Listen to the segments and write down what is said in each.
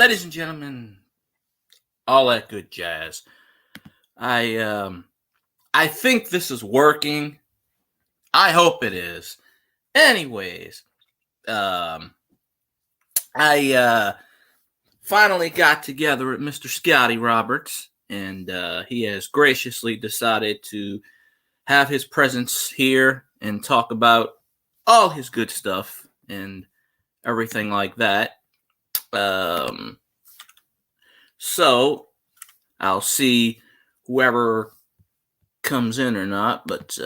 Ladies and gentlemen, all that good jazz. I think this is working. I hope it is. Anyways, I finally got together with Mr. Scotty Roberts, and he has graciously decided to have his presence here and talk about all his good stuff and everything like that. So I'll see whoever comes in or not, but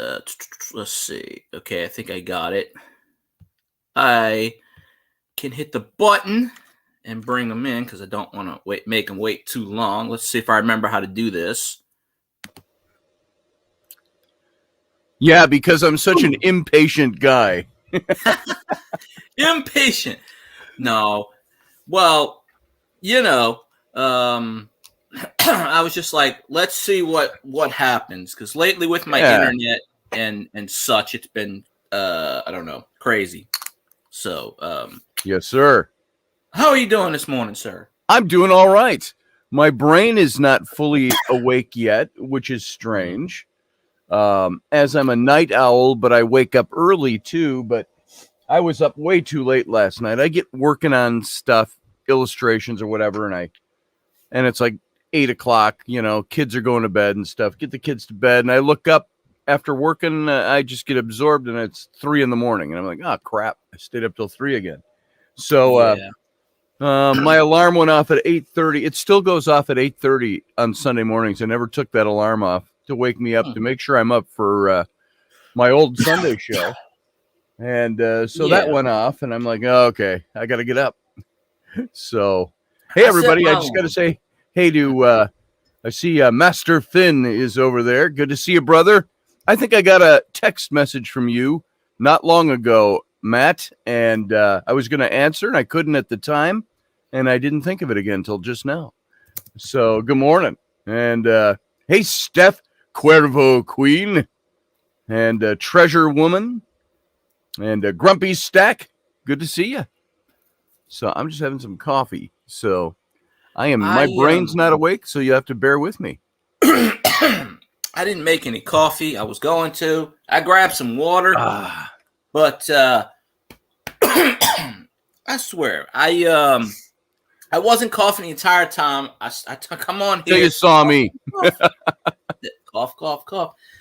let's see. Okay, I think I got it. I can hit the button and bring them in because I don't want to make them wait too long. Let's see if I remember how to do this. Yeah, because I'm such an impatient guy. Impatient. No. Well, I was just like, let's see what happens, because lately with my internet and such, it's been I don't know, crazy. So yes, sir. How are you doing this morning, sir? I'm doing all right. My brain is not fully awake yet, which is strange. As I'm a night owl, but I wake up early too. But I was up way too late last night. I get working on stuff, illustrations or whatever, and it's like 8 o'clock. Kids are going to bed and stuff. Get the kids to bed, and I look up after working. I just get absorbed, and it's 3 a.m, and I'm like, oh crap! I stayed up till 3 again. So my alarm went off at 8:30. It still goes off at 8:30 on Sunday mornings. I never took that alarm off to wake me up to make sure I'm up for my old Sunday show. And that went off, and I'm like, oh, okay, I got to get up. So, hey, everybody, I just got to say hey to, I see Master Finn is over there. Good to see you, brother. I think I got a text message from you not long ago, Matt, and I was going to answer, and I couldn't at the time, and I didn't think of it again until just now. So, good morning. And hey, Steph Cuervo Queen, and Treasure Woman, and Grumpy Stack. Good to see you. So, I'm just having some coffee. So, my brain's not awake, so you have to bear with me. I didn't make any coffee. I was going to. I grabbed some water. But I swear, I wasn't coughing the entire time. Come on here. So you saw me. Cough.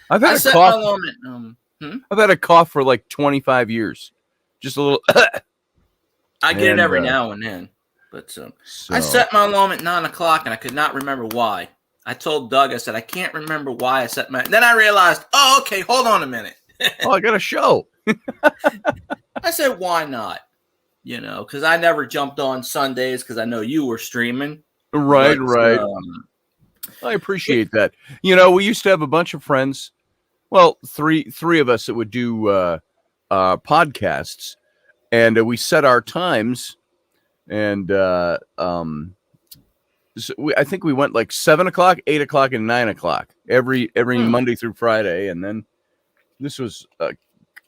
I've had a cough. I've had a cough for like 25 years. Just a little. I get it every now and then. But I set my alarm at 9 o'clock, and I could not remember why. I told Doug, I said, I can't remember why I set my. Then I realized, oh, okay, hold on a minute. I got a show. I said, why not? Because I never jumped on Sundays because I know you were streaming. Right. I appreciate that. We used to have a bunch of friends. Well, three of us that would do podcasts, and we set our times, and so I think we went like 7 o'clock, 8 o'clock, and 9 o'clock every Monday through Friday, and then this was a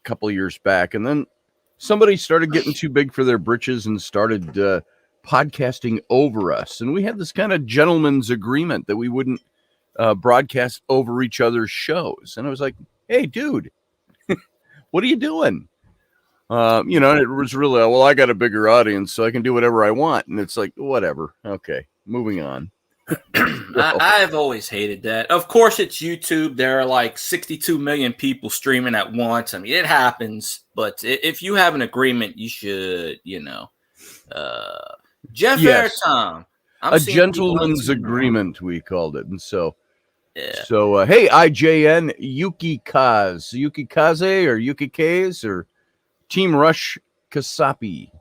couple of years back, and then somebody started getting too big for their britches and started podcasting over us, and we had this kind of gentleman's agreement that we wouldn't broadcast over each other's shows, and I was like, hey, dude, what are you doing? And it was really, well, I got a bigger audience, so I can do whatever I want, and it's like, whatever, okay, moving on. I've always hated that. Of course, it's YouTube. There are like 62 million people streaming at once. I mean, it happens. But if you have an agreement, you should, Jeff Airtime. A gentleman's agreement, we called it. And so, hey, IJN, Yuki Kaze or Yuki Kaze or Team Rush Kasapi.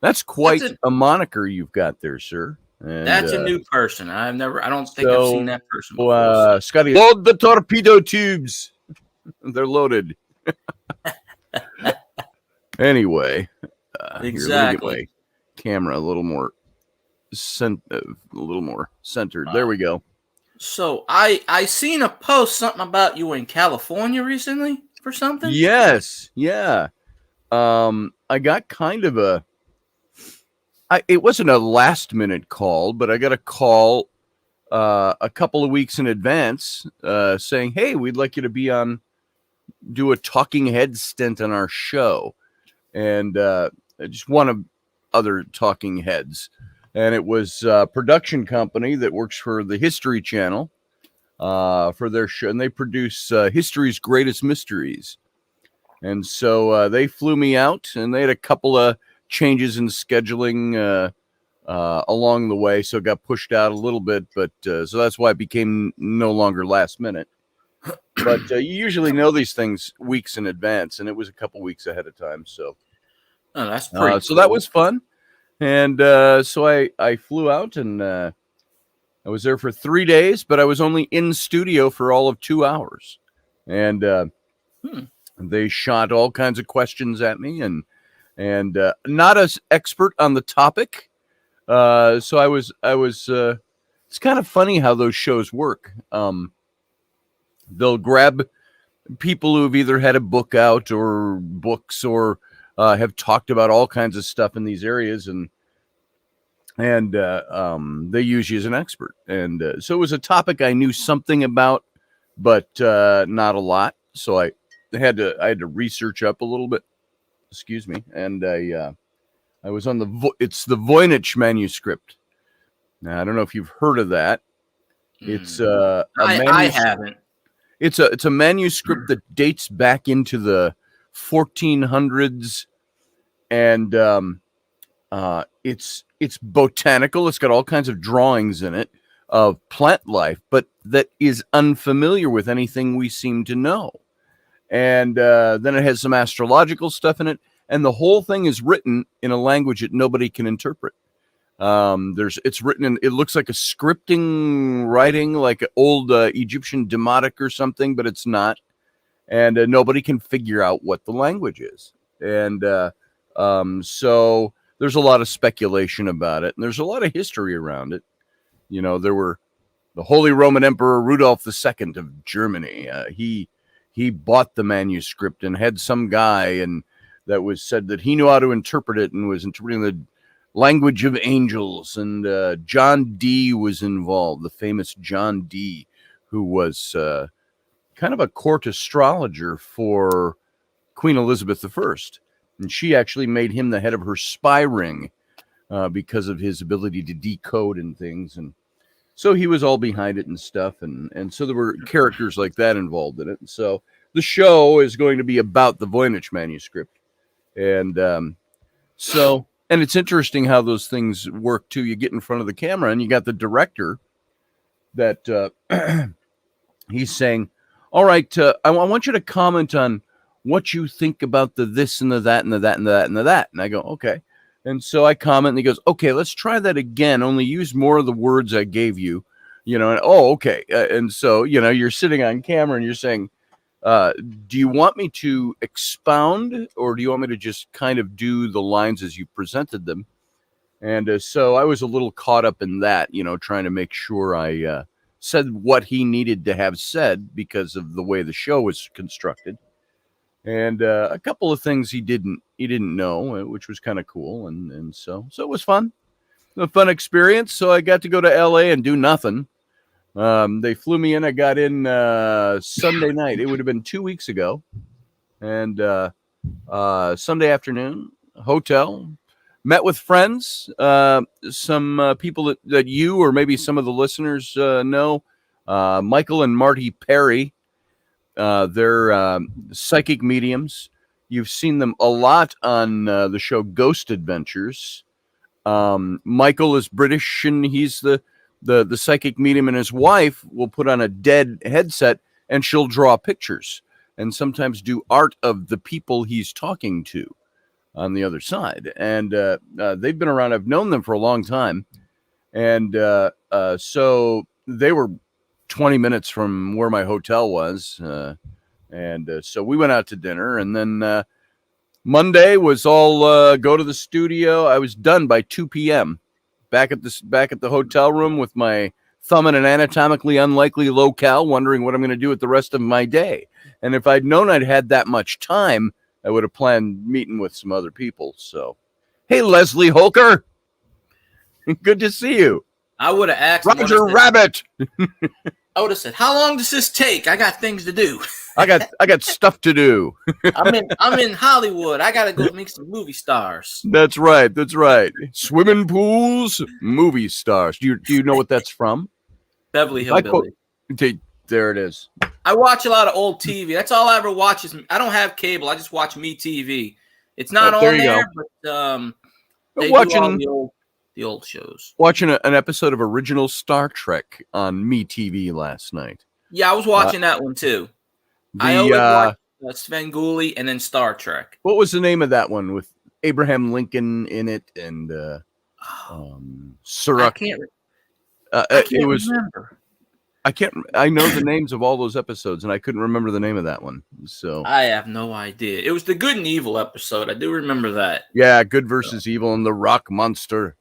That's quite a moniker you've got there, sir. And, that's a new person. I don't think I've seen that person before. Scotty, load the torpedo tubes. They're loaded. Anyway, exactly. Here, let me get my camera a little more centered. There we go. So I seen a post, something about you in California recently for something. Yes, yeah. I got kind of it wasn't a last minute call, but I got a call a couple of weeks in advance saying, "Hey, we'd like you to do a talking head stint on our show," and just one of other talking heads, and it was a production company that works for the History Channel for their show, and they produce History's Greatest Mysteries. And so they flew me out, and they had a couple of changes in scheduling along the way, so it got pushed out a little bit. But so that's why it became no longer last minute. But you usually know these things weeks in advance, and it was a couple weeks ahead of time. So, that's pretty. So that was fun. And so I flew out, and I was there for 3 days, but I was only in studio for all of 2 hours. And they shot all kinds of questions at me, and not as expert on the topic. So I was. It's kind of funny how those shows work. They'll grab people who've either had a book out or books or have talked about all kinds of stuff in these areas, and they use you as an expert. And so it was a topic I knew something about, but not a lot. So I had to research up a little bit. Excuse me. And I was on it's the Voynich manuscript. Now I don't know if you've heard of that. It's I haven't. It's a manuscript that dates back into the 1400s, and it's botanical. It's got all kinds of drawings in it of plant life, but that is unfamiliar with anything we seem to know. And then it has some astrological stuff in it, and the whole thing is written in a language that nobody can interpret. It's written in, it looks like a scripting writing, like an old Egyptian Demotic or something, but it's not. And nobody can figure out what the language is. And so there's a lot of speculation about it, and there's a lot of history around it. You know, there were the Holy Roman Emperor Rudolph II of Germany. He bought the manuscript and had some guy, and that was said that he knew how to interpret it and was interpreting the language of angels. And John Dee was involved, the famous John Dee, who was kind of a court astrologer for Queen Elizabeth I. And she actually made him the head of her spy ring because of his ability to decode and things. And so he was all behind it and stuff. And so there were characters like that involved in it. And so the show is going to be about the Voynich manuscript. And and it's interesting how those things work too. You get in front of the camera and you got the director that he's saying, all right, I want you to comment on what you think about the this and the that and the that and the that and the that. And I go, okay. And so I comment, and he goes, okay, let's try that again. Only use more of the words I gave you, you know, and okay. And so, you know, you're sitting on camera and you're saying, do you want me to expound, or do you want me to just kind of do the lines as you presented them? And so I was a little caught up in that, you know, trying to make sure I said what he needed to have said because of the way the show was constructed. And a couple of things he didn't know, which was kind of cool. And so it was fun, a fun experience. So I got to go to LA and do nothing. They flew me in. I got in Sunday night. It would have been 2 weeks ago. And Sunday afternoon, hotel, met with friends, some people that you or maybe some of the listeners know, Michael and Marty Perry. They're psychic mediums. You've seen them a lot on the show Ghost Adventures. Michael is British, and he's the psychic medium, and his wife will put on a dead headset and she'll draw pictures and sometimes do art of the people he's talking to on the other side. And they've been around. I've known them for a long time. And so they were 20 minutes from where my hotel was. And so we went out to dinner, and then Monday was all go to the studio. I was done by 2 p.m. back at the hotel room with my thumb in an anatomically unlikely locale, wondering what I'm going to do with the rest of my day. And if I'd known I'd had that much time, I would have planned meeting with some other people. So, hey, Leslie Holker. Good to see you. I would have asked Roger Rabbit. I would have said, "How long does this take? I got things to do. I got stuff to do." I'm in Hollywood. I gotta go meet some movie stars." That's right. That's right. Swimming pools, movie stars. Do you know what that's from? Beverly Hillbillies. There it is. I watch a lot of old TV. That's all I ever watch. I don't have cable. I just watch Me TV. It's not on there, but they watching do all the old shows. Watching an episode of original Star Trek on Me TV last night. Yeah, I was watching that one too. I always watch Svengoolie and then Star Trek. What was the name of that one with Abraham Lincoln in it and Surak? I can't remember. I know the names of all those episodes, and I couldn't remember the name of that one. So I have no idea. It was the Good and Evil episode. I do remember that. Yeah, Good versus Evil and the Rock Monster.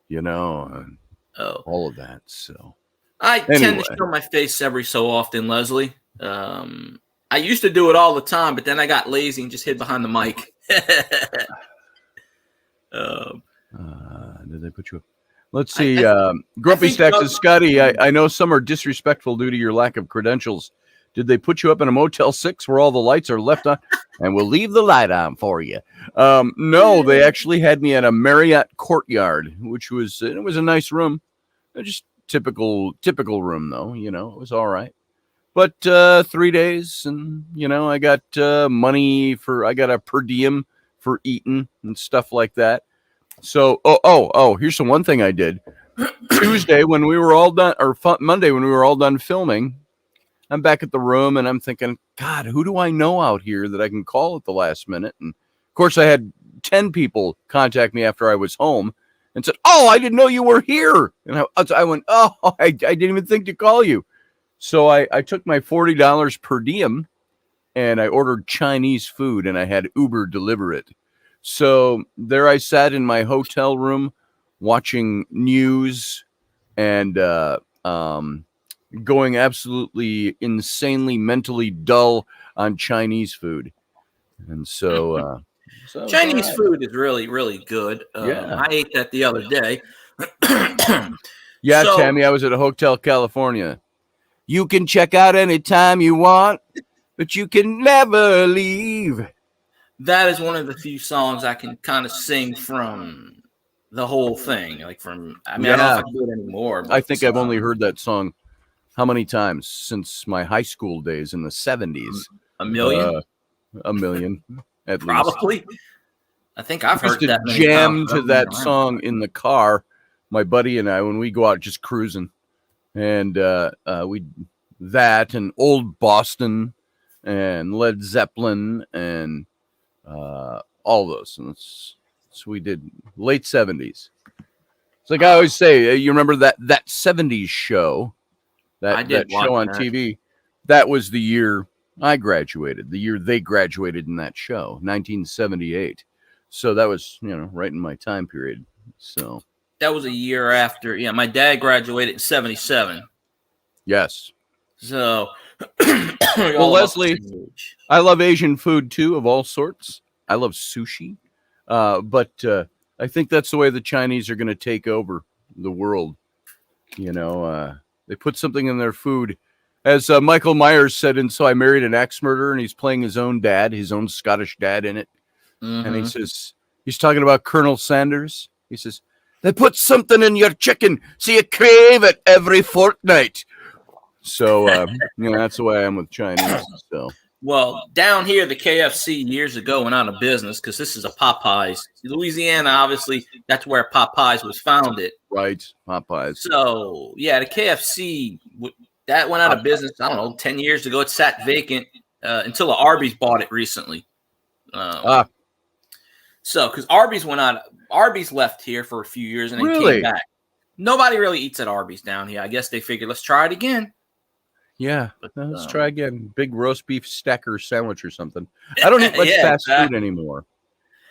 And all of that. So I tend to show my face every so often, Leslie. I used to do it all the time, but then I got lazy and just hid behind the mic. Did they put you up? Let's see. Grumpy Stacks says, Scotty, I know some are disrespectful due to your lack of credentials. Did they put you up in a Motel 6 where all the lights are left on? And we'll leave the light on for you. No, they actually had me at a Marriott Courtyard, which was a nice room. Just typical room, though. It was all right. But 3 days, and I got money I got a per diem for eating and stuff like that. So, here's the one thing I did. Tuesday when we were all done, or Monday when we were all done filming, I'm back at the room and I'm thinking, God, who do I know out here that I can call at the last minute? And of course, I had 10 people contact me after I was home and said, "Oh, I didn't know you were here." And I went, "Oh, I didn't even think to call you." So I took my $40 per diem and I ordered Chinese food and I had Uber deliver it. So there I sat in my hotel room watching news and going absolutely insanely mentally dull on Chinese food. And so Chinese food is really, really good. I ate that the other day. Yeah, Tammy, I was at a Hotel California. You can check out anytime you want, but you can never leave. That is one of the few songs I can kind of sing from the whole thing. I don't know if I can do it anymore. I think I've only heard that song how many times since my high school days in the 70s? A million? A million, at least. Probably. I think I've heard that many jam times. to that song in the car, my buddy and I, when we go out just cruising. And that and Old Boston and Led Zeppelin and all those. And so we did late 70s. It's like I always say, you remember that 70s show, that show on TV? That was the year I graduated, the year they graduated in that show, 1978. So that was, right in my time period. So that was a year after. Yeah, my dad graduated in 77. Yes. So, well, Leslie, I love Asian food too, of all sorts. I love sushi, but I think that's the way the Chinese are going to take over the world. They put something in their food, as Michael Myers said in "So I Married an Axe Murderer," and he's playing his own dad, his own Scottish dad in it, and he says he's talking about Colonel Sanders. He says, "They put something in your chicken, so you crave it every fortnight." So, that's the way I am with Chinese. So, well, down here, the KFC years ago went out of business because this is a Popeyes. Louisiana, obviously, that's where Popeyes was founded. Right, Popeyes. So, yeah, the KFC, that went out of business, 10 years ago. It sat vacant until the Arby's bought it recently. So, because Arby's left here for a few years and then came back. Nobody really eats at Arby's down here. I guess they figured, let's try it again. Yeah, let's try again. Big roast beef stacker sandwich or something. I don't eat much fast food anymore.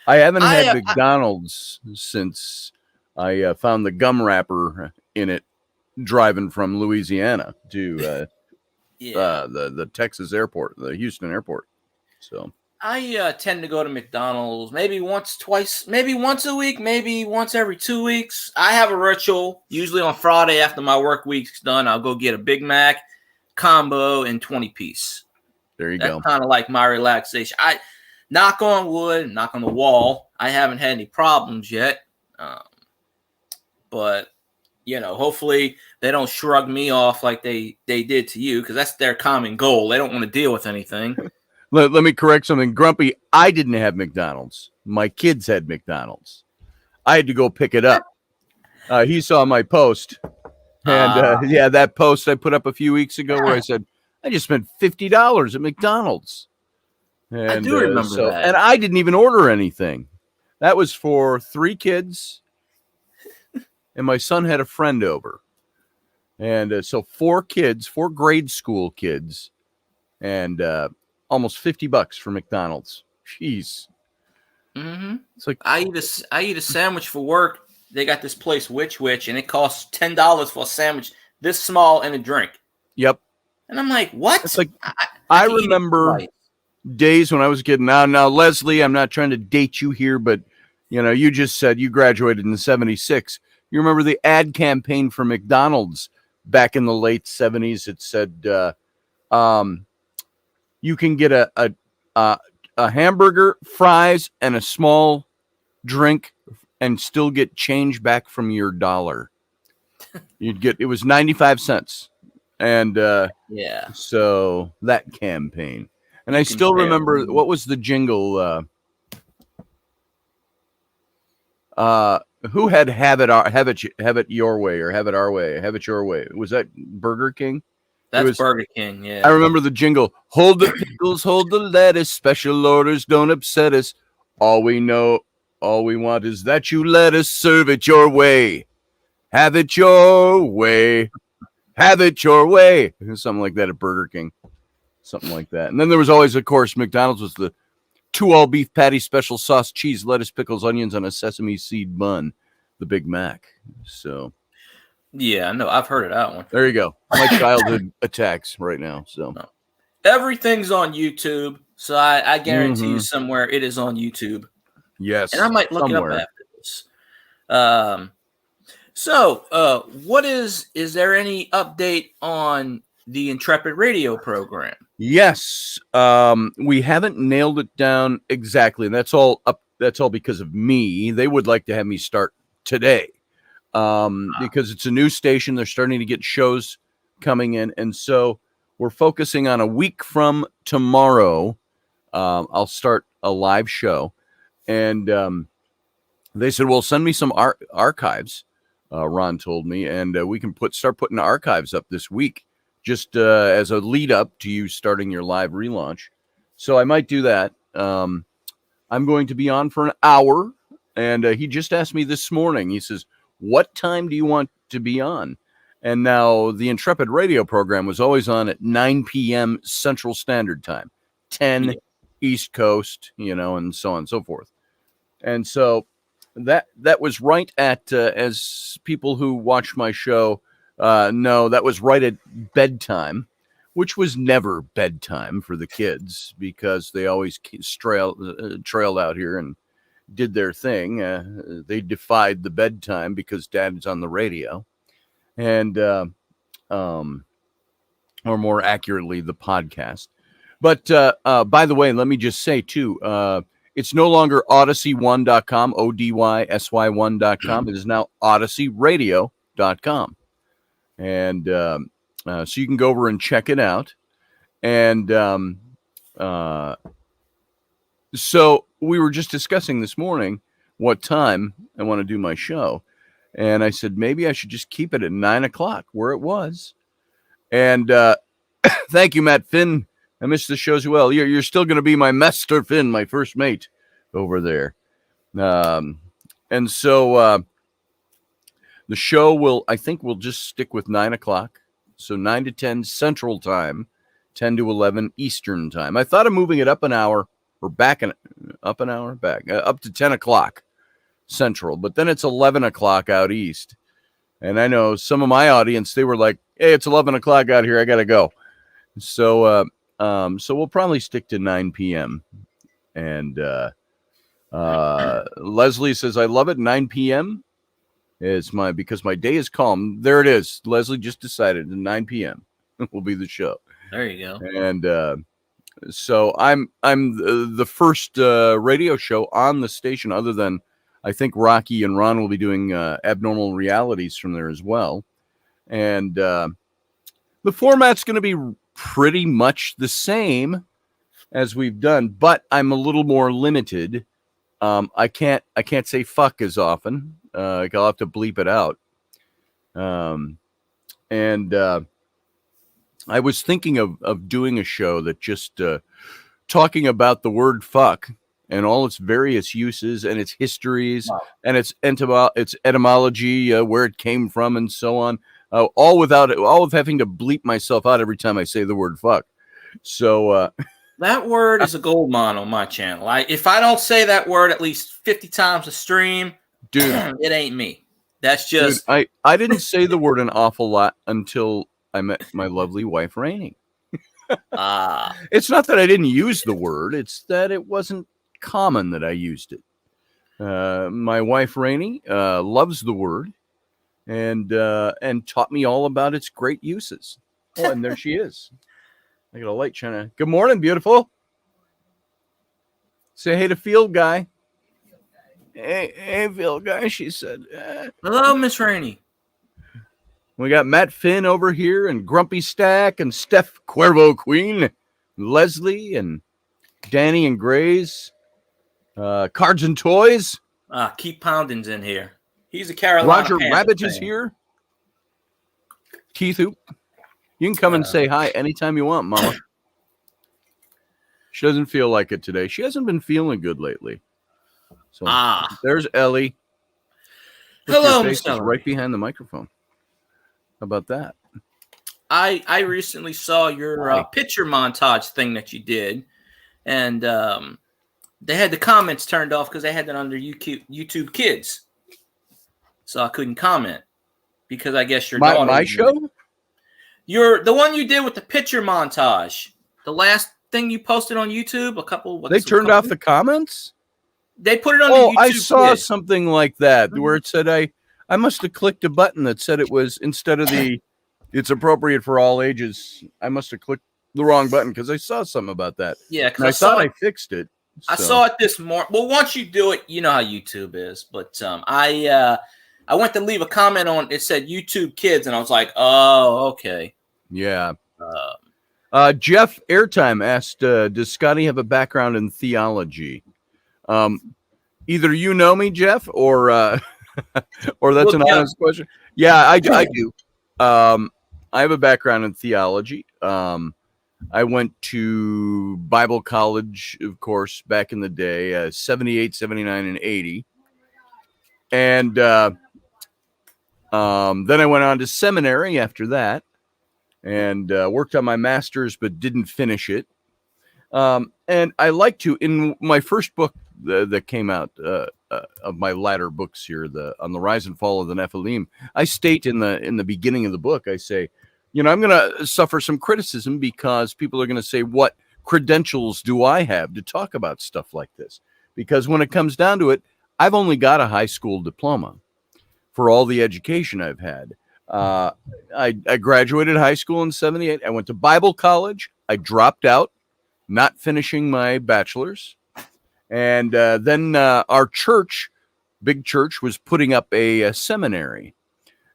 I haven't had McDonald's since I found the gum wrapper in it driving from Louisiana to the Texas airport, the Houston airport. So I tend to go to McDonald's maybe once, twice, maybe once a week, maybe once every 2 weeks. I have a ritual. Usually on Friday after my work week's done, I'll go get a Big Mac combo and 20-piece. There you That's go. kind of like my relaxation. I knock on wood, knock on the wall. I haven't had any problems yet, but hopefully they don't shrug me off like they did to you, because that's their common goal. They don't want to deal with anything. Let me correct something. Grumpy, I didn't have McDonald's. My kids had McDonald's. I had to go pick it up. He saw my post. And yeah, that post I put up a few weeks ago where I said, I just spent $50 at McDonald's. And, I do remember that. And I didn't even order anything. That was for 3 kids. And my son had a friend over. And so 4 kids, 4 grade school kids. And almost $50 for McDonald's. Jeez. Mm-hmm. It's like I eat a sandwich for work. They got this place, Which, and it costs $10 for a sandwich this small and a drink. Yep. And I'm like, what? It's like I remember days when I was a kid. Now, Leslie, I'm not trying to date you here, but you just said you graduated in '76. You remember the ad campaign for McDonald's back in the late '70s? It said, you can get a hamburger, fries, and a small drink, and still get change back from your dollar. It was 95 cents. And yeah. So that campaign. And I still remember, what was the jingle? Who had have it your way, or have it our way, have it your way? Was that Burger King? That's Burger King, yeah. I remember the jingle. Hold the pickles, hold the lettuce. Special orders don't upset us. All we want is that you let us serve it your way. Have it your way. Have it your way. Something like that at Burger King. Something like that. And then there was always, of course, McDonald's was the 2 all-beef patty, special sauce, cheese, lettuce, pickles, onions on a sesame seed bun. The Big Mac. So... yeah, no, I've heard of that one. There you go. My childhood attacks right now. So everything's on YouTube. So I guarantee you somewhere it is on YouTube. Yes. And I might look it up after this. So what is there any update on the Intrepid radio program? Yes. We haven't nailed it down exactly. And that's all because of me. They would like to have me start today. Because it's a new station. They're starting to get shows coming in. And so we're focusing on a week from tomorrow. I'll start a live show. And they said, well, send me some archives, Ron told me. And we can start putting archives up this week, just as a lead up to you starting your live relaunch. So I might do that. I'm going to be on for an hour. And he just asked me this morning. He says, what time do you want to be on? And now the Intrepid radio program was always on at 9 p.m. Central Standard Time, 10 East Coast, and so on and so forth. And so that was right at, as people who watch my show know, that was right at bedtime, which was never bedtime for the kids because they always trailed out here and did their thing. They defied the bedtime because Dad's on the radio, and or more accurately, the podcast. But by the way, let me just say too, it's no longer odyssey1.com, ODYSY1.com. It is now odysseyradio.com, and so you can go over and check it out. And so we were just discussing this morning what time I want to do my show. And I said, maybe I should just keep it at 9 o'clock where it was. And thank you, Matt Finn. I missed the show as well. You're still going to be my Master Finn, my first mate over there. And so the show I think we'll just stick with 9 o'clock. So 9 to 10 Central Time, 10 to 11 Eastern Time. I thought of moving it up an hour. Or up to 10 o'clock Central, but then it's 11 o'clock out East. And I know some of my audience, they were like, hey, it's 11 o'clock out here. I got to go. So we'll probably stick to 9 p.m. And Leslie says, I love it. 9 p.m. is because my day is calm. There it is. Leslie just decided 9 p.m. will be the show. There you go. And so I'm the first radio show on the station, other than I think Rocky and Ron will be doing abnormal realities from there as well. And the format's going to be pretty much the same as we've done, but I'm a little more limited. I can't say fuck as often. I'll have to bleep it out. And I was thinking of doing a show that just talking about the word fuck and all its various uses and its histories, wow, and its etymology, where it came from, and so on. All with having to bleep myself out every time I say the word fuck. So that word is a gold mine on my channel. If I don't say that word at least 50 times a stream, dude, it ain't me. That's just... Dude, I didn't say the word an awful lot until I met my lovely wife, Rainey. It's not that I didn't use the word. It's that it wasn't common that I used it. My wife, Rainey, loves the word and taught me all about its great uses. Oh, and there she is. I got a light shining. Good morning, beautiful. Say hey to Field Guy. Hey, Field Guy, she said. Hello, Miss Rainey. We got Matt Finn over here, and Grumpy Stack, and Steph Cuervo Queen, Leslie, and Danny and Grays, Cards and Toys. Keith Pounding's in here. He's a Carolina Roger Panther Rabbit fan. is here. Keith Hoop. You can come and say hi anytime you want, Mama. She doesn't feel like it today. She hasn't been feeling good lately. So there's Ellie. Look, hello, your face is right behind the microphone. How about that? I recently saw your picture montage thing that you did, and they had the comments turned off because they had that under YouTube Kids, so I couldn't comment because I guess your daughter. My show. The one you did with the picture montage, the last thing you posted on YouTube. They turned off the comments. They put it on. YouTube I saw Kids. something like that where it said I must have clicked a button that said it was, instead of it's appropriate for all ages, I must have clicked the wrong button because I saw something about that. Yeah, because I thought I fixed it. So. I saw it this morning. Well, once you do it, you know how YouTube is. But I went to leave a comment on it, said YouTube Kids, and I was like, oh, okay. Yeah. Jeff Airtime asked, does Scotty have a background in theology? Either you know me, Jeff, or that's an honest question. Yeah, I do. I have a background in theology. I went to Bible college, of course, back in the day, 78, 79, and 80. And then I went on to seminary after that and worked on my master's, but didn't finish it. And I like to, in my first book that came out of my latter books here, on the rise and fall of the Nephilim, I state in the beginning of the book, I say, I'm going to suffer some criticism because people are going to say, what credentials do I have to talk about stuff like this? Because when it comes down to it, I've only got a high school diploma for all the education I've had. I graduated high school in 78. I went to Bible college. I dropped out, not finishing my bachelor's. And then our church, big church, was putting up a seminary.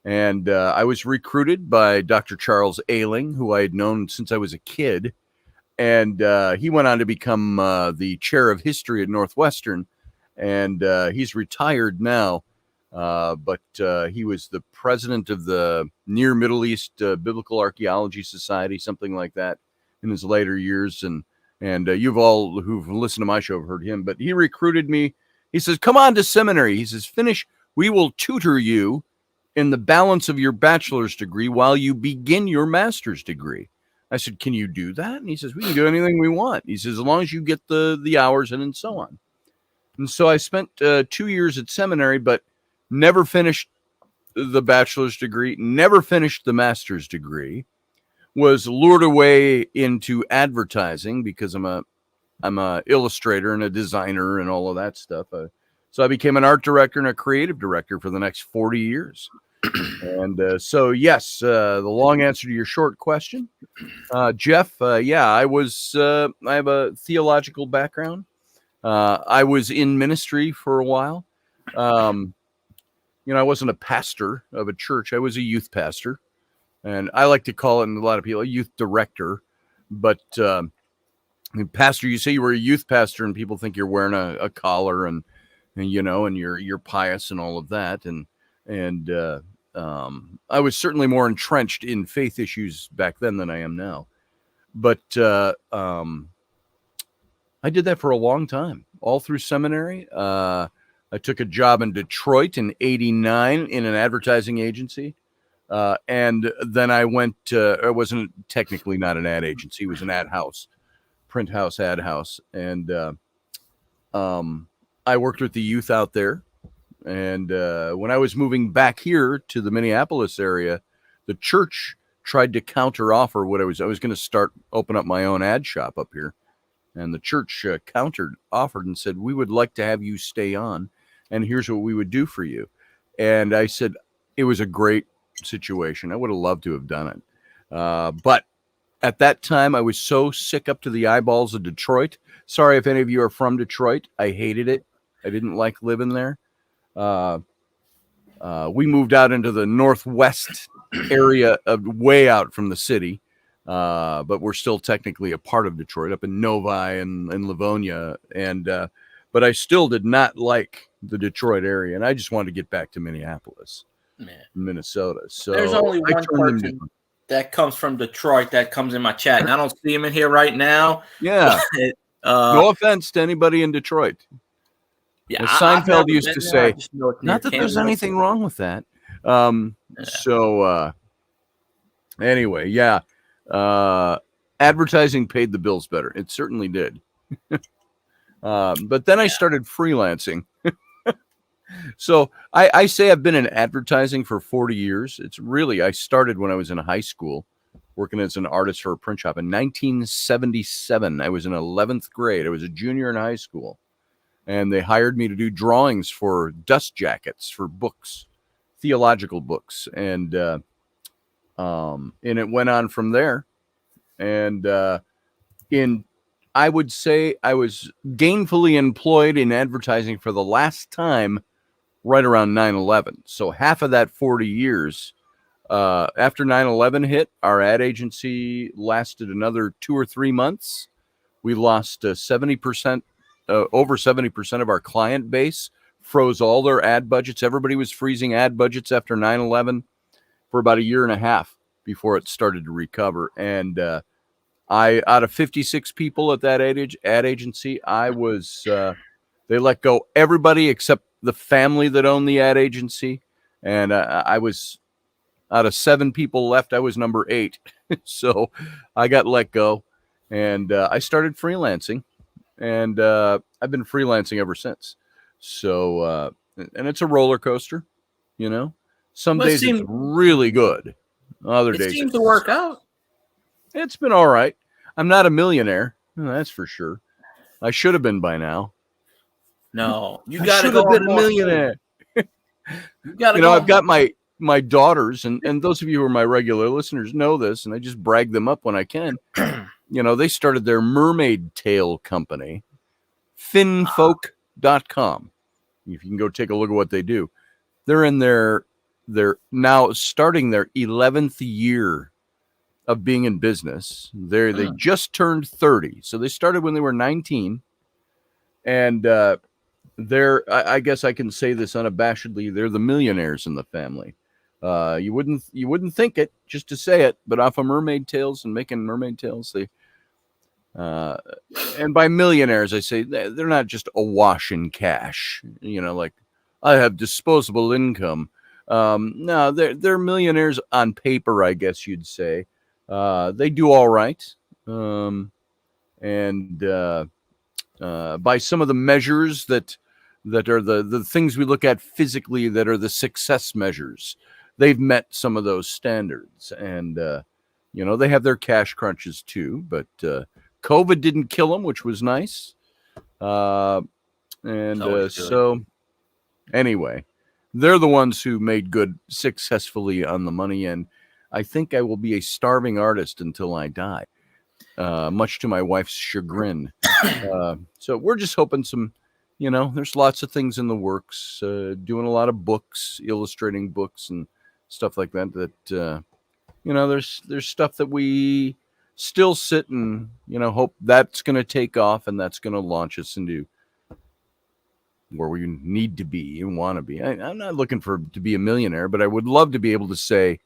And I was recruited by Dr. Charles Ailing, who I had known since I was a kid. And he went on to become the chair of history at Northwestern. And he's retired now. But he was the president of the Near Middle East Biblical Archaeology Society, something like that, in his later years. And you've all who've listened to my show have heard him. But he recruited me. He says, come on to seminary. He says, finish. We will tutor you in the balance of your bachelor's degree while you begin your master's degree. I said, can you do that? And he says, we can do anything we want. He says, as long as you get the hours in and so on. And so I spent 2 years at seminary, but never finished the bachelor's degree, never finished the master's degree, was lured away into advertising because I'm a I'm a illustrator and a designer and all of that stuff. So I became an art director and a creative director for the next 40 years. And so, yes, the long answer to your short question, Jeff, yeah, I have a theological background. I was in ministry for a while. I wasn't a pastor of a church. I was a youth pastor. And I like to call it, and a lot of people, a youth director. But pastor, you say you were a youth pastor, and people think you're wearing a collar and you're pious and all of that. And I was certainly more entrenched in faith issues back then than I am now. But I did that for a long time, all through seminary. I took a job in Detroit in '89 in an advertising agency. And then I went it wasn't technically not an ad agency. It was an ad house, print house, ad house. And I worked with the youth out there. And when I was moving back here to the Minneapolis area, the church tried to counter offer what I was going to open up my own ad shop up here. And the church offered and said, we would like to have you stay on. And here's what we would do for you. And I said, it was a great situation. I would have loved to have done it. But at that time, I was so sick up to the eyeballs of Detroit. Sorry if any of you are from Detroit. I hated it. I didn't like living there. We moved out into the northwest area, way out from the city. But we're still technically a part of Detroit, up in Novi and Livonia. But I still did not like the Detroit area. And I just wanted to get back to Minneapolis. Minnesota. So there's only one person that comes from Detroit that comes in my chat, and I don't see him in here right now. Yeah. But, no offense to anybody in Detroit. Yeah, Seinfeld used to say, not that there's anything wrong with that. So anyway, yeah. Advertising paid the bills better. It certainly did. But then I started freelancing. So I say I've been in advertising for 40 years. I started when I was in high school, working as an artist for a print shop in 1977. I was in 11th grade. I was a junior in high school, and they hired me to do drawings for dust jackets for books, theological books. And it went on from there. And I would say I was gainfully employed in advertising for the last time right around 9/11. So half of that 40 years, after 9/11 hit, our ad agency lasted another 2 or 3 months. We lost 70%, over 70% of our client base, froze all their ad budgets. Everybody was freezing ad budgets after 9/11 for about a year and a half before it started to recover. And out of 56 people at that ad agency, they let go everybody except the family that owned the ad agency. And I was, out of 7 people left, I was number 8. So I got let go, and I started freelancing, and I've been freelancing ever since. So, and it's a roller coaster, Some days it's really good. Other days it seems to work out. It's been all right. I'm not a millionaire, that's for sure. I should have been by now. No, you got to go. Been a millionaire. I've got my daughters, and those of you who are my regular listeners know this, and I just brag them up when I can. They started their mermaid tail company, finfolk.com. If you can go take a look at what they do. They're in they're now starting their 11th year of being in business. They just turned 30. So they started when they were 19. And I guess I can say this unabashedly, they're the millionaires in the family. You wouldn't think it just to say it, but off of mermaid tails and making mermaid tails, and by millionaires I say they're not just awash in cash, like I have disposable income. No, they're millionaires on paper, I guess you'd say. They do all right. And by some of the measures that are the things we look at physically that are the success measures, they've met some of those standards. And they have their cash crunches too, but COVID didn't kill them, which was nice. Uh, It's and always good. so, anyway, they're the ones who made good successfully on the money. And I think I will be a starving artist until I die, much to my wife's chagrin. So we're just hoping there's lots of things in the works, doing a lot of books, illustrating books and stuff like that, there's stuff that we still sit and, hope that's going to take off and that's going to launch us into where we need to be and want to be. I'm not looking to be a millionaire, but I would love to be able to say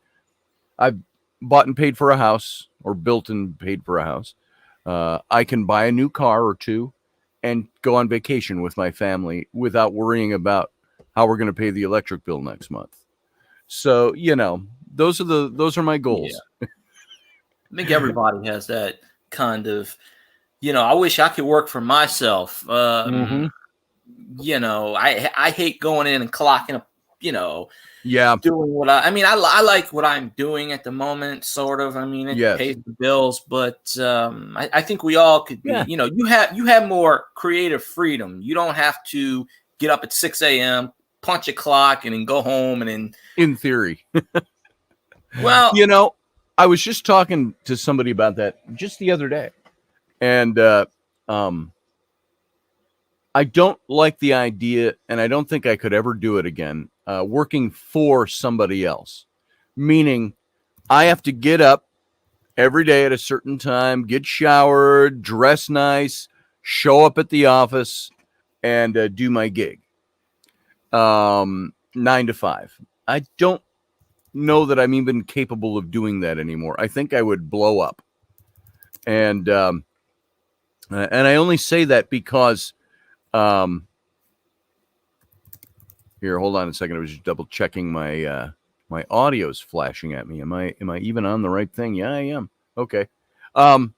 I've bought and paid for a house or built and paid for a house. I can buy a new car or two and go on vacation with my family without worrying about how we're going to pay the electric bill next month. So, those are my goals. Yeah. I think everybody has that kind of, I wish I could work for myself. Mhm. I hate going in and clocking up, Yeah. doing what I like what I'm doing at the moment, sort of. I mean, it Yes. pays the bills, but I think we all could be, Yeah. you have more creative freedom. You don't have to get up at 6 a.m., punch a clock, and then go home and then. In theory. Well, I was just talking to somebody about that just the other day. And I don't like the idea, and I don't think I could ever do it again, working for somebody else. Meaning, I have to get up every day at a certain time, get showered, dress nice, show up at the office, and do my gig. 9 to 5. I don't know that I'm even capable of doing that anymore. I think I would blow up. And I only say that because here, hold on a second. I was just double checking my my audio's flashing at me. Am I even on the right thing? Yeah, I am. Okay. I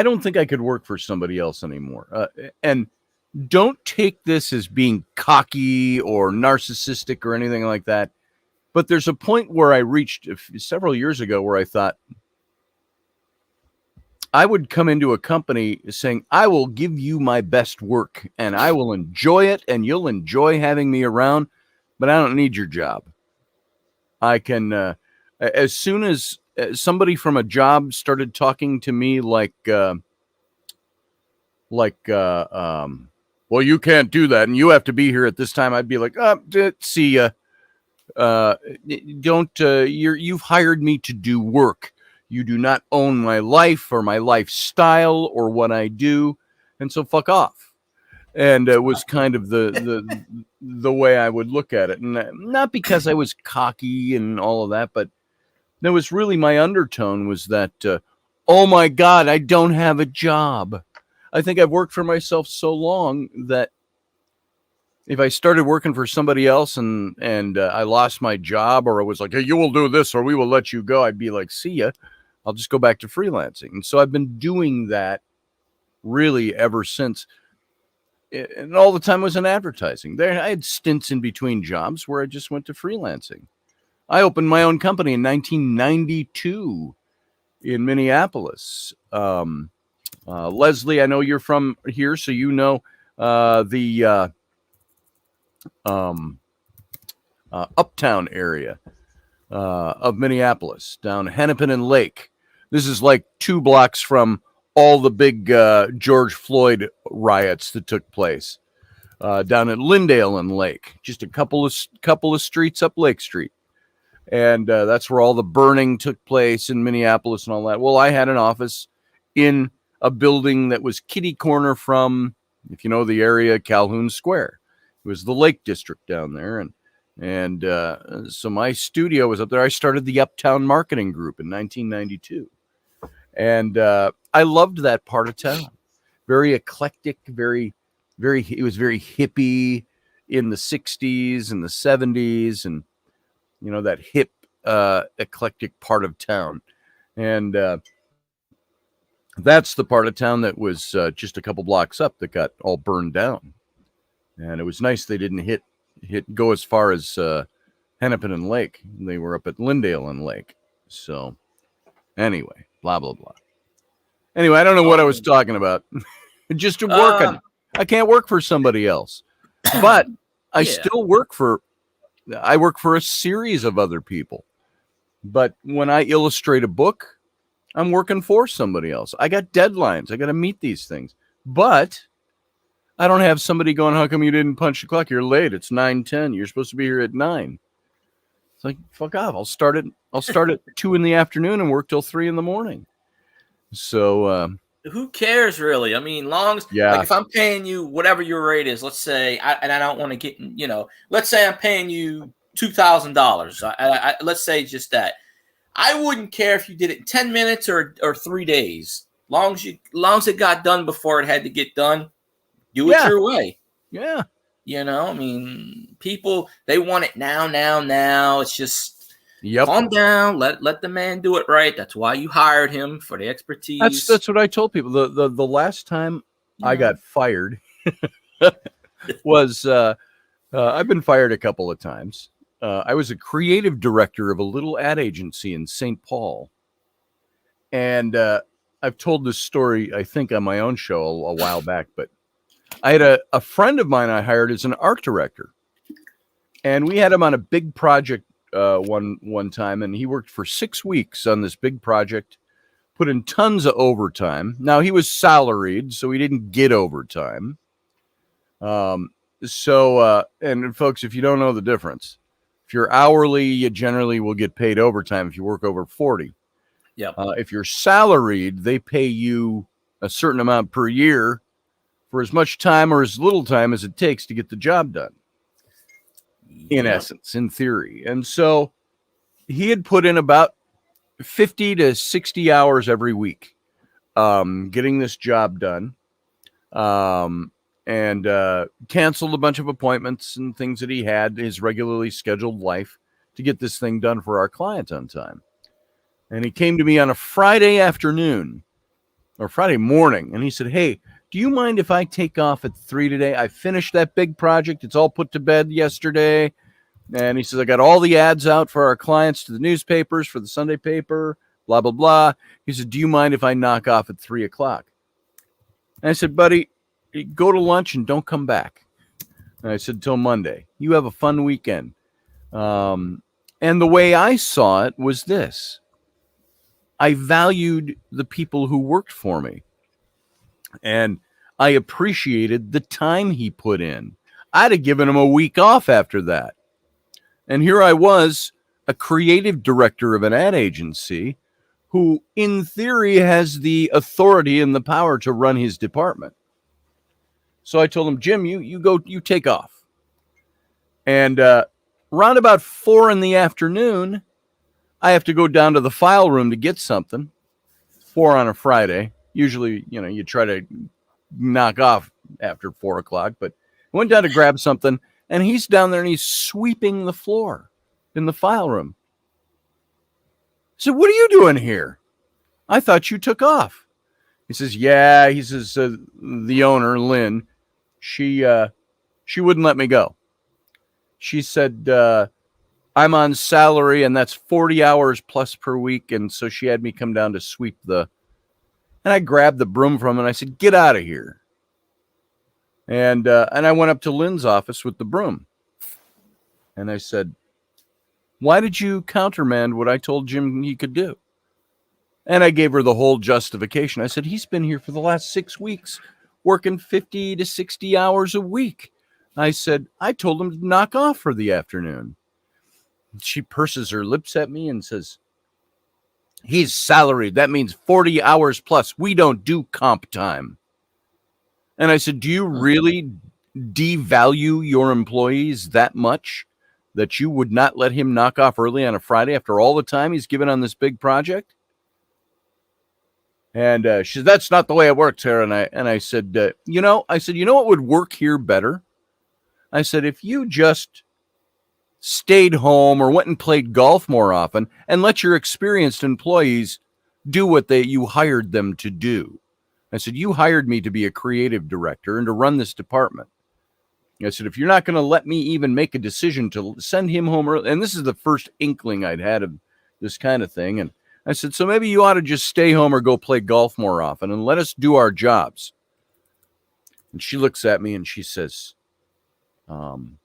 don't think I could work for somebody else anymore. And don't take this as being cocky or narcissistic or anything like that. But there's a point where I reached several years ago where I thought I would come into a company saying, I will give you my best work and I will enjoy it and you'll enjoy having me around, but I don't need your job. I can, as soon as somebody from a job started talking to me like, well, you can't do that and you have to be here at this time, I'd be like, see ya. You've hired me to do work. You do not own my life or my lifestyle or what I do, and so fuck off. And it was kind of the way I would look at it, and not because I was cocky and all of that, but there was really my undertone was that, oh my God, I don't have a job. I think I've worked for myself so long that if I started working for somebody else and I lost my job, or it was like, hey, you will do this or we will let you go, I'd be like, see ya. I'll just go back to freelancing. And so I've been doing that really ever since. And all the time was in advertising. There, I had stints in between jobs where I just went to freelancing. I opened my own company in 1992 in Minneapolis. Leslie, I know you're from here, so you know the uptown area of Minneapolis, down Hennepin and Lake. This is like 2 blocks from all the big George Floyd riots that took place. Down at Lindale and Lake, just a couple of streets up Lake Street. And that's where all the burning took place in Minneapolis and all that. Well, I had an office in a building that was kitty corner from, if you know the area, Calhoun Square. It was the Lake District down there. And so my studio was up there. I started the Uptown Marketing Group in 1992. And I loved that part of town. Very eclectic, it was very hippie in the 60s and the 70s. And, that hip, eclectic part of town. And that's the part of town that was just a couple blocks up that got all burned down. And it was nice they didn't go as far as Hennepin and Lake. They were up at Lindale and Lake. So anyway, blah, blah, blah. Anyway, I don't know what I was Um, talking about. Just working. um, I can't work for somebody else, but I yeah. still work for. I work for a series of other people. But when I illustrate a book, I'm working for somebody else. I got deadlines. I got to meet these things. But I don't have somebody going, how come you didn't punch the clock? You're late. It's 9:10. You're supposed to be here at 9. It's like, fuck off. I'll start at 2 in the afternoon and work till 3 in the morning. So Who cares really? I mean, long as like yeah. if I'm paying you whatever your rate is, let's say, and I don't want to get, let's say I'm paying you $2,000. Let's say just that. I wouldn't care if you did it in 10 minutes or 3 days. Long as it got done before it had to get done, do it Yeah. your way. Yeah. I mean, people, they want it now. It's just Yep. calm down. Let the man do it right. That's why you hired him, for the expertise. That's what I told people. The last time I got fired was I've been fired a couple of times. I was a creative director of a little ad agency in St. Paul. And I've told this story, I think, on my own show a while back, but I had a friend of mine I hired as an art director. And we had him on a big project one time, and he worked for 6 weeks on this big project, put in tons of overtime. Now, he was salaried, so he didn't get overtime. And folks, if you don't know the difference, if you're hourly, you generally will get paid overtime if you work over 40. Yep. If you're salaried, they pay you a certain amount per year for as much time or as little time as it takes to get the job done. In essence, in theory. And so he had put in about 50 to 60 hours every week getting this job done, and canceled a bunch of appointments and things that he had, his regularly scheduled life, to get this thing done for our client on time. And he came to me on a Friday afternoon or Friday morning, and he said, hey, do you mind if I take off at 3 today? I finished that big project. It's all put to bed yesterday. And he says, I got all the ads out for our clients to the newspapers, for the Sunday paper, blah, blah, blah. He said, do you mind if I knock off at 3 o'clock? And I said, buddy, go to lunch and don't come back. And I said, till Monday. You have a fun weekend. And the way I saw it was this. I valued the people who worked for me. And I appreciated the time he put in. I'd have given him a week off after that. And here I was, a creative director of an ad agency who, in theory, has the authority and the power to run his department. So I told him, Jim, you take off. And around about 4 in the afternoon, I have to go down to the file room to get something. 4 on a Friday. Usually, you try to knock off after 4 o'clock, but I went down to grab something, and he's down there and he's sweeping the floor in the file room. So what are you doing here? I thought you took off. He says, yeah. He says, the owner, Lynn, she wouldn't let me go. She said, I'm on salary, and that's 40 hours plus per week. And so she had me come down to sweep and I grabbed the broom from him and I said, get out of here. And I went up to Lynn's office with the broom. And I said, why did you countermand what I told Jim he could do? And I gave her the whole justification. I said, he's been here for the last 6 weeks, working 50 to 60 hours a week. I said, I told him to knock off for the afternoon. She purses her lips at me and says, he's salaried. That means 40 hours plus. We don't do comp time. And I said, do you really devalue your employees that much that you would not let him knock off early on a Friday after all the time he's given on this big project? And she said, that's not the way it works here. And I said, you know what would work here better? I said, if you just stayed home or went and played golf more often and let your experienced employees do what you hired them to do. I said, you hired me to be a creative director and to run this department. I said, if you're not going to let me even make a decision to send him home early, and this is the first inkling I'd had of this kind of thing. And I said, so maybe you ought to just stay home or go play golf more often and let us do our jobs. And she looks at me and she says, and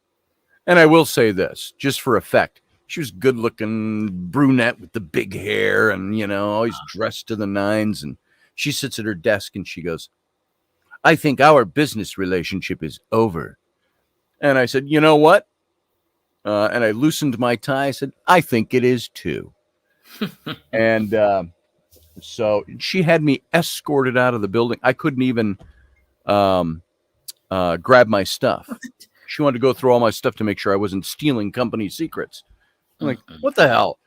I will say this, just for effect. She was good looking brunette with the big hair and, always dressed to the nines. And she sits at her desk and she goes, I think our business relationship is over. And I said, you know what? And I loosened my tie. I said, I think it is too. And so she had me escorted out of the building. I couldn't even grab my stuff. She wanted to go through all my stuff to make sure I wasn't stealing company secrets. I'm like, what the hell?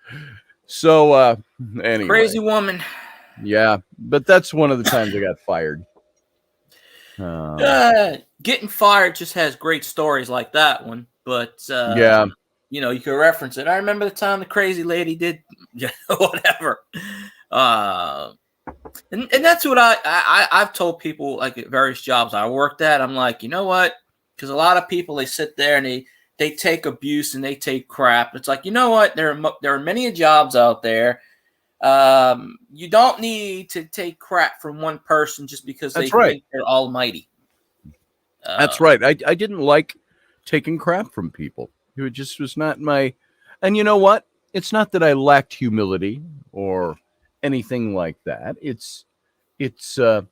So anyway. Crazy woman. Yeah, but that's one of the times I got fired. Getting fired just has great stories like that one. But, yeah, you can reference it. I remember the time the crazy lady did whatever. And that's what I've told people, like at various jobs I worked at. I'm like, you know what? Because a lot of people, they sit there and they take abuse and they take crap. It's like, you know what? There are many jobs out there. You don't need to take crap from one person just because they think they're almighty. That's right. I didn't like taking crap from people. It just was not my. And you know what? It's not that I lacked humility or anything like that. It's because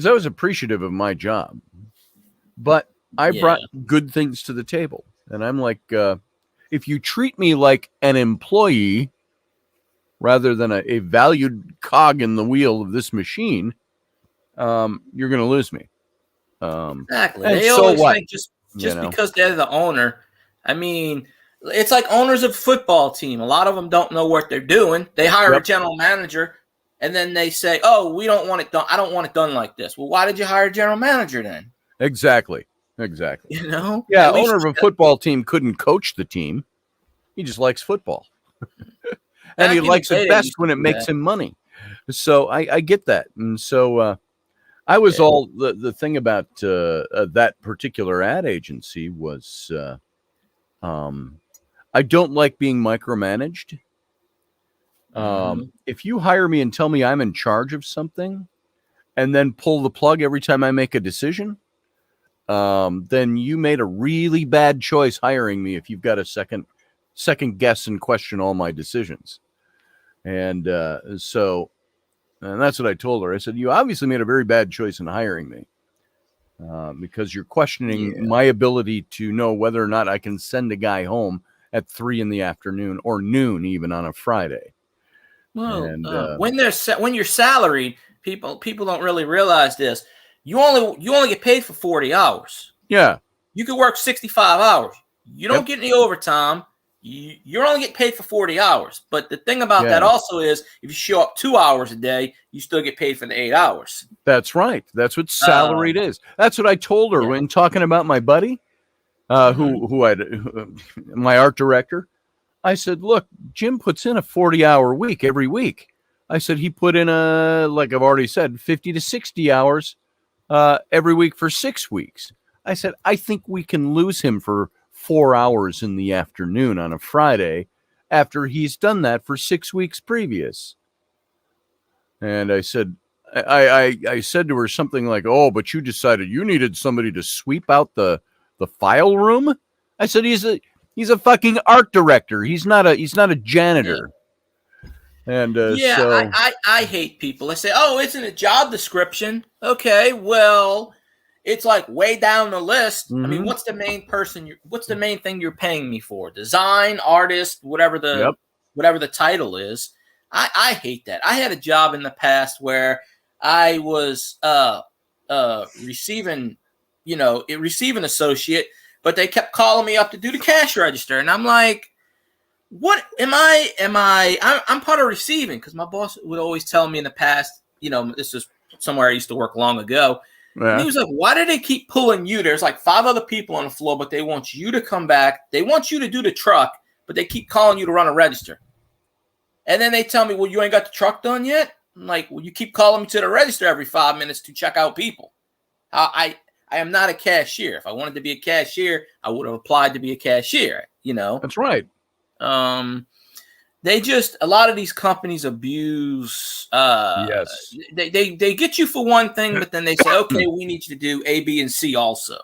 I was appreciative of my job, but I brought good things to the table. And I'm like, if you treat me like an employee rather than a valued cog in the wheel of this machine, you're going to lose me. Exactly. They always think just because they're the owner. I mean, it's like owners of a football team. A lot of them don't know what they're doing. They hire a general manager, and then they say, "Oh, we don't want it done. I don't want it done like this." Well, why did you hire a general manager then? Exactly. Yeah, owner of a football team couldn't coach the team. He just likes football, and he likes it best when it makes him money. So I get that, and so I was all the thing about that particular ad agency was. I don't like being micromanaged. If you hire me and tell me I'm in charge of something and then pull the plug every time I make a decision, then you made a really bad choice hiring me if you've got a second guess and question all my decisions. And so that's what I told her. I said, you obviously made a very bad choice in hiring me. Because you're questioning my ability to know whether or not I can send a guy home at 3 p.m. or noon, even on a Friday. Well, and, when you're salaried, people don't really realize this. You only get paid for 40 hours. Yeah, you could work 65 hours. You don't get any overtime. You're only getting paid for 40 hours. But the thing about that also is if you show up 2 hours a day, you still get paid for the 8 hours. That's right. That's what salaried is. That's what I told her when talking about my buddy, my art director. I said, look, Jim puts in a 40-hour week every week. I said he put in like I've already said, 50 to 60 hours every week for 6 weeks. I said, I think we can lose him for 4 hours in the afternoon on a Friday after he's done that for 6 weeks previous. And I said, I said to her something like, oh, but you decided you needed somebody to sweep out the file room. I said, he's a fucking art director. He's not a janitor. And so I hate people. I say, oh, isn't it job description? Okay, well, it's like way down the list. I mean, what's the main thing you're paying me for? Design, artist, whatever the title is. I hate that. I had a job in the past where I was receiving associate, but they kept calling me up to do the cash register, and I'm like, what am I? I'm part of receiving, because my boss would always tell me in the past, this is somewhere I used to work long ago. And he was like, why do they keep pulling you? There's like 5 other people on the floor, but they want you to come back. They want you to do the truck, but they keep calling you to run a register. And then they tell me, well, you ain't got the truck done yet? I'm like, well, you keep calling me to the register every 5 minutes to check out people. I am not a cashier. If I wanted to be a cashier, I would have applied to be a cashier, That's right. a lot of these companies abuse. Yes. They get you for one thing, but then they say, okay, we need you to do A, B, and C also.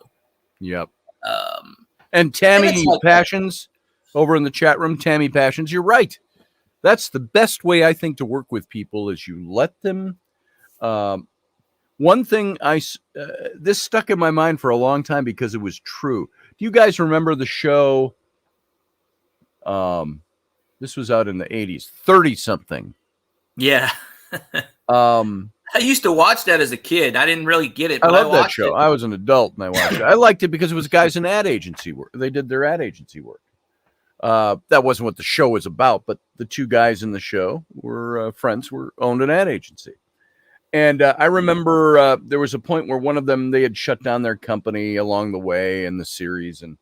Yep. Um, And Tammy Passions over in the chat room, Tammy Passions, you're right. That's the best way, I think, to work with people is you let them. One thing this stuck in my mind for a long time because it was true. Do you guys remember the show? This was out in the 80s, 30-something. Yeah. I used to watch that as a kid. I didn't really get it, but I loved that show. it. I was an adult and I watched it. I liked it because it was guys in ad agency work. They did their ad agency work. That wasn't what the show was about, but the two guys in the show were friends, owned an ad agency. And I remember there was a point where one of them, they had shut down their company along the way in the series, and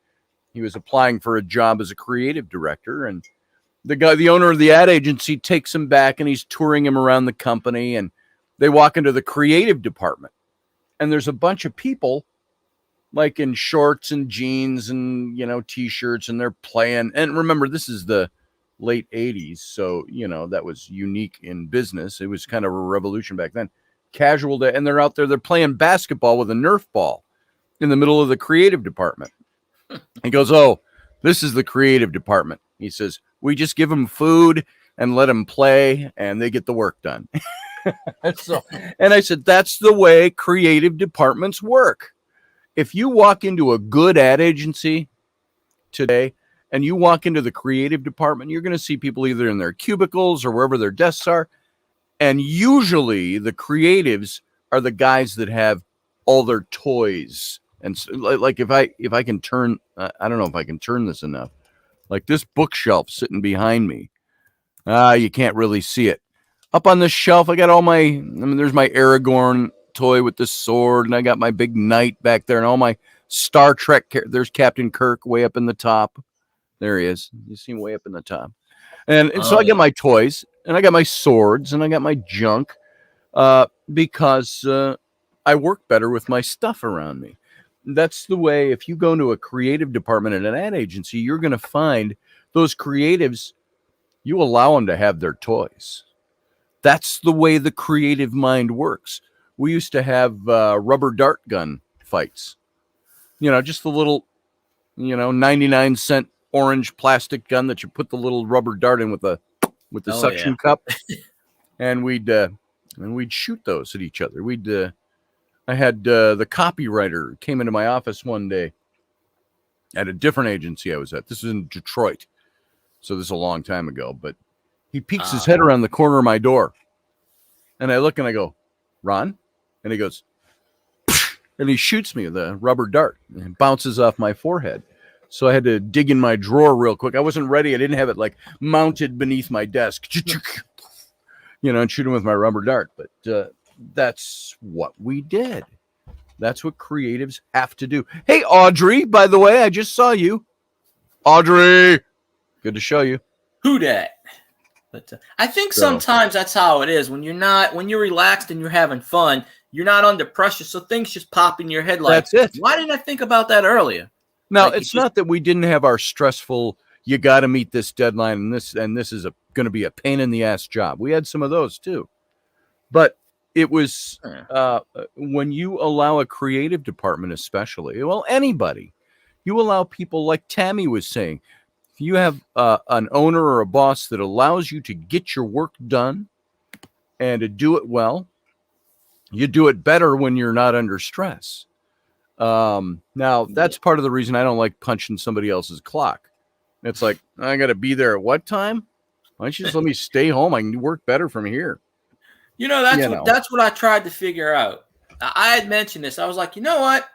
he was applying for a job as a creative director. And the owner of the ad agency takes him back and he's touring him around the company, and they walk into the creative department and there's a bunch of people like in shorts and jeans and, t-shirts, and they're playing. And remember, this is the late 80s. So, that was unique in business. It was kind of a revolution back then. Casual day. And they're out there, they're playing basketball with a Nerf ball in the middle of the creative department. He goes, "Oh, this is the creative department." He says, "We just give them food and let them play and they get the work done." And I said, that's the way creative departments work. If you walk into a good ad agency today and you walk into the creative department, you're going to see people either in their cubicles or wherever their desks are. And usually the creatives are the guys that have all their toys. And like if I can turn, I don't know if I can turn this enough, like this bookshelf sitting behind me. You can't really see it. Up on this shelf, I got there's my Aragorn toy with the sword, and I got my big knight back there, and all my Star Trek. There's Captain Kirk way up in the top. There he is. You see him way up in the top. And so I got my toys, and I got my swords, and I got my junk, because I work better with my stuff around me. That's the way. If you go into a creative department at an ad agency, you're going to find those creatives. You allow them to have their toys. That's the way the creative mind works. We used to have rubber dart gun fights. Just the little, 99-cent orange plastic gun that you put the little rubber dart in with the suction cup, and we'd shoot those at each other. I had the copywriter came into my office one day at a different agency I was at. This was in Detroit, so this is a long time ago. But he peeks his head around the corner of my door, and I look and I go, "Ron," and he goes, and he shoots me with a rubber dart and it bounces off my forehead. So I had to dig in my drawer real quick. I wasn't ready. I didn't have it like mounted beneath my desk, and shoot him with my rubber dart. But that's what we did. That's what creatives have to do. Hey, Audrey, by the way, I just saw you. Audrey, good to show you. Who dat? But I think sometimes that's how it is. When you're relaxed and you're having fun, you're not under pressure, so things just pop in your head like, that's it. Why didn't I think about that earlier? Now, it's not that we didn't have our stressful, you got to meet this deadline, and this is going to be a pain in the ass job. We had some of those too. But it was when you allow a creative department, especially, well, anybody, you allow people like Tammy was saying, if you have an owner or a boss that allows you to get your work done and to do it well, you do it better when you're not under stress. Now, that's part of the reason I don't like punching somebody else's clock. It's like, I got to be there at what time? Why don't you just let me stay home? I can work better from here. That's what I tried to figure out. I had mentioned this. I was like, you know what?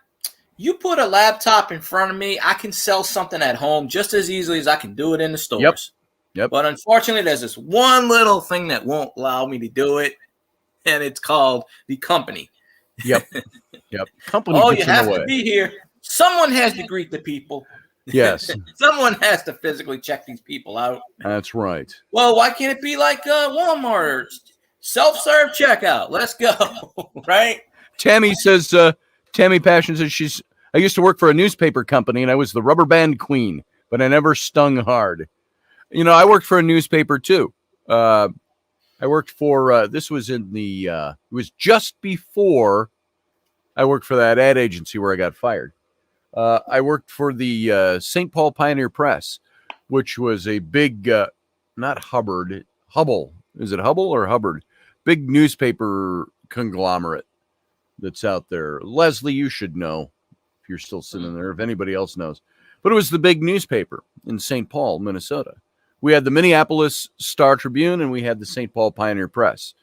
You put a laptop in front of me, I can sell something at home just as easily as I can do it in the stores. Yep. But unfortunately, there's this one little thing that won't allow me to do it, and it's called the company. Yep. Company. Oh, you have to be here. Someone has to greet the people. Yes. Someone has to physically check these people out. That's right. Well, why can't it be like Walmart? Self-serve checkout. Let's go. Right? Tammy says, Tammy Passion says I used to work for a newspaper company and I was the rubber band queen, but I never stung hard. I worked for a newspaper too. I worked for this was in the it was just before I worked for that ad agency where I got fired. I worked for the St. Paul Pioneer Press, which was a big, not Hubbard, Hubble. Is it Hubble or Hubbard? Big newspaper conglomerate that's out there. Leslie, you should know if you're still sitting there, if anybody else knows. But it was the big newspaper in St. Paul, Minnesota. We had the Minneapolis Star Tribune and we had the St. Paul Pioneer Press,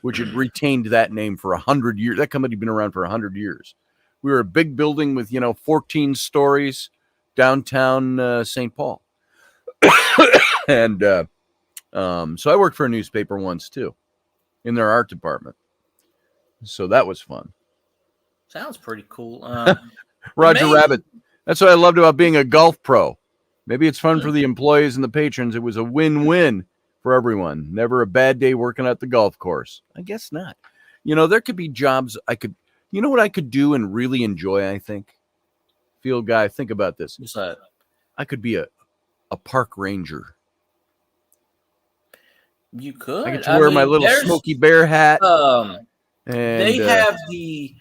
which had retained that name for 100 years. That company had been around for 100 years. We were a big building with, 14 stories downtown St. Paul. And so I worked for a newspaper once, too, in their art department. So that was fun. Sounds pretty cool. Roger Rabbit. That's what I loved about being a golf pro. Maybe it's fun for the employees and the patrons. It was a win-win for everyone. Never a bad day working at the golf course. I guess not. There could be jobs I could, what I could do and really enjoy, I think? Field guy, think about this. What's that? I could be a park ranger. You could. I get to wear my little Smokey Bear hat. They have the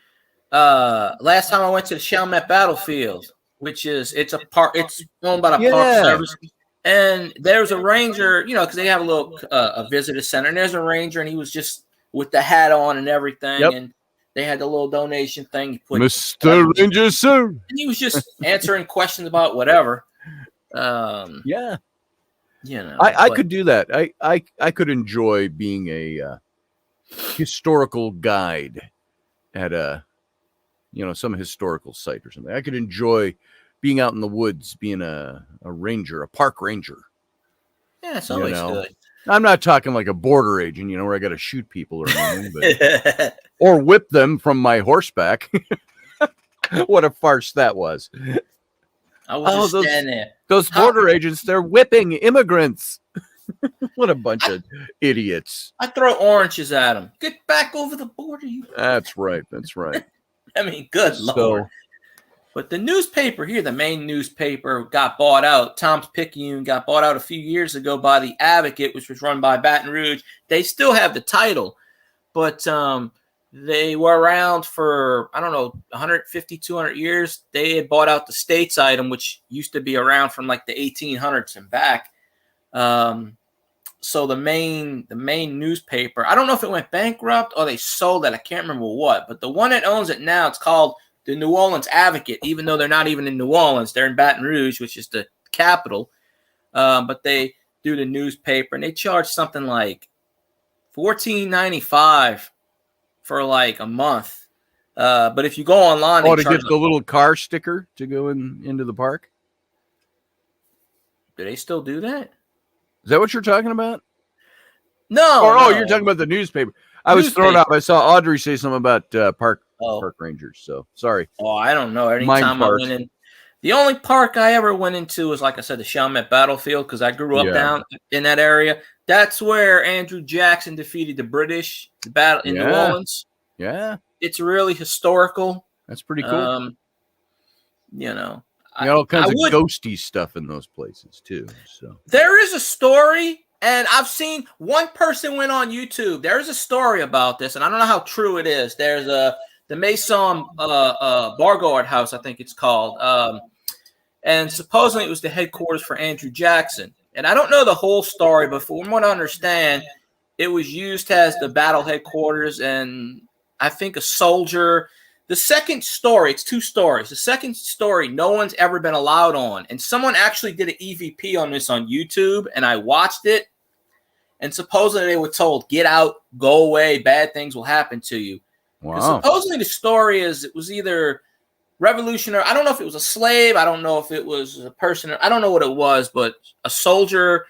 last time I went to the Chalmette Battlefield, which is it's owned by the Park Service, and there's a ranger, because they have a little a visitor center, and there's a ranger, and he was just with the hat on and everything, and they had the little donation thing. He put Mr. Ranger, sir, and he was just answering questions about whatever. I But could do that. I could enjoy being a historical guide at some historical site or something. I could enjoy being out in the woods, being a ranger, a park ranger. Yeah, it's always good. I'm not talking like a border agent, where I got to shoot people or anything, but, or whip them from my horseback. What a farce that was. I was just standing there. Those border agents, they're whipping immigrants. What a bunch of idiots. I throw oranges at them. Get back over the border, you. That's right. That's right. I mean, good Lord. But the newspaper here, the main newspaper, got bought out. Tom's Picayune got bought out a few years ago by the Advocate, which was run by Baton Rouge. They still have the title, but they were around for, 150, 200 years. They had bought out the States item, which used to be around from like the 1800s and back. So the main newspaper, I don't know if it went bankrupt or they sold it. I can't remember what, but the one that owns it now, it's called the New Orleans Advocate, even though they're not even in New Orleans. They're in Baton Rouge, which is the capital. But they do the newspaper, and they charge something like $14.95 for like a month. But if you go online, to get the little car sticker to go into the park. Do they still do that? Is that what you're talking about? No. You're talking about the newspaper. I was thrown off. I saw Audrey say something about park rangers. So sorry. Oh, I don't know. Anytime I went in, the only park I ever went into was, like I said, the Chalmette Battlefield, because I grew up down in that area. That's where Andrew Jackson defeated the British battle in New Orleans. Yeah, it's really historical. That's pretty cool. All kinds of ghosty stuff in those places too. So there is a story, and I've seen one person went on YouTube. There is a story about this, and I don't know how true it is. There's the Maison Bargard House, I think it's called, and supposedly it was the headquarters for Andrew Jackson. And I don't know the whole story, but from what I understand, it was used as the battle headquarters, and I think a soldier. The second story, it's two stories. The second story, no one's ever been allowed on. And someone actually did an EVP on this on YouTube, and I watched it. And supposedly they were told, get out, go away, bad things will happen to you. Wow. Supposedly the story is it was either revolutionary. I don't know if it was a slave. I don't know if it was a person. I don't know what it was, but a soldier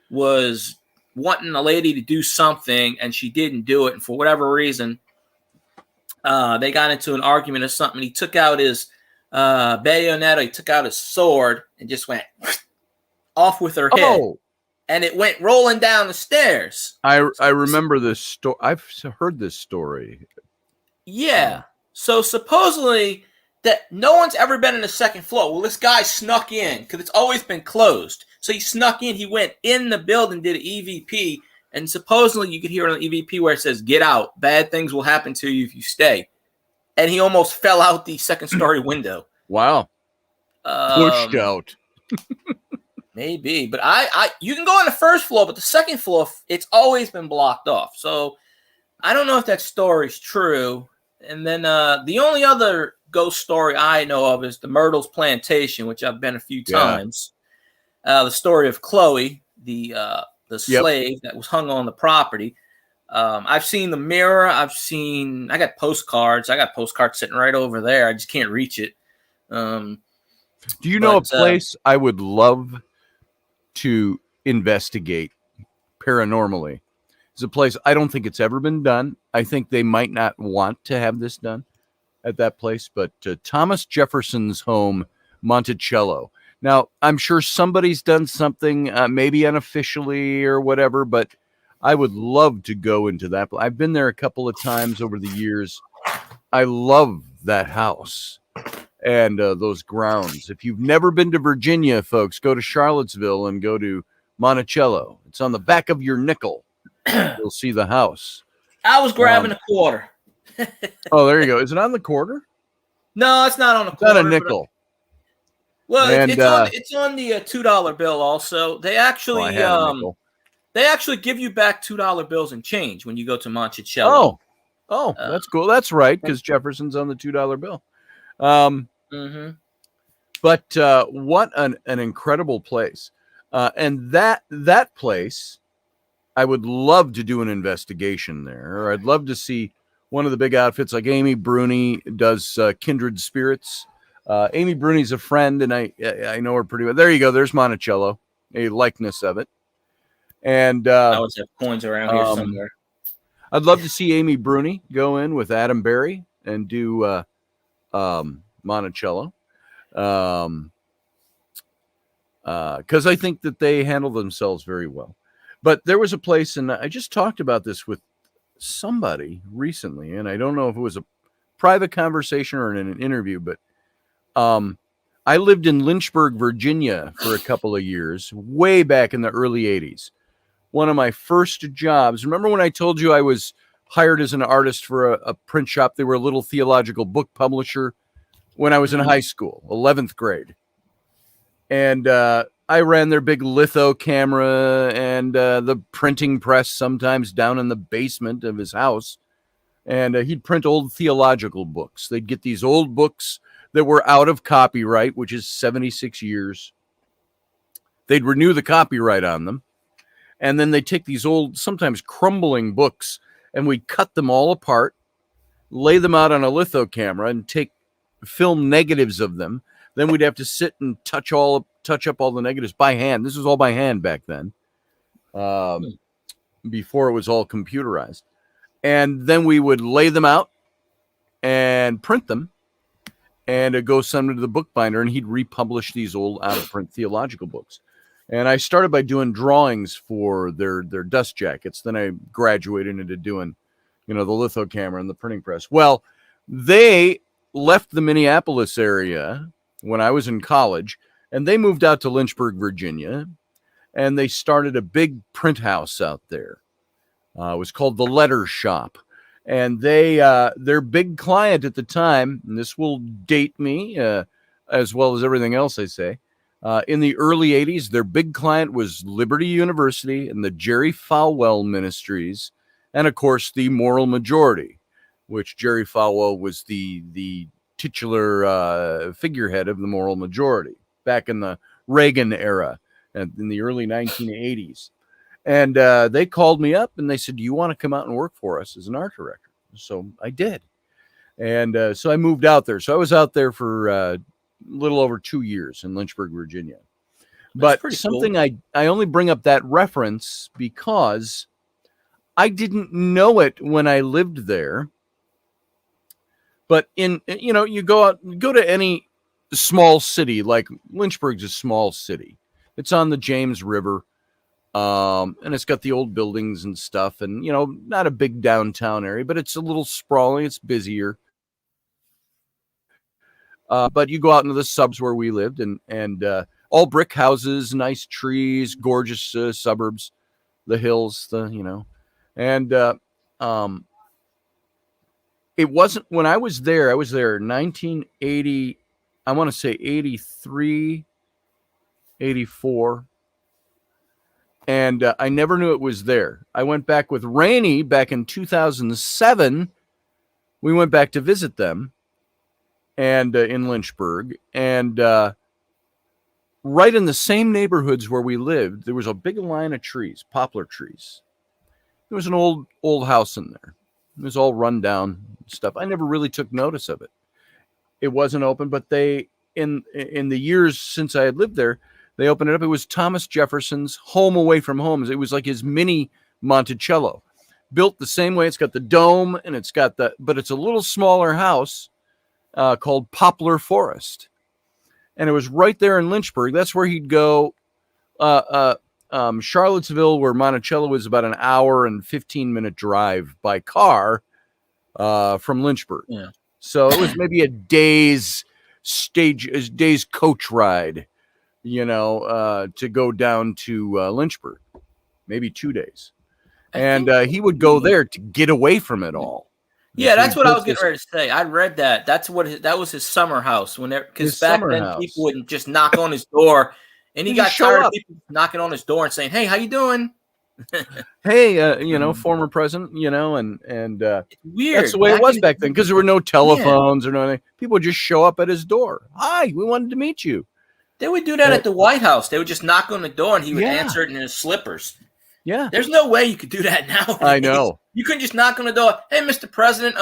was wanting a lady to do something, and she didn't do it. And for whatever reason, they got into an argument or something. He took out his bayonet, he took out his sword, and just went off with her head. And it went rolling down the stairs. I remember this story. I've heard this story. Yeah. So supposedly that no one's ever been in the second floor. Well, this guy snuck in because it's always been closed. So he snuck in. He went in the building, did an EVP, and supposedly you could hear on the EVP where it says, "Get out. Bad things will happen to you if you stay." And he almost fell out the second-story window. Wow. Pushed out. Maybe, but I you can go on the first floor, but the second floor, it's always been blocked off. So I don't know if that story's true. And then the only other ghost story I know of is the Myrtle's Plantation, which I've been a few times. The story of Chloe, the slave that was hung on the property. I've seen the mirror. I got postcards. I got postcards sitting right over there. I just can't reach it. Do you know a place I would love to investigate paranormally? It's a place I don't think it's ever been done. I think they might not want to have this done at that place, but Thomas Jefferson's home, Monticello. Now, I'm sure somebody's done something, maybe unofficially or whatever, but I would love to go into that. I've been there a couple of times over the years. I love that house and those grounds. If you've never been to Virginia, folks, go to Charlottesville and go to Monticello. It's on the back of your nickel. You'll see the house. I was grabbing a quarter. Oh, there you go. Is it on the quarter? No, it's not on a quarter. Not a nickel. Well, it's on the $2 bill also. They actually give you back $2 bills and change when you go to Monticello. Oh, that's cool. That's right, because Jefferson's on the $2 bill. But what an incredible place. And that place, I would love to do an investigation there. Or I'd love to see one of the big outfits like Amy Bruni does Kindred Spirits. Amy Bruni's a friend, and I know her pretty well. There you go. There's Monticello, a likeness of it. And I always have coins around here somewhere. I'd love to see Amy Bruni go in with Adam Berry and do Monticello. Because I think that they handle themselves very well. But there was a place, and I just talked about this with somebody recently, and I don't know if it was a private conversation or in an interview, but I lived in Lynchburg, Virginia for a couple of years, way back in the early 80s. One of my first jobs. Remember when I told you I was hired as an artist for a print shop? They were a little theological book publisher when I was in high school, 11th grade. And I ran their big litho camera and the printing press sometimes down in the basement of his house. And he'd print old theological books. They'd get these old books that were out of copyright, which is 76 years. They'd renew the copyright on them. And then they'd take these old, sometimes crumbling books, and we'd cut them all apart, lay them out on a litho camera, and take film negatives of them. Then we'd have to sit and touch up all the negatives by hand. This was all by hand back then, before it was all computerized. And then we would lay them out and print them, and go send them to the bookbinder, and he'd republish these old out-of-print theological books. And I started by doing drawings for their dust jackets. Then I graduated into doing, the litho camera and the printing press. Well, they left the Minneapolis area when I was in college, and they moved out to Lynchburg, Virginia, and they started a big print house out there. It was called The Letter Shop. And their big client at the time, and this will date me as well as everything else I say, in the early 80s, their big client was Liberty University and the Jerry Falwell Ministries, and of course the Moral Majority, which Jerry Falwell was the titular figurehead of the Moral Majority back in the Reagan era and in the early 1980s. And they called me up and they said, "Do you want to come out and work for us as an art director?" So I did. And so I moved out there. So I was out there for a little over 2 years in Lynchburg, Virginia. But something cool. I only bring up that reference because I didn't know it when I lived there. But you go to any small city, like Lynchburg's a small city. It's on the James River. And it's got the old buildings and stuff, and not a big downtown area, but it's a little sprawling. It's busier. But you go out into the subs where we lived, and all brick houses, nice trees, gorgeous suburbs, the hills, and um, it wasn't when I was there. I was there 1980. I want to say 83, 84. And I never knew it was there. I went back with Rainey back in 2007. We went back to visit them, and in Lynchburg, and right in the same neighborhoods where we lived, there was a big line of trees, poplar trees. There was an old house in there. It was all run down stuff. I never really took notice of it. It wasn't open, but they in the years since I had lived there, they opened it up. It was Thomas Jefferson's home away from homes. It was like his mini Monticello, built the same way. It's got the dome, and but it's a little smaller house called Poplar Forest, and it was right there in Lynchburg. That's where he'd go. Charlottesville, where Monticello is, about an hour and 15-minute drive by car from Lynchburg. Yeah. So it was maybe a day's coach ride, to go down to Lynchburg, maybe 2 days. And he would go there to get away from it all. Yeah, that's what I was getting ready to say. I read that. That was his summer house. Because back then people wouldn't just knock on his door, and he got tired of people knocking on his door and saying, "Hey, how you doing?" Hey, former president, and it's weird. That's the way it was back then, because there were no telephones or nothing. People would just show up at his door. Hi, we wanted to meet you. They would do that at the White House. They would just knock on the door, and he would answer it in his slippers. Yeah. There's no way you could do that nowadays. I know. You couldn't just knock on the door. Hey, Mr. President,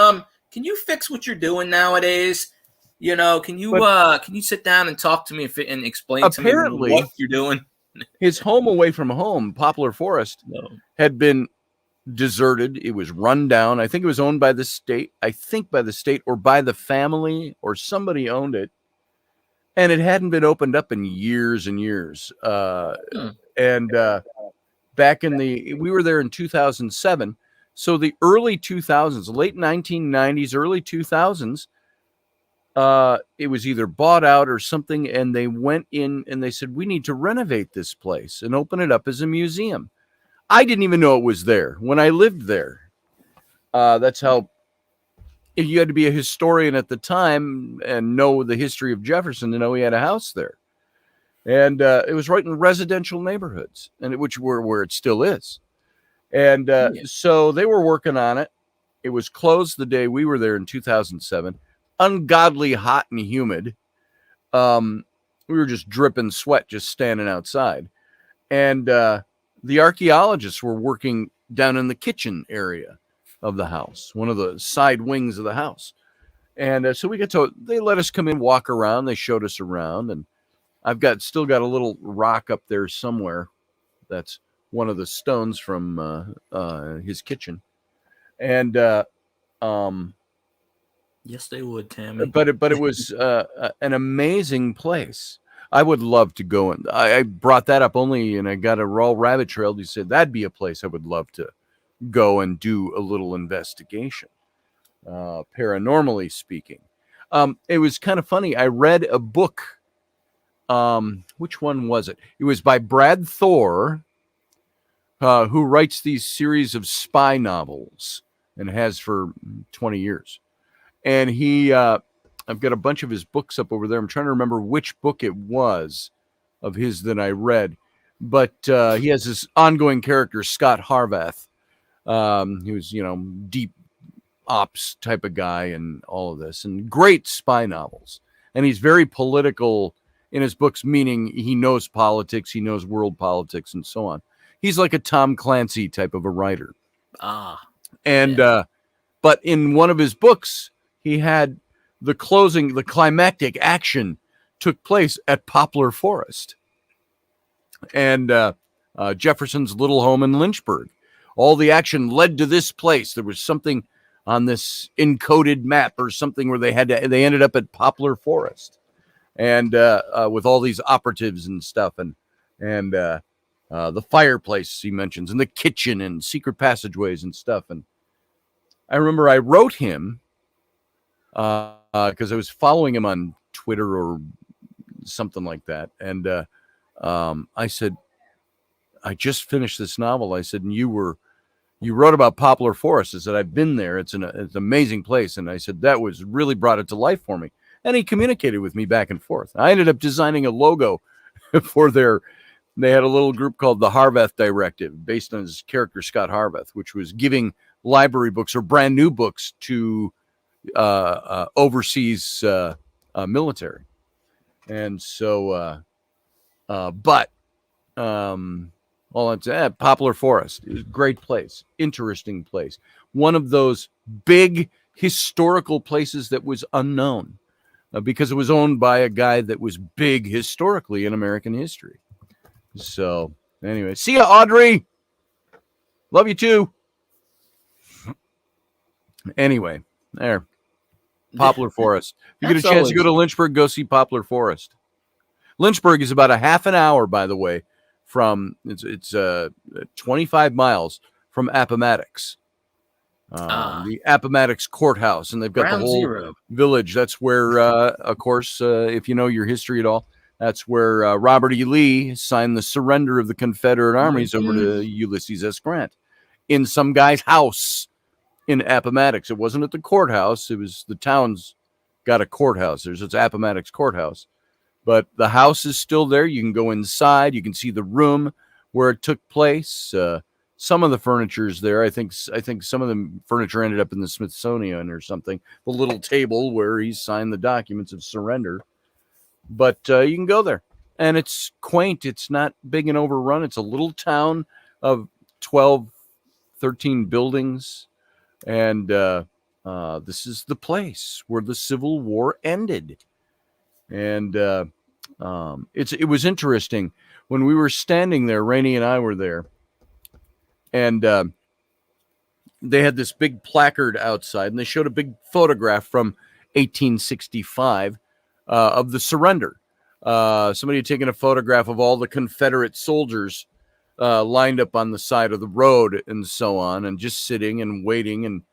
can you fix what you're doing nowadays? Can you sit down and talk to me and explain to me what you're doing? His home away from home, Poplar Forest, had been deserted. It was run down. I think it was owned by the state. Or by the family, or somebody owned it. And it hadn't been opened up in years and years. And back we were there in 2007. So the early 2000s, late 1990s, early 2000s, it was either bought out or something, and they went in and they said, we need to renovate this place and open it up as a museum. I didn't even know it was there when I lived there. That's how you had to be a historian at the time and know the history of Jefferson to know he had a house there. And it was right in residential neighborhoods, which were where it still is. And so they were working on it. It was closed the day we were there in 2007. Ungodly hot and humid. We were just dripping sweat just standing outside. And the archaeologists were working down in the kitchen area of the house, one of the side wings of the house. And so they let us come in, walk around. They showed us around, and I've still got a little rock up there somewhere. That's one of the stones from his kitchen. And yes, they would, Tammy. But it was an amazing place. I would love to go in. I brought that up only, and I got a raw rabbit trail. He said that'd be a place I would love to go and do a little investigation, paranormally speaking. It was kind of funny. I read a book. Which one was it? It was by Brad Thor, who writes these series of spy novels and has for 20 years. And I've got a bunch of his books up over there. I'm trying to remember which book it was of his that I read. But he has this ongoing character, Scott Harvath. He was, deep ops type of guy and all of this. And great spy novels. And he's very political in his books, meaning he knows politics, he knows world politics, and so on. He's like a Tom Clancy type of a writer. But in one of his books, he had the climactic action took place at Poplar Forest and Jefferson's little home in Lynchburg. All the action led to this place. There was something on this encoded map or something where they ended up at Poplar Forest, and with all these operatives and stuff, and the fireplace he mentions, and the kitchen and secret passageways and stuff. And I remember I wrote him because I was following him on Twitter or something like that. And I said, I just finished this novel. I said, and you wrote about Poplar Forest. I said, I've been there. It's an amazing place. And I said, that was really brought it to life for me. And he communicated with me back and forth. I ended up designing a logo for they had a little group called the Harvath Directive, based on his character Scott Harvath, which was giving library books or brand new books to overseas military. And so, all it's Poplar Forest is a great place, interesting place. One of those big historical places that was unknown because it was owned by a guy that was big historically in American history. So anyway, see ya, Audrey. Love you too. Anyway, there. Poplar Forest. If you get a chance to go to Lynchburg, go see Poplar Forest. Lynchburg is about a half an hour, by the way, from it's 25 miles from Appomattox. The Appomattox Courthouse, and they've got the whole village. That's where, of course, if you know your history at all, that's where Robert E. Lee signed the surrender of the Confederate armies over to Ulysses S. Grant in some guy's house in Appomattox. It wasn't at the courthouse. It was the town's got a courthouse. It's Appomattox Courthouse. But the house is still there. You can go inside. You can see the room where it took place. Some of the furniture is there. I think some of the furniture ended up in the Smithsonian or something. The little table where he signed the documents of surrender. But you can go there. And it's quaint. It's not big and overrun. It's a little town of 12, 13 buildings. And this is the place where the Civil War ended. And it was interesting. When we were standing there, Rainey and I were there. And they had this big placard outside. And they showed a big photograph from 1865. Of the surrender. Somebody had taken a photograph of all the Confederate soldiers lined up on the side of the road and so on, and just sitting and waiting.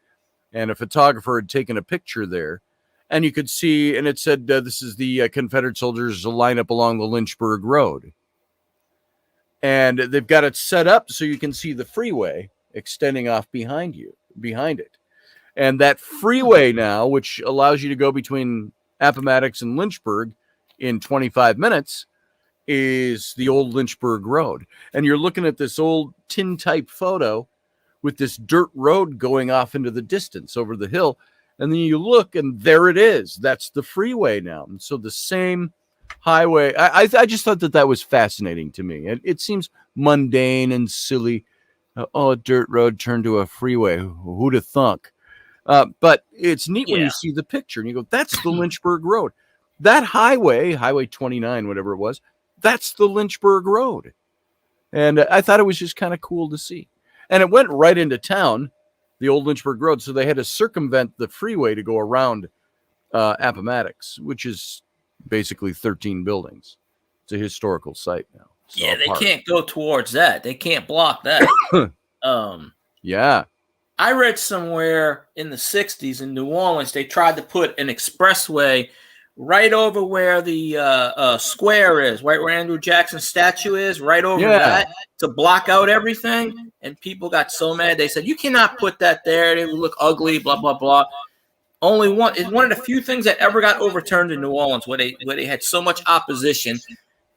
And a photographer had taken a picture there. And you could see, and it said, this is the Confederate soldiers lined up along the Lynchburg Road. And they've got it set up so you can see the freeway extending off behind it. And that freeway now, which allows you to go between Appomattox and Lynchburg in 25 minutes, is the old Lynchburg Road. And you're looking at this old tintype photo with this dirt road going off into the distance over the hill. And then you look, and there it is. That's the freeway now. And so the same highway. I just thought that was fascinating to me. It seems mundane and silly. A dirt road turned to a freeway. Who'd have thunk? But it's neat when you see the picture and you go, that's the Lynchburg Road. That highway, Highway 29, whatever it was, that's the Lynchburg Road. And I thought it was just kind of cool to see. And it went right into town, the old Lynchburg Road. So they had to circumvent the freeway to go around Appomattox, which is basically 13 buildings. It's a historical site now. Yeah, they can't go towards that. They can't block that. Yeah. I read somewhere in the 60s in New Orleans, they tried to put an expressway right over where the square is, right where Andrew Jackson's statue is, right over that, to block out everything. And people got so mad. They said, you cannot put that there. It would look ugly, blah, blah, blah. It's one of the few things that ever got overturned in New Orleans where they had so much opposition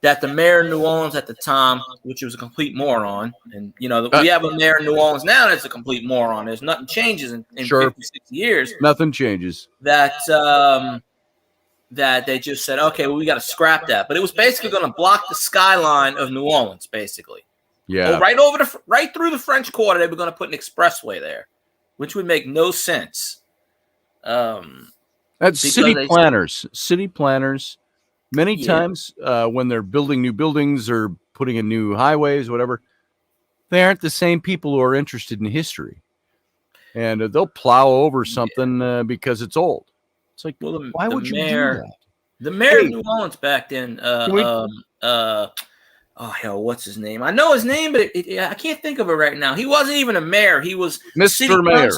that the mayor of New Orleans at the time, which was a complete moron, and we have a mayor in New Orleans now that's a complete moron. There's nothing changes in 50, 60 years. Nothing changes. That they just said, okay, well, we got to scrap that. But it was basically going to block the skyline of New Orleans, basically. Yeah. Right through the French Quarter, they were going to put an expressway there, which would make no sense. That's city planners. City planners. Many times when they're building new buildings or putting in new highways, whatever, they aren't the same people who are interested in history. And they'll plow over something because it's old. It's like, why would you do that? The mayor of New Orleans back then, what's his name? I know his name, but I can't think of it right now. He wasn't even a mayor. He was Mr. Mayor.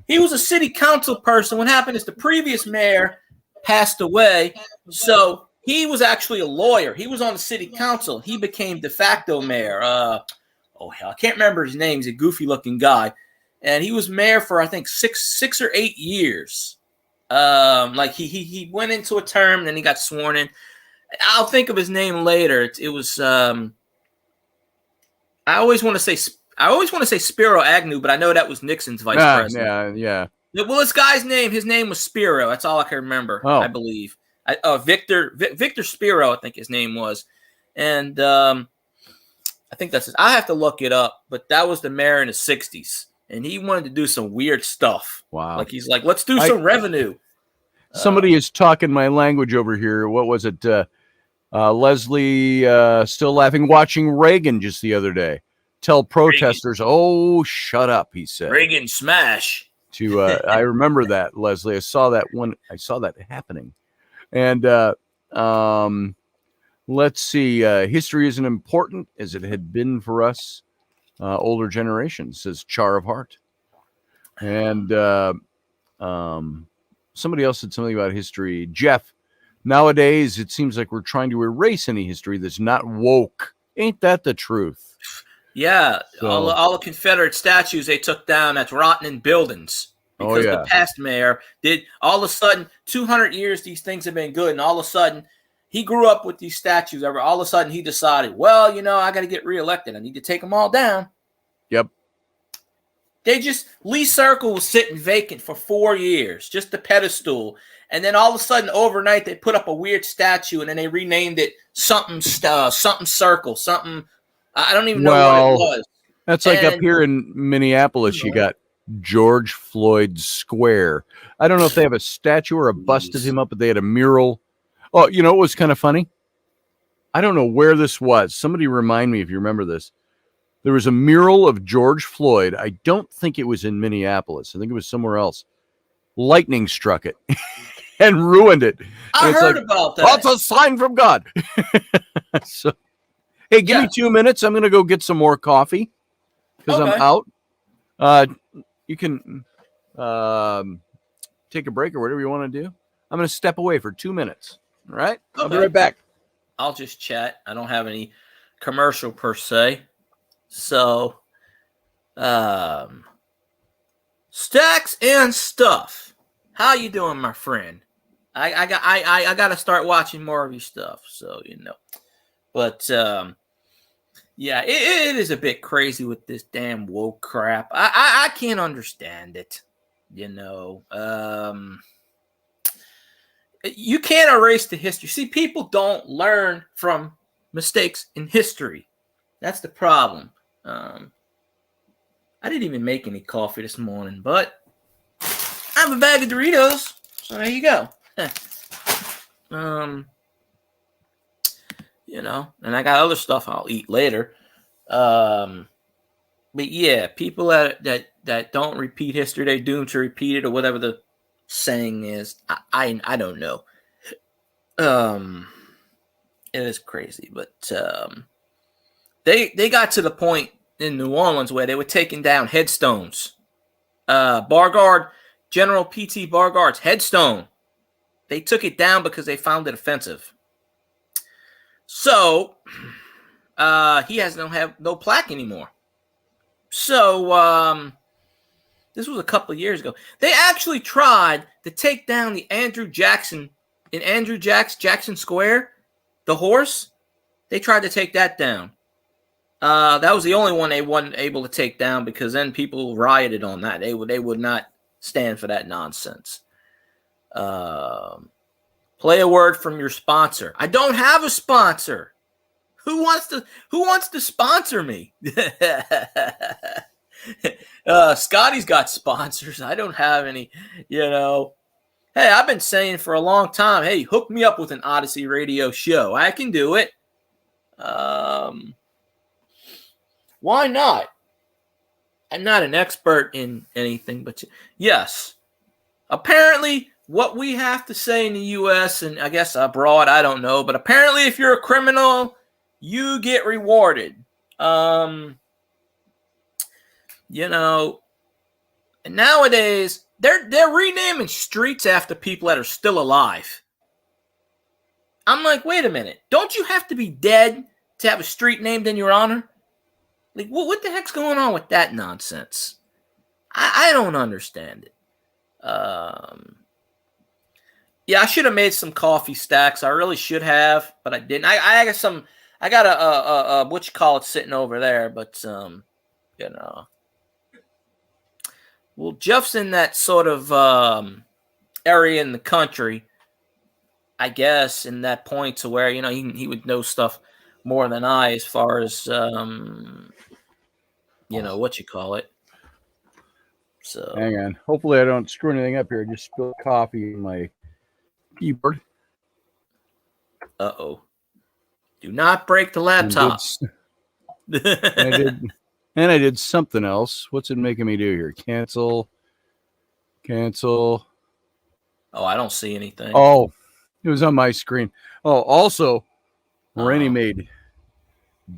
He was a city council person. What happened is the previous mayor passed away, so he was actually a lawyer. He was on the city council. He became de facto mayor. I can't remember his name. He's a goofy looking guy, and he was mayor for I think six or 8 years. Like he went into a term, then he got sworn in. I'll think of his name later. It was I always want to say Spiro Agnew, but I know that was Nixon's vice president. Yeah. Well, this guy's name, his name was Spiro. That's all I can remember. I believe. Victor Spiro, I think his name was, and I think that's. I have to look it up, but that was the mayor in the '60s, and he wanted to do some weird stuff. Wow! Like he's like, let's do some revenue. Somebody is talking my language over here. What was it? Leslie still laughing, watching Reagan just the other day. Tell protesters, Reagan. "Oh, shut up," he said. Reagan smash. I remember that, Leslie. I saw that happening. And let's see. History isn't important as it had been for us, older generations, says Char of Heart. And somebody else said something about history. Jeff, nowadays it seems like we're trying to erase any history that's not woke. Ain't that the truth? Yeah, so, all the Confederate statues they took down, that's rotting in buildings. Because the past mayor did, all of a sudden, 200 years these things have been good, and all of a sudden, he grew up with these statues. All of a sudden, he decided, well, I got to get reelected. I need to take them all down. Yep. Lee Circle was sitting vacant for 4 years, just the pedestal. And then all of a sudden, overnight, they put up a weird statue, and then they renamed it something Circle, something. I don't even know what it was. That's like up here in Minneapolis, you got George Floyd Square. I don't know if they have a statue or a bust of him up, but they had a mural. Oh, it was kind of funny? I don't know where this was. Somebody remind me if you remember this. There was a mural of George Floyd. I don't think it was in Minneapolis. I think it was somewhere else. Lightning struck it and ruined it. I heard about that. That's a sign from God. So, hey, give me 2 minutes. I'm going to go get some more coffee because I'm out. You can take a break or whatever you want to do. I'm going to step away for 2 minutes. All right? Okay. I'll be right back. I'll just chat. I don't have any commercial per se. So, Stacks and Stuff. How you doing, my friend? I got to start watching more of your stuff. So, But, yeah, it is a bit crazy with this damn woke crap. I can't understand it, You can't erase the history. See, people don't learn from mistakes in history. That's the problem. I didn't even make any coffee this morning, but I have a bag of Doritos, so there you go. And I got other stuff I'll eat later. But yeah, people that don't repeat history, they're doomed to repeat it, or whatever the saying is. I don't know. It is crazy, but they got to the point in New Orleans where they were taking down headstones. General P.T. Beauregard's headstone. They took it down because they found it offensive. So he has no plaque anymore. So this was a couple of years ago. They actually tried to take down the Jackson Square, the horse. They tried to take that down. That was the only one they wasn't able to take down because then people rioted on that. They would not stand for that nonsense. Play a word from your sponsor. I don't have a sponsor. Who wants to sponsor me? Scotty's got sponsors. I don't have any, Hey, I've been saying for a long time, hey, hook me up with an Odyssey radio show. I can do it. Why not? I'm not an expert in anything, but yes. Apparently, what we have to say in the U.S. and I guess abroad, I don't know, but apparently if you're a criminal, you get rewarded. And nowadays they're renaming streets after people that are still alive. I'm like, wait a minute. Don't you have to be dead to have a street named in your honor? Like, what the heck's going on with that nonsense? I don't understand it. Yeah, I should have made some coffee stacks. I really should have, but I didn't. I got some. I got a what you call it sitting over there, but you know. Well, Jeff's in that sort of area in the country, I guess, in that point to where he would know stuff more than I as far as what you call it. So hang on. Hopefully, I don't screw anything up here. I just spilled coffee in my keyboard. Uh-oh. Do not break the laptop. And I did something else. What's it making me do here? Cancel. Oh, I don't see anything. Oh, it was on my screen. Oh, also, Rainey made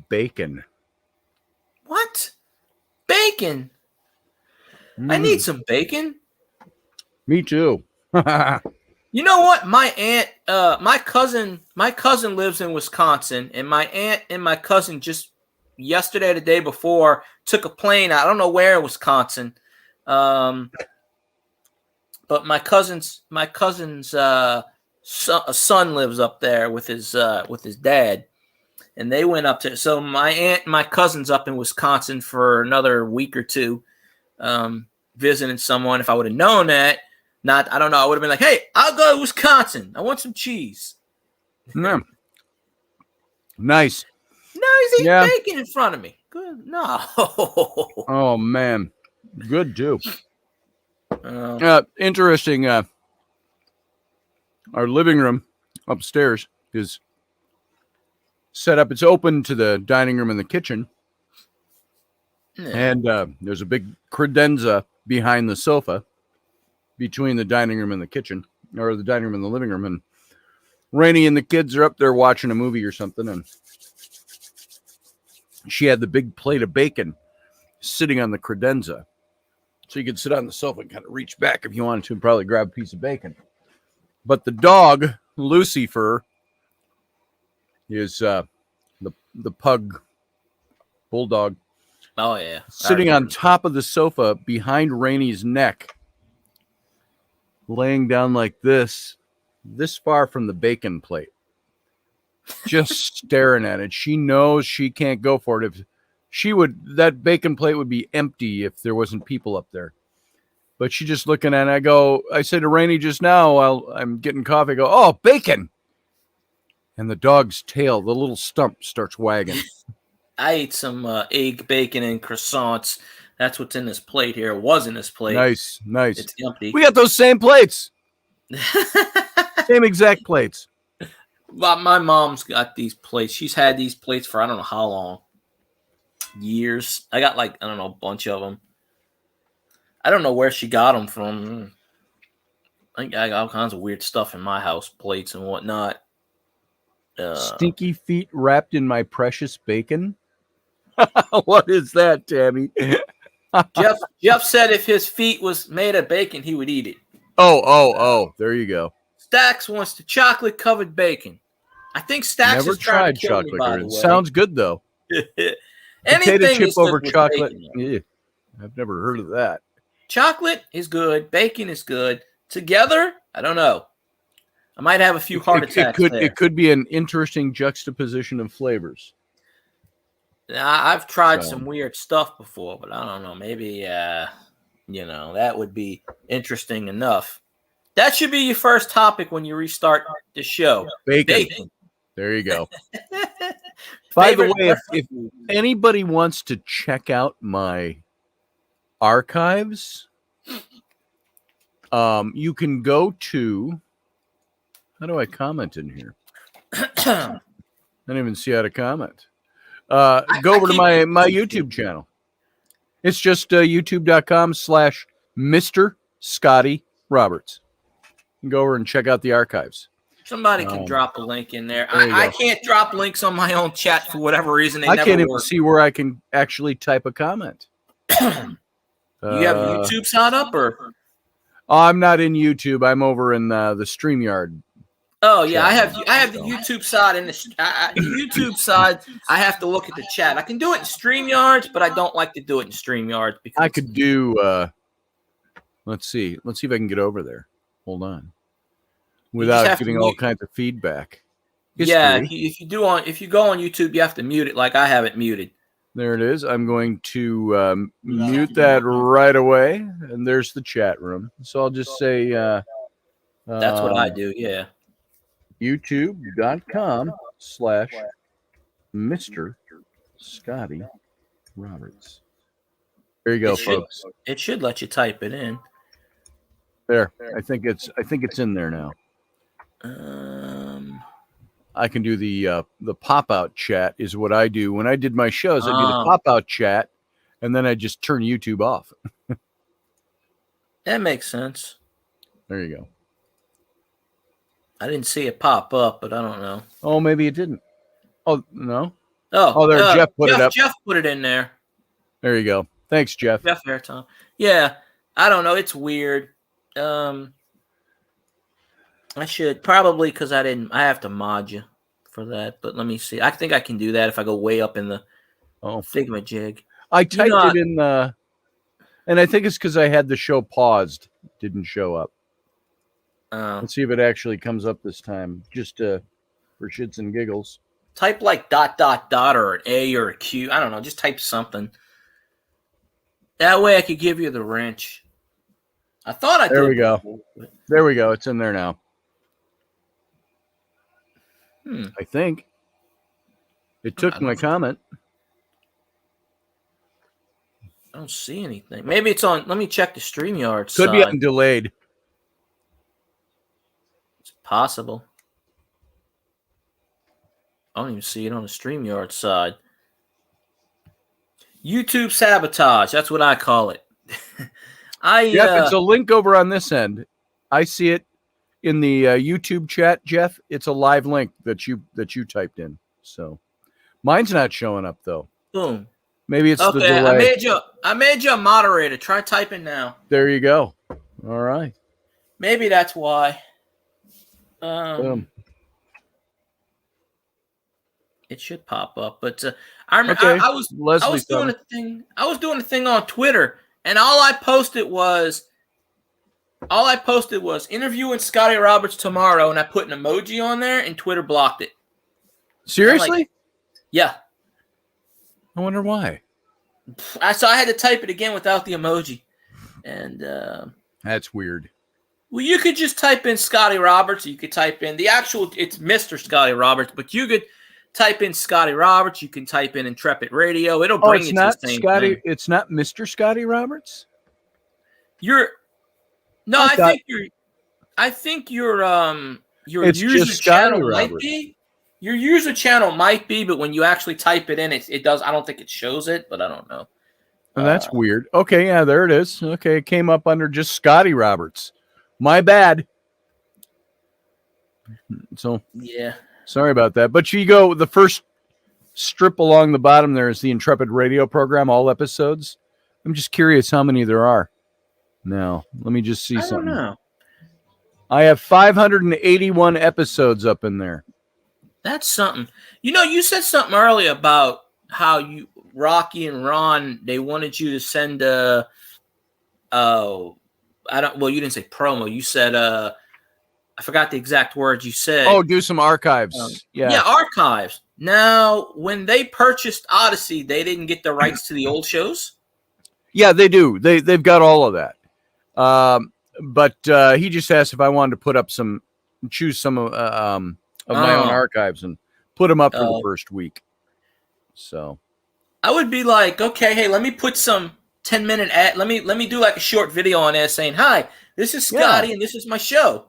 bacon. What? Bacon? I need some bacon. Me too. You know what? My aunt, my cousin lives in Wisconsin, and my aunt and my cousin just yesterday or the day before took a plane. I don't know where in Wisconsin, but my cousin's son lives up there with his dad, and they went up to. So my aunt and my cousin's up in Wisconsin for another week or two, visiting someone. If I would have known that. I don't know. I would have been like, hey, I'll go to Wisconsin. I want some cheese. Yeah. Nice. No, he's eating bacon in front of me. Good. No. Oh, man. Good, too. Interesting. Our living room upstairs is set up. It's open to the dining room and the kitchen. Yeah. And there's a big credenza behind the sofa. Between the dining room and the kitchen, or the dining room and the living room, and Rainey and the kids are up there watching a movie or something, and she had the big plate of bacon sitting on the credenza, so you could sit on the sofa and kind of reach back if you wanted to and probably grab a piece of bacon. But the dog, Lucifer, is the pug bulldog. Oh yeah, sitting on top of the sofa behind Rainey's neck. Laying down like this far from the bacon plate, just staring at it. She knows she can't go for it. If she would, that bacon plate would be empty if there wasn't people up there. But she just looking at it. I said to Rainey just now while I'm getting coffee, I go, oh, bacon. And the dog's tail, the little stump starts wagging. I ate some egg, bacon, and croissants. That's what's in this plate here. It was in this plate. Nice. It's empty. We got those same plates. Same exact plates. Well, my mom's got these plates. She's had these plates for I don't know how long. Years. I got a bunch of them. I don't know where she got them from. I think I got all kinds of weird stuff in my house, plates and whatnot. Stinky feet wrapped in my precious bacon. What is that, Tammy? Jeff said if his feet was made of bacon, he would eat it. Oh, there you go. Stacks wants the chocolate covered bacon. I think Stacks never tried chocolate covered. Sounds good though. Potato chip over chocolate. Yeah, I've never heard of that. Chocolate is good. Bacon is good. Together, I don't know. I might have a few heart attacks. It could be an interesting juxtaposition of flavors. I've tried some weird stuff before, but I don't know. Maybe, that would be interesting enough. That should be your first topic when you restart the show. Bacon. There you go. By the way, if anybody wants to check out my archives, you can go to... How do I comment in here? I don't even see how to comment. Go over to my YouTube channel. It's just youtube.com/Mr. Scotty Roberts. You can go over and check out the archives. Somebody can drop a link in there. I can't drop links on my own chat for whatever reason. I can't even see where I can actually type a comment. You have YouTube set up, or? I'm not in YouTube. I'm over in the StreamYard. Oh yeah, I chat have the room, YouTube side and the YouTube side. I have to look at the chat. I can do it in StreamYards, but I don't like to do it in StreamYards because I could do. Let's see if I can get over there. Hold on, you just without have to getting all mute. kinds of feedback. Yeah, History. if you go on YouTube, you have to mute it like I have it muted. There it is. I'm going to mute that right away, and there's the chat room. So I'll just say That's what I do. Yeah. youtube.com/Mr. Scotty Roberts. There you go, folks. It should let you type it in. There. I think it's in there now. I can do the pop out chat is what I do when I did my shows. I do the pop out chat, and then I just turn YouTube off. That makes sense. There you go. I didn't see it pop up, but I don't know. Oh, maybe it didn't. Oh no. Oh, there. Jeff put it up. Jeff put it in there. There you go. Thanks, Jeff. Jeff Airtime. Yeah, I don't know. It's weird. I should probably because I have to mod you for that. But let me see. I think I can do that if I go way up in the Figma jig. I typed it in the, and I think it's because I had the show paused. It didn't show up. Let's see if it actually comes up this time. Just for shits and giggles. Type like ... or an A or a Q. I don't know. Just type something. That way I could give you the wrench. I thought I did. There we go. There we go. It's in there now. I think. It took my comment. I don't see anything. Maybe it's on. Let me check the StreamYard Could be on delayed. It's possible. I don't even see it on the StreamYard side. YouTube sabotage. That's what I call it. Jeff, it's a link over on this end. I see it in the YouTube chat, Jeff. It's a live link that you typed in. So mine's not showing up though. Boom. Maybe it's the delay. I made you a moderator. Try typing now. There you go. All right. Maybe that's why. Boom. It should pop up, but I remember I was doing a thing. I was doing a thing on Twitter, and all I posted was interviewing Scotty Roberts tomorrow, and I put an emoji on there, and Twitter blocked it. Seriously? Yeah. I wonder why. So I had to type it again without the emoji, and that's weird. Well, you could just type in Scotty Roberts. You could type in it's Mr. Scotty Roberts, but you could type in Scotty Roberts. You can type in Intrepid Radio. It'll bring you to the same thing. It's not Mr. Scotty Roberts? I think your user channel might be. Your user channel might be, but when you actually type it in, it does. I don't think it shows it, but I don't know. Oh, that's weird. Okay, yeah, there it is. Okay, it came up under just Scotty Roberts. My bad. So yeah, sorry about that. But you go, the first strip along the bottom there is the Intrepid Radio program, all episodes. I'm just curious how many there are. Now, let me just see something. I don't know. I have 581 episodes up in there. That's something. You said something earlier about how Rocky and Ron, they wanted you to send you didn't say promo. You said I forgot the exact words you said. Oh, do some archives. Yeah, archives. Now, when they purchased Odyssey, they didn't get the rights to the old shows? Yeah, they do. They've got all of that. But he just asked if I wanted to choose some of my own archives and put them up for the first week. So I would be like, okay, hey, let me put some 10-minute ad. Let me do like a short video on there saying, hi, this is Scotty and this is my show.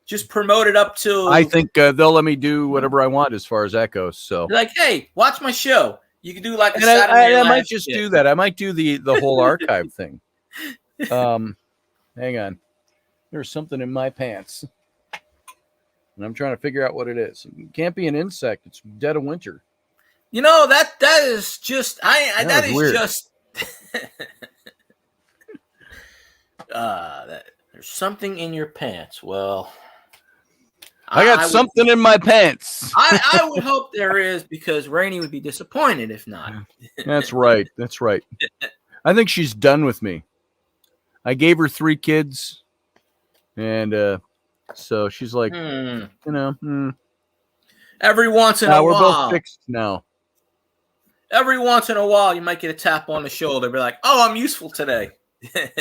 Just promote it up to. I think they'll let me do whatever I want as far as that goes. So like, hey, watch my show. You can do like a Saturday I might just do that. I might do the whole archive thing. Hang on. There's something in my pants. And I'm trying to figure out what it is. It can't be an insect. It's dead of winter. That is just that is weird. just there's something in your pants. Well, I got something in my pants. I would hope there is, because Rainey would be disappointed if not. That's right. That's right. I think she's done with me. I gave her 3 kids, and so she's like, Hmm. Every once in a we're while, both fixed now. Every once in a while, you might get a tap on the shoulder, be like, "Oh, I'm useful today."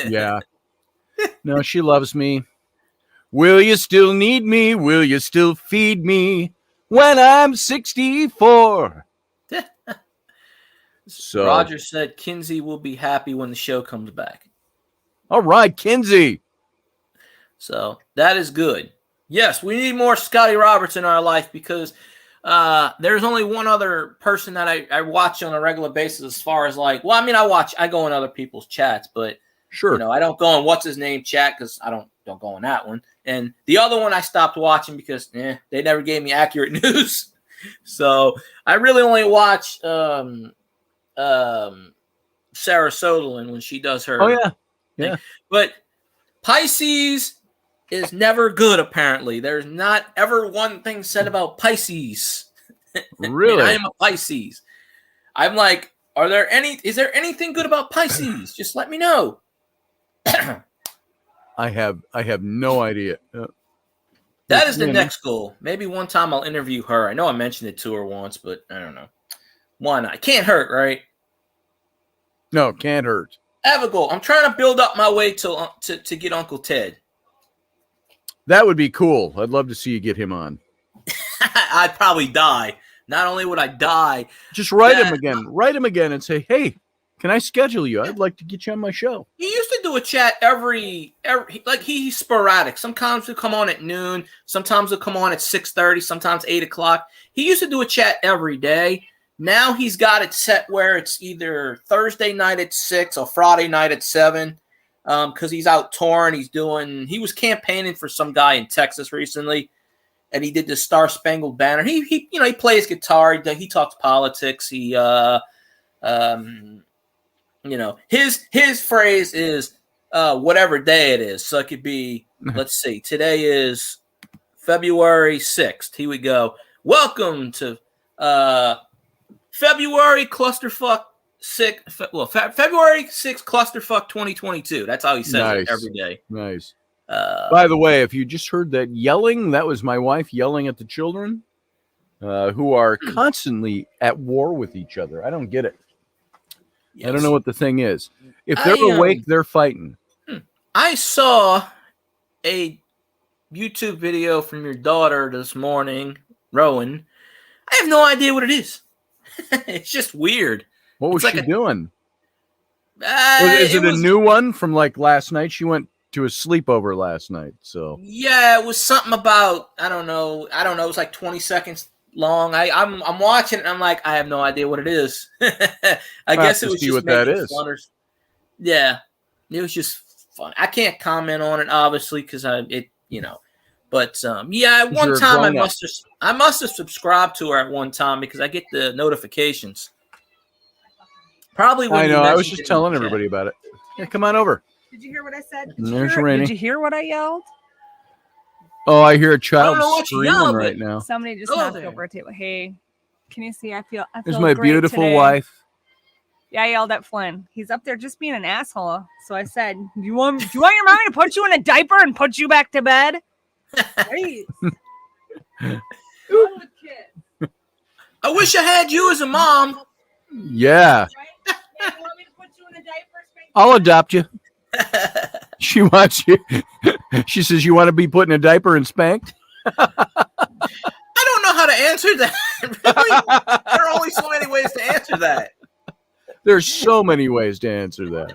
Yeah. No, she loves me. Will you still need me? Will you still feed me when I'm 64? So Roger said Kinsey will be happy when the show comes back. All right, Kinsey. So that is good. Yes, we need more Scotty Roberts in our life, because there's only one other person that I watch on a regular basis, as far as like, well, I mean, I go in other people's chats, but sure, I don't go in what's his name chat, because I don't go in that one. And the other one I stopped watching because they never gave me accurate news. So I really only watch Sarah Soderlin when she does her. Oh yeah, yeah. Thing. But Pisces is never good, apparently. There's not ever one thing said about Pisces. Really? I am a Pisces. I'm like, is there anything good about Pisces? Just let me know. I have no idea. That is the next goal. Maybe one time I'll interview her. I know I mentioned it to her once, but I don't know. Why not? It can't hurt, right? No, it can't hurt. I have a goal. I'm trying to build up my way to get Uncle Ted. That would be cool. I'd love to see you get him on. I'd probably die. Not only would I die. Just write him again. Write him again and say, hey, can I schedule you? I'd like to get you on my show. He used to do a chat every like he's sporadic. Sometimes he'll come on at noon. Sometimes he'll come on at 6:30. Sometimes 8 o'clock. He used to do a chat every day. Now he's got it set where it's either Thursday night at 6 or Friday night at 7. Because he's out touring. He was campaigning for some guy in Texas recently, and he did the Star Spangled Banner. He plays guitar. He talks politics. His phrase is whatever day it is. So it could be, let's see, today is February 6th. He would go, welcome to February clusterfuck February 6th clusterfuck 2022. That's how he says it every day. Nice. By the way, if you just heard that yelling, that was my wife yelling at the children who are constantly at war with each other. I don't get it. Yes. I don't know what the thing is. If they're awake, they're fighting. I saw a YouTube video from your daughter this morning, Rowan. I have no idea what it is. It's just weird. What was she doing? Is it a new one from like last night? She went to a sleepover last night. So yeah, it was something about I don't know. It was like 20 seconds long. I'm watching it and I'm like, I have no idea what it is. I guess it was just making fun. Yeah, it was just fun. I can't comment on it obviously because But yeah, at one time I must have subscribed to her at one time because I get the notifications. Probably when I know. I was just telling everybody about it. Yeah, come on over. Did you hear what I said? Did you hear what I yelled? Oh, I hear a child screaming right now. Somebody just knocked over a table. Hey, can you see? I feel There's my great beautiful today. wife. Yeah, I yelled at Flynn. He's up there just being an asshole. So I said, Do you want your mommy to put you in a diaper and put you back to bed? Please. I wish I had you as a mom. Yeah. Hey, you want me to put you in a diaper? I'll adopt you. She wants you. She says, you want to be put in a diaper and spanked? I don't know how to answer that. Really? There are only so many ways to answer that. There's so many ways to answer that.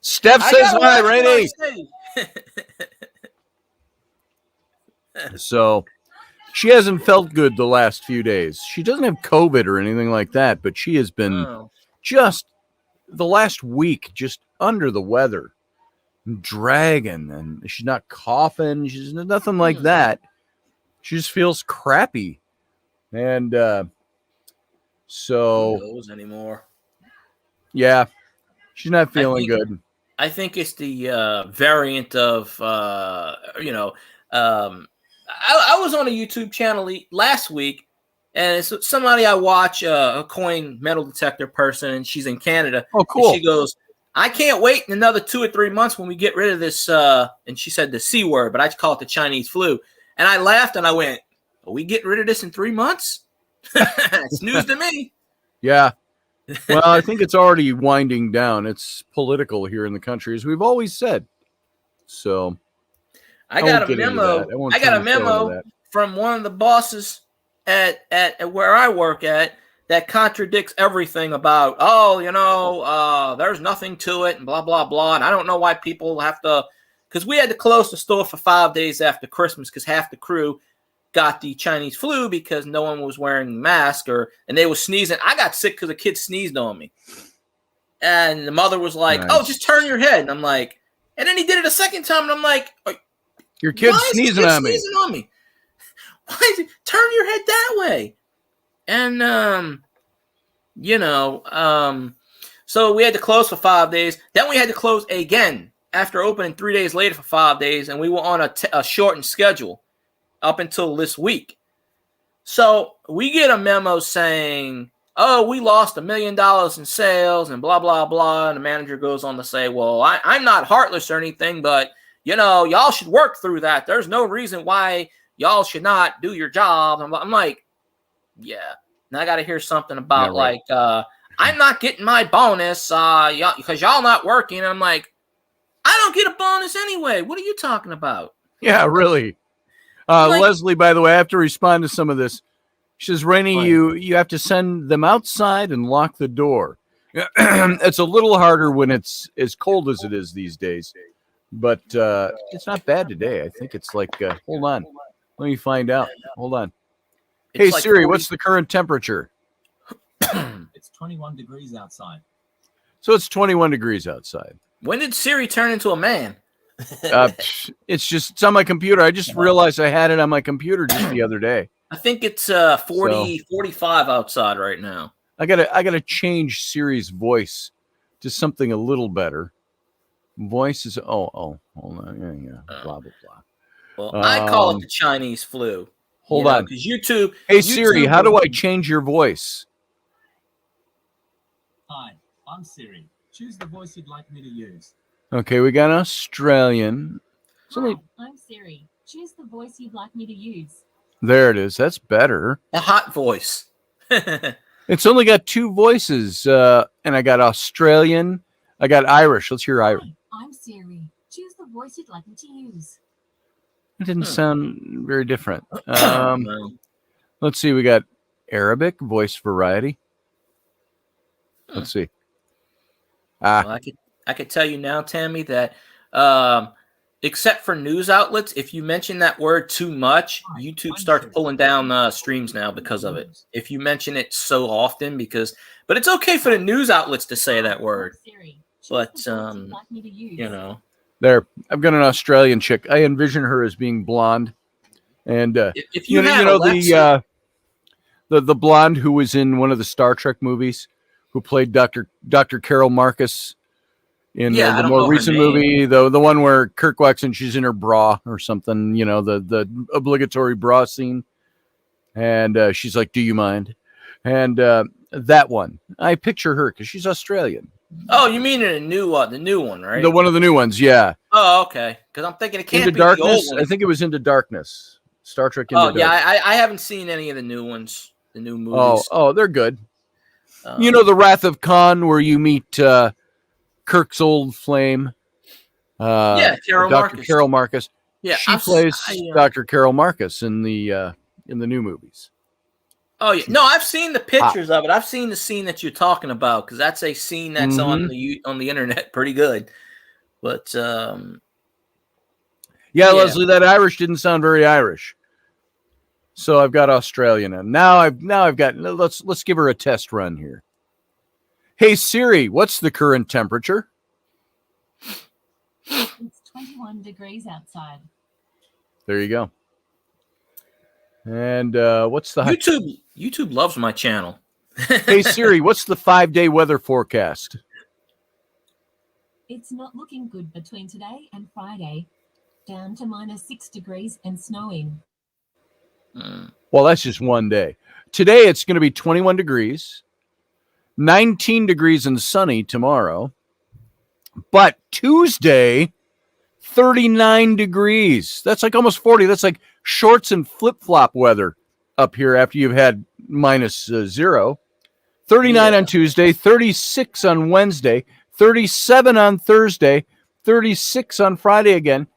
Steph says hi, Rainey. So she hasn't felt good the last few days. She doesn't have COVID or anything like that, but she has been just the last week just under the weather, dragging, and she's not coughing. She's nothing like that. She just feels crappy. And so who knows anymore. Yeah, she's not feeling good. I think it's the variant of I was on a YouTube channel last week, and it's somebody I watch, a coin metal detector person, and she's in Canada. Oh, And cool. she goes, I can't wait in another 2 or 3 months when we get rid of this, and she said the C word, but I call it the Chinese flu. And I laughed and I went, are we getting rid of this in 3 months? It's news to me. Yeah. Well, I think it's already winding down. It's political here in the country, as we've always said. So I got won't a get into memo. that. I won't I got turn a the show into memo that. from one of the bosses at where I work at that contradicts everything about, there's nothing to it and blah, blah, blah. And I don't know why people have to, because we had to close the store for 5 days after Christmas because half the crew got the Chinese flu because no one was wearing a mask and they were sneezing. I got sick because a kid sneezed on me. And the mother was like, Nice. oh, just turn your head. And I'm like, and then he did it a second time. And I'm like, Your kid's why is this sneezing kid on me. sneezing on me? Why is it? Turn your head that way. And, so we had to close for 5 days. Then we had to close again after opening 3 days later for 5 days. And we were on a shortened schedule up until this week. So we get a memo saying, oh, we lost $1 million in sales and blah, blah, blah. And the manager goes on to say, well, I'm not heartless or anything, but, y'all should work through that. There's no reason why y'all should not do your job. I'm like, yeah. And I got to hear something about I'm not getting my bonus because y'all not working. And I'm like, I don't get a bonus anyway. What are you talking about? Yeah, really. Leslie, by the way, I have to respond to some of this. She says, Rainey, you have to send them outside and lock the door. It's a little harder when it's as cold as it is these days. But it's not bad today. I think it's like, hold on. Let me find out. Hold on. It's Hey, like Siri, 40 what's the current temperature? It's 21 degrees outside. So it's 21 degrees outside. When did Siri turn into a man? It's on my computer. I just realized I had it on my computer just the other day. I think it's 45 outside right now. I gotta change Siri's voice to something a little better. Voice is hold on, yeah, blah blah blah. Well, I call it the Chinese flu. Hold on, because YouTube. Hey Siri, how do I change your voice? Hi, I'm Siri. Choose the voice you'd like me to use. Okay, we got Australian. Hi, I'm Siri. Choose the voice you'd like me to use. There it is. That's better. A hot voice. It's only got 2 voices, and I got Australian. I got Irish. Let's hear Irish. Hi, I'm Siri. Choose the voice you'd like me to use. It didn't sound very different. No. Let's see. We got Arabic voice variety. Let's see. Well, I could tell you now, Tammy, that except for news outlets, if you mention that word too much, YouTube starts pulling down streams now because of it. If you mention it so often, but it's okay for the news outlets to say that word. But There, I've got an Australian chick. I envision her as being blonde, and if you know the blonde who was in one of the Star Trek movies, who played Dr. Carol Marcus in the more recent movie, the one where Kirk walks in, she's in her bra or something, the obligatory bra scene, and she's like, "Do you mind?" And that one, I picture her because she's Australian. Oh, you mean the new one, right? One of the new ones, yeah. Oh, okay. Because I'm thinking it can't Into be Darkness. the old one. I think it was Into Darkness. Star Trek Into Darkness. I haven't seen any of the new ones, the new movies. Oh, they're good. The Wrath of Khan, where you meet Kirk's old flame. Carol Dr. Marcus. Carol Marcus. Yeah, she plays Dr. Carol Marcus in the new movies. Oh yeah, no, I've seen the pictures of it. I've seen the scene that you're talking about because that's a scene that's on the internet, pretty good. But Leslie, that Irish didn't sound very Irish. So I've got Australian, and now I've got. Let's give her a test run here. Hey Siri, what's the current temperature? It's 21 degrees outside. There you go. And what's the YouTube loves my channel. Hey Siri, what's the 5-day weather forecast? It's not looking good between today and Friday. Down to -6 degrees and snowing. Well, that's just one day. Today it's going to be 21 degrees, 19 degrees and sunny tomorrow. But Tuesday, 39 degrees. That's like almost 40. That's like shorts and flip-flop weather up here after you've had -0. 39 on Tuesday, 36 on Wednesday, 37 on Thursday, 36 on Friday again.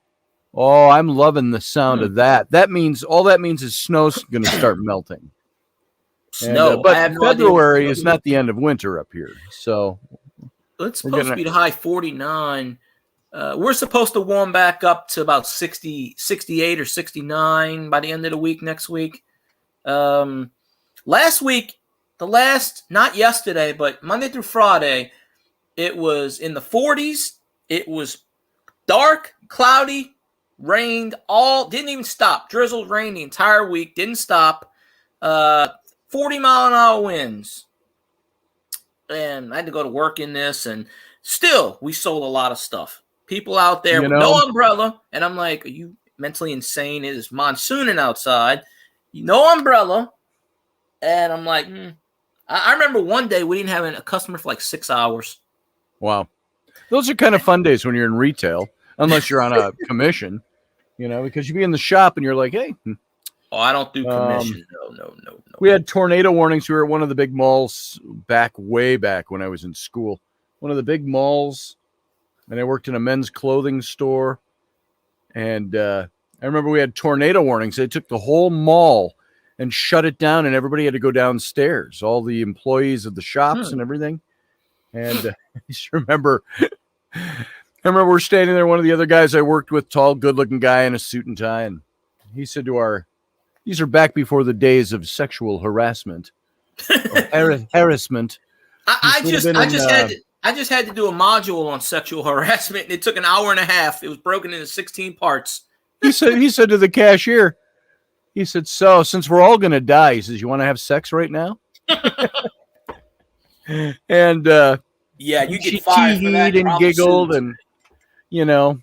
Oh, I'm loving the sound of that. That means is snow's going to start melting. Snow. But I have no February idea. is not the end of winter up here. So It's supposed to be the high 49. We're supposed to warm back up to about 60, 68 or 69 by the end of the week next week. Last week, not yesterday, but Monday through Friday, it was in the 40s. It was dark, cloudy, rained didn't even stop. Drizzled, rain the entire week, didn't stop. 40-mile-an-hour winds. And I had to go to work in this, and still, we sold a lot of stuff. People out there with no umbrella, and I'm like, are you mentally insane? It is monsooning outside. No umbrella. And I'm like, I remember one day we didn't have a customer for like 6 hours. Wow. Those are kind of fun days when you're in retail, unless you're on a commission, because you be in the shop and you're like, hey. Oh, I don't do commission. No. We had tornado warnings. We were at one of the big malls way back when I was in school. One of the big malls, and I worked in a men's clothing store. And I remember we had tornado warnings. They took the whole mall and shut it down, and everybody had to go downstairs, all the employees of the shops and everything. And I just remember we're standing there, one of the other guys I worked with, tall, good-looking guy in a suit and tie, and he said to these are back before the days of sexual harassment. Harassment. I just had to do a module on sexual harassment, and it took an hour and a half. It was broken into 16 parts. He said to the cashier, he said, so since we're all going to die, he says, you want to have sex right now? And yeah, you she get fired for that and giggled suit. and,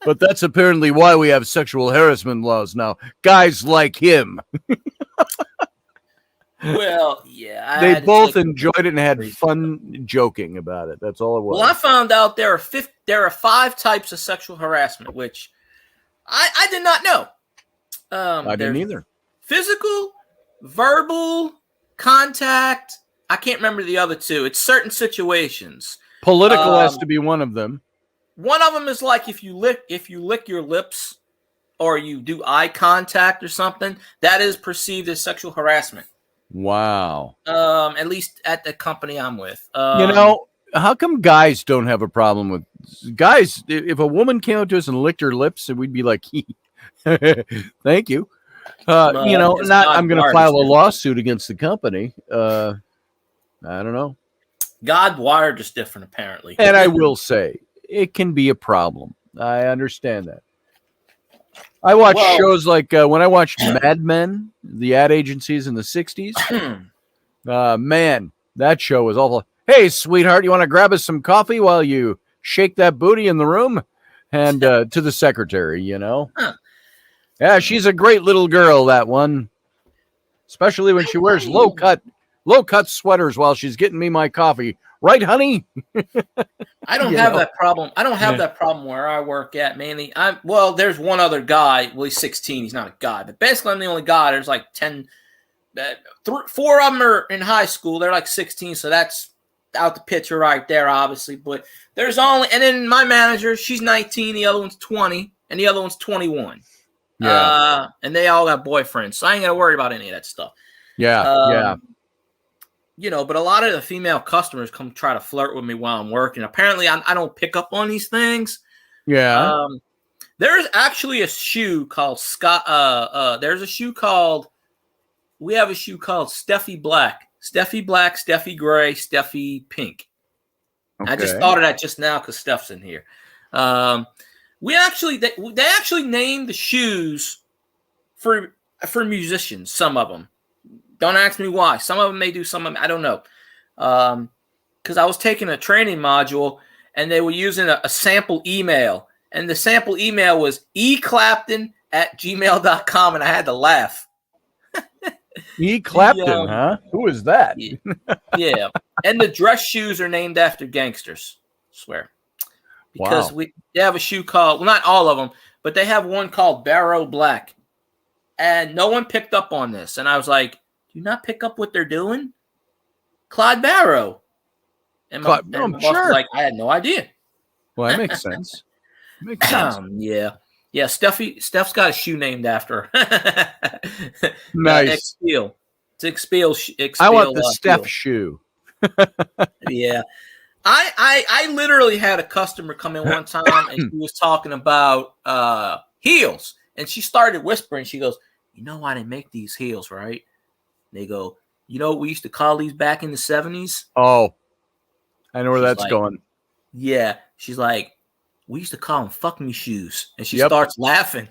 but that's apparently why we have sexual harassment laws now. Guys like him. Well, yeah. They both enjoyed it and had fun joking about it. That's all it was. Well, I found out there are 5 types of sexual harassment, which I did not know. I didn't either. Physical, verbal, contact. I can't remember the other 2. It's certain situations. Political has to be one of them. One of them is like if you lick your lips or you do eye contact or something, that is perceived as sexual harassment. Wow. At least at the company I'm with. How come guys don't have a problem with guys? If a woman came up to us and licked her lips, and we'd be like, thank you. I'm going to file a lawsuit against the company. I don't know. God wired us different, apparently. And I will say, it can be a problem. I understand that. I watch shows like when I watched Mad Men, the ad agencies in the 60s. Man, that show was awful. Hey, sweetheart, you want to grab us some coffee while you shake that booty in the room? And to the secretary, Yeah, she's a great little girl, that one. Especially when she wears low-cut sweaters while she's getting me my coffee. Right, honey? I don't have that problem. I don't have that problem where I work at, Manny. There's one other guy. Well, he's 16. He's not a guy. But basically, I'm the only guy. There's like 10. 4 of them are in high school. They're like 16, so that's out the picture right there, obviously. But there's only – and then my manager, she's 19. The other one's 20, and the other one's 21. Yeah. And they all got boyfriends, so I ain't got to worry about any of that stuff. Yeah. But a lot of the female customers come try to flirt with me while I'm working. Apparently, I don't pick up on these things. Yeah. There's actually a shoe called Scott. There's a shoe called. We have a shoe called Steffi Black, Steffi Gray, Steffi Pink. Okay. I just thought of that just now because Steph's in here. They actually named the shoes for musicians. Some of them. Don't ask me why. Some of them may do, some of them I don't know. Because I was taking a training module and they were using a sample email, And the sample email was eclapton@gmail.com, and I had to laugh. E. Clapton, The, huh? Who is that? Yeah. Yeah. And the dress shoes are named after gangsters. I swear. Because Wow. they have a shoe called, well, not all of them, but they have one called Barrow Black. And no one picked up on this. And I was like, do you not pick up what they're doing? Clyde Barrow. And my boss was like, I had no idea. Well, that makes sense. Makes sense. Yeah. Yeah, Steph's got a shoe named after her. Nice. Expiel. It's Expiel. I want the Steph shoe. Yeah. I literally had a customer come in one time and she was talking about heels. And she started whispering. She goes, you know why they make these heels, right? They go, you know what we used to call these back in the 70s? Oh, I know where She's that's like, going. Yeah. She's like, we used to call them fuck me shoes. And she starts laughing.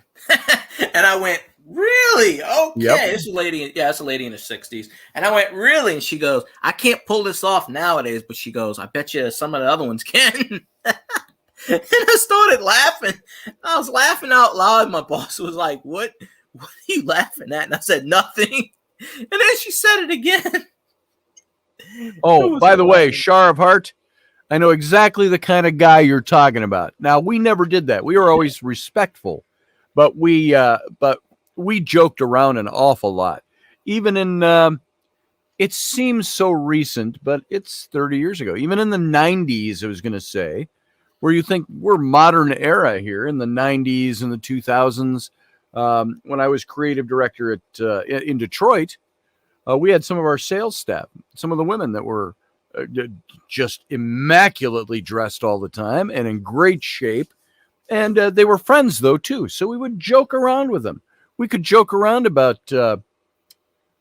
And I went, really? Okay. It's a lady in the 60s. And I went, really? And she goes, I can't pull this off nowadays. But she goes, I bet you some of the other ones can. And I started laughing. I was laughing out loud. My boss was like, what are you laughing at? And I said, nothing. And then she said it again. Oh, by the way, Shar of Heart, I know exactly the kind of guy you're talking about. Now, we never did that. We were always respectful, but we joked around an awful lot. Even in, it seems so recent, but it's 30 years ago. Even in the 90s, I was going to say, where you think we're modern era here in the 90s and the 2000s. When I was creative director in Detroit, we had some of our sales staff, some of the women that were just immaculately dressed all the time and in great shape. And they were friends, though, too. So we would joke around with them. We could joke around about that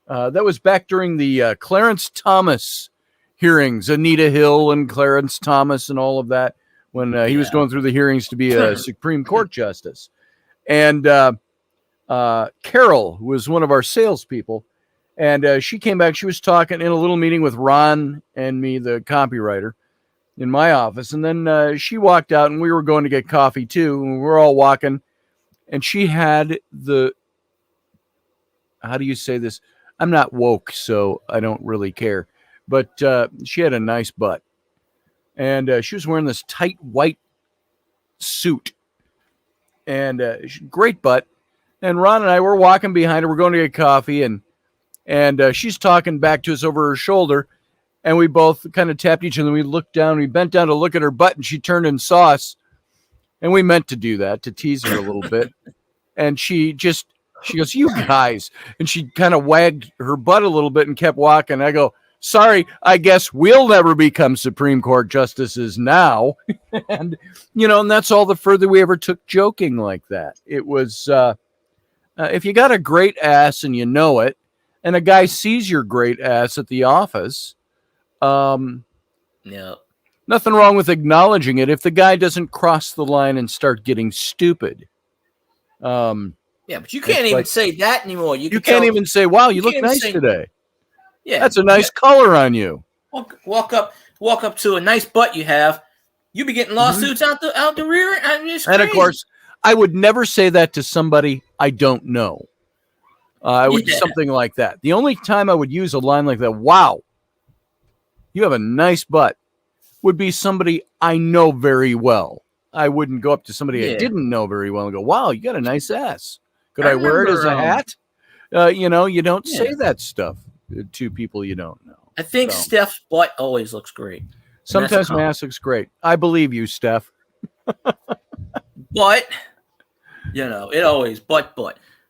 was back during the Clarence Thomas hearings, Anita Hill and Clarence Thomas and all of that, when he was going through the hearings to be a Supreme Court justice. And Carol was one of our salespeople. And she came back. She was talking in a little meeting with Ron and me, the copywriter, in my office. And then she walked out, and we were going to get coffee, too. And we were all walking. And she had how do you say this? I'm not woke, so I don't really care. But she had a nice butt. And she was wearing this tight white suit. And great butt. And Ron and I were walking behind her. We're going to get coffee, and she's talking back to us over her shoulder, and we both kind of tapped each other. And we looked down. We bent down to look at her butt, and she turned and saw us. And we meant to do that, to tease her a little bit. And she goes, you guys. And she kind of wagged her butt a little bit and kept walking. I go, sorry, I guess we'll never become Supreme Court justices now. And, and that's all the further we ever took joking like that. It was, if you got a great ass and you know it, and a guy sees your great ass at the office, nothing wrong with acknowledging it if the guy doesn't cross the line and start getting stupid. But you can't even say that anymore. You can't even say, wow, you look nice today. Yeah, that's a nice color on you. Walk up to a nice butt you have. You be getting lawsuits out the rear. And of course, I would never say that to somebody I don't know. I would do something like that. The only time I would use a line like that, wow, you have a nice butt, would be somebody I know very well. I wouldn't go up to somebody I didn't know very well and go, wow, you got a nice ass. Could I wear it as a hat? You don't say that stuff to people you don't know. I think Steph's butt always looks great. Sometimes my ass looks great. I believe you, Steph. But, it always butt.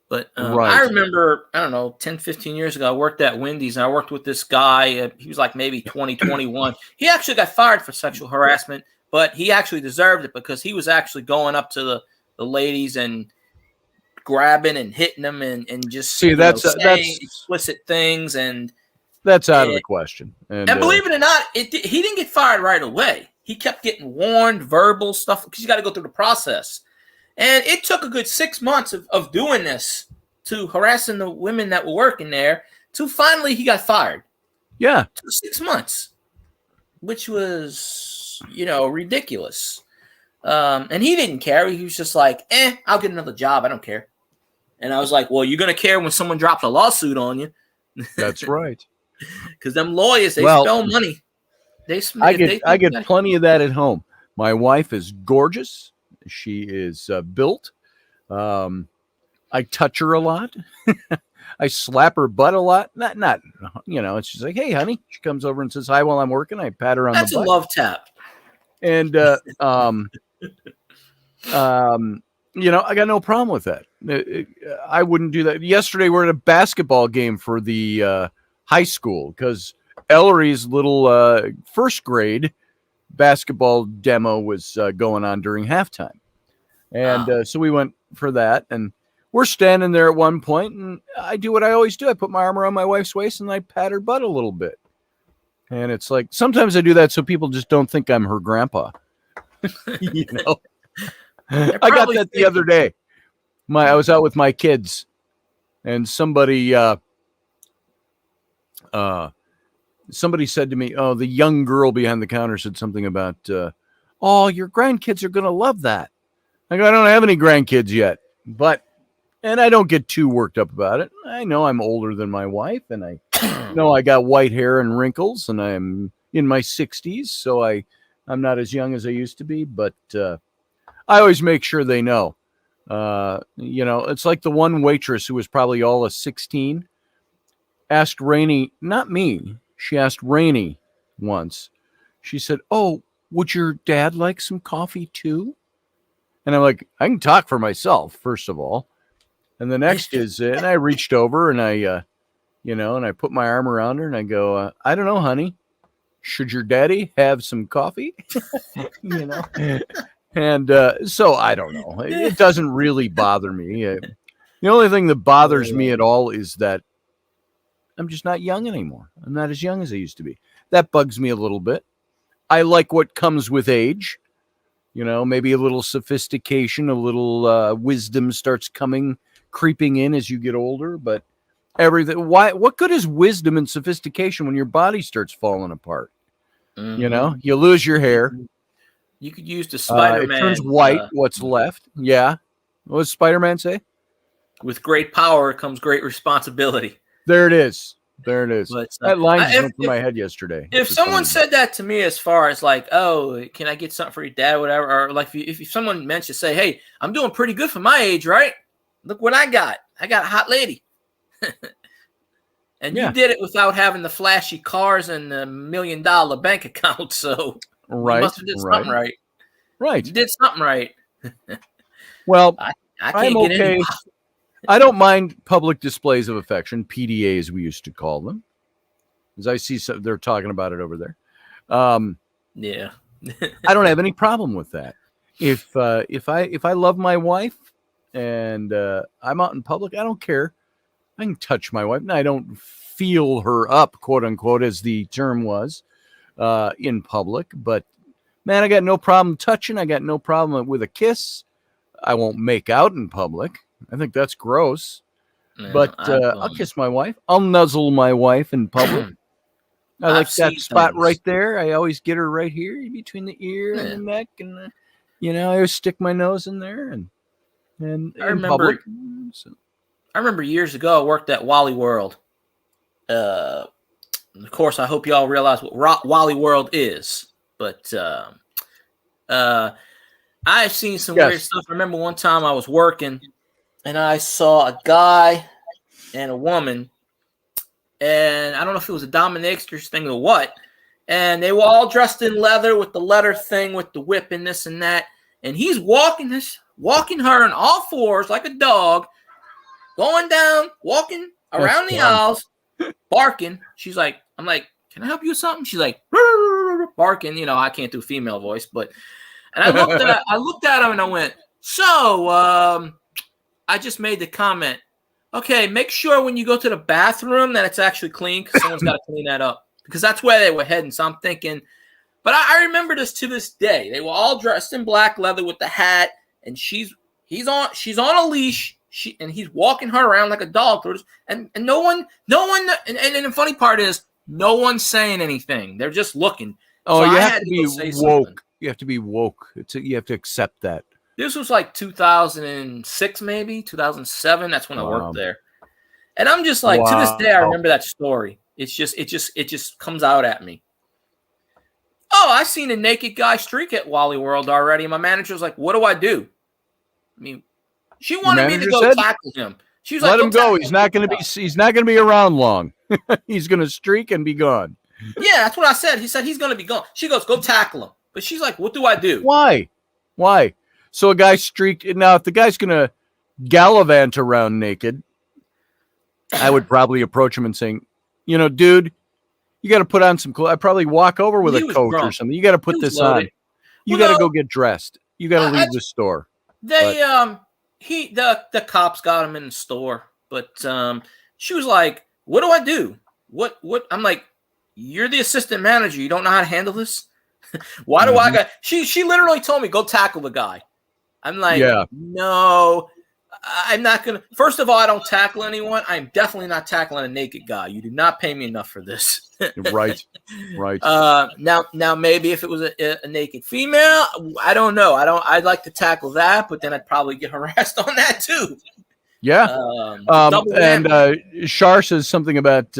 But right. I remember, 10, 15 years ago, I worked at Wendy's, and I worked with this guy. He was like maybe 20, 21. He actually got fired for sexual harassment, but he actually deserved it because he was actually going up to the ladies and grabbing and hitting them and just saying explicit things. And that's out of the question. And believe it or not, he didn't get fired right away. He kept getting warned, verbal stuff, because you got to go through the process. And it took a good 6 months of doing this, to harassing the women that were working there, to finally he got fired. Yeah. 6 months, which was, ridiculous. And he didn't care. He was just like, I'll get another job. I don't care. And I was like, well, you're going to care when someone drops a lawsuit on you. That's right. Because them lawyers, they Well, spell money. I get plenty of that at home. My wife is gorgeous. She is built. I touch her a lot. I slap her butt a lot. Not, it's just like, hey, honey. She comes over and says hi while I'm working. I pat her on That's the butt. a love tap. And, I got no problem with that. I wouldn't do that. Yesterday, we're at a basketball game for the high school because Ellery's little first grade basketball demo was going on during halftime. And so we went for that. And we're standing there at one point, and I do what I always do. I put my arm around my wife's waist, and I pat her butt a little bit. And it's like, sometimes I do that so people just don't think I'm her grandpa. I got that the other day. I was out with my kids, and somebody said to me, the young girl behind the counter said something about, your grandkids are going to love that. I go, I don't have any grandkids yet, and I don't get too worked up about it. I know I'm older than my wife, and I know I got white hair and wrinkles, and I'm in my 60s, so I'm not as young as I used to be, but I always make sure they know. It's like the one waitress who was probably all of 16 asked Rainey, not me, she asked Rainey once. She said, "Oh, would your dad like some coffee too?" And I'm like, I can talk for myself, first of all. And the next is, and I reached over and I put my arm around her and I go, I don't know, honey, should your daddy have some coffee? And so I don't know. It doesn't really bother me. The only thing that bothers me at all is that I'm just not young anymore. I'm not as young as I used to be. That bugs me a little bit. I like what comes with age. Maybe a little sophistication, a little wisdom starts creeping in as you get older. But everything. What good is wisdom and sophistication when your body starts falling apart? Mm-hmm. You lose your hair. You could use the Spider-Man. It turns white. What's left? Yeah. What does Spider-Man say? With great power comes great responsibility. There it is. But, that line just went through my head yesterday. If someone said that to me, as far as like, oh, can I get something for your dad, whatever, or like if someone mentioned, say, hey, I'm doing pretty good for my age, right? Look what I got. I got a hot lady. And you did it without having the flashy cars and the $1 million bank account. So you must have did something right. Right. You did something right. Well, I can't get okay. any. I don't mind public displays of affection, PDAs we used to call them. As I see, they're talking about it over there. Yeah. I don't have any problem with that. If I love my wife and I'm out in public, I don't care. I can touch my wife. And I don't feel her up, quote unquote, as the term was, in public. But man, I got no problem touching. I got no problem with a kiss. I won't make out in public. I think that's gross. Yeah, but I'll kiss my wife. I'll nuzzle my wife in public. I like that spot right there. I always get her right here between the ear and the neck, and I always stick my nose in there. And I remember. I remember years ago I worked at Wally World. Of course, I hope y'all realize what Wally World is. But I've seen some weird stuff. I remember one time I was working, and I saw a guy and a woman. And I don't know if it was a dominatrix thing or what. And they were all dressed in leather with the leather thing with the whip and this and that. And he's walking her on all fours like a dog, going down, walking around the aisles, barking. I'm like, can I help you with something? She's like, barking. I can't do female voice, but. And I looked at him and I went, so I just made the comment. Okay, make sure when you go to the bathroom that it's actually clean because someone's got to clean that up because that's where they were heading. So I'm thinking, but I remember this to this day. They were all dressed in black leather with the hat, and she's on a leash. And he's walking her around like a dog, and no one. And the funny part is, no one's saying anything. They're just looking. Oh, so you have to be woke. You have to be woke. You have to accept that. This was like 2006, maybe 2007. That's when I Wow. worked there. And I'm just like, to this day, I Wow. remember that story. It just comes out at me. Oh, I seen a naked guy streak at Wally World already. And my manager was like, what do I do? I mean, she wanted me to manager go said, tackle him. She was Let like, him go. He's not going to be around long. He's going to streak and be gone. Yeah, that's what I said. He said he's going to be gone. She goes, go tackle him. But she's like, what do I do? Why? So a guy streaked. Now, if the guy's going to gallivant around naked, I would probably approach him and saying, dude, you got to put on some clothes. I'd probably walk over with He a was coat or drunk. something. You got to put He was this on. loaded. You Well, got to no, go get dressed. You got to leave the store. the cops got him in the store, but she was like, what do I do? What I'm like, you're the assistant manager. You don't know how to handle this? Why do I got she literally told me, go tackle the guy. I'm like, no, I'm not gonna. First of all, I don't tackle anyone. I'm definitely not tackling a naked guy. You do not pay me enough for this. Right. Now maybe if it was a naked female, I don't know. I'd like to tackle that, but then I'd probably get harassed on that too. Yeah. Double And Shar says something about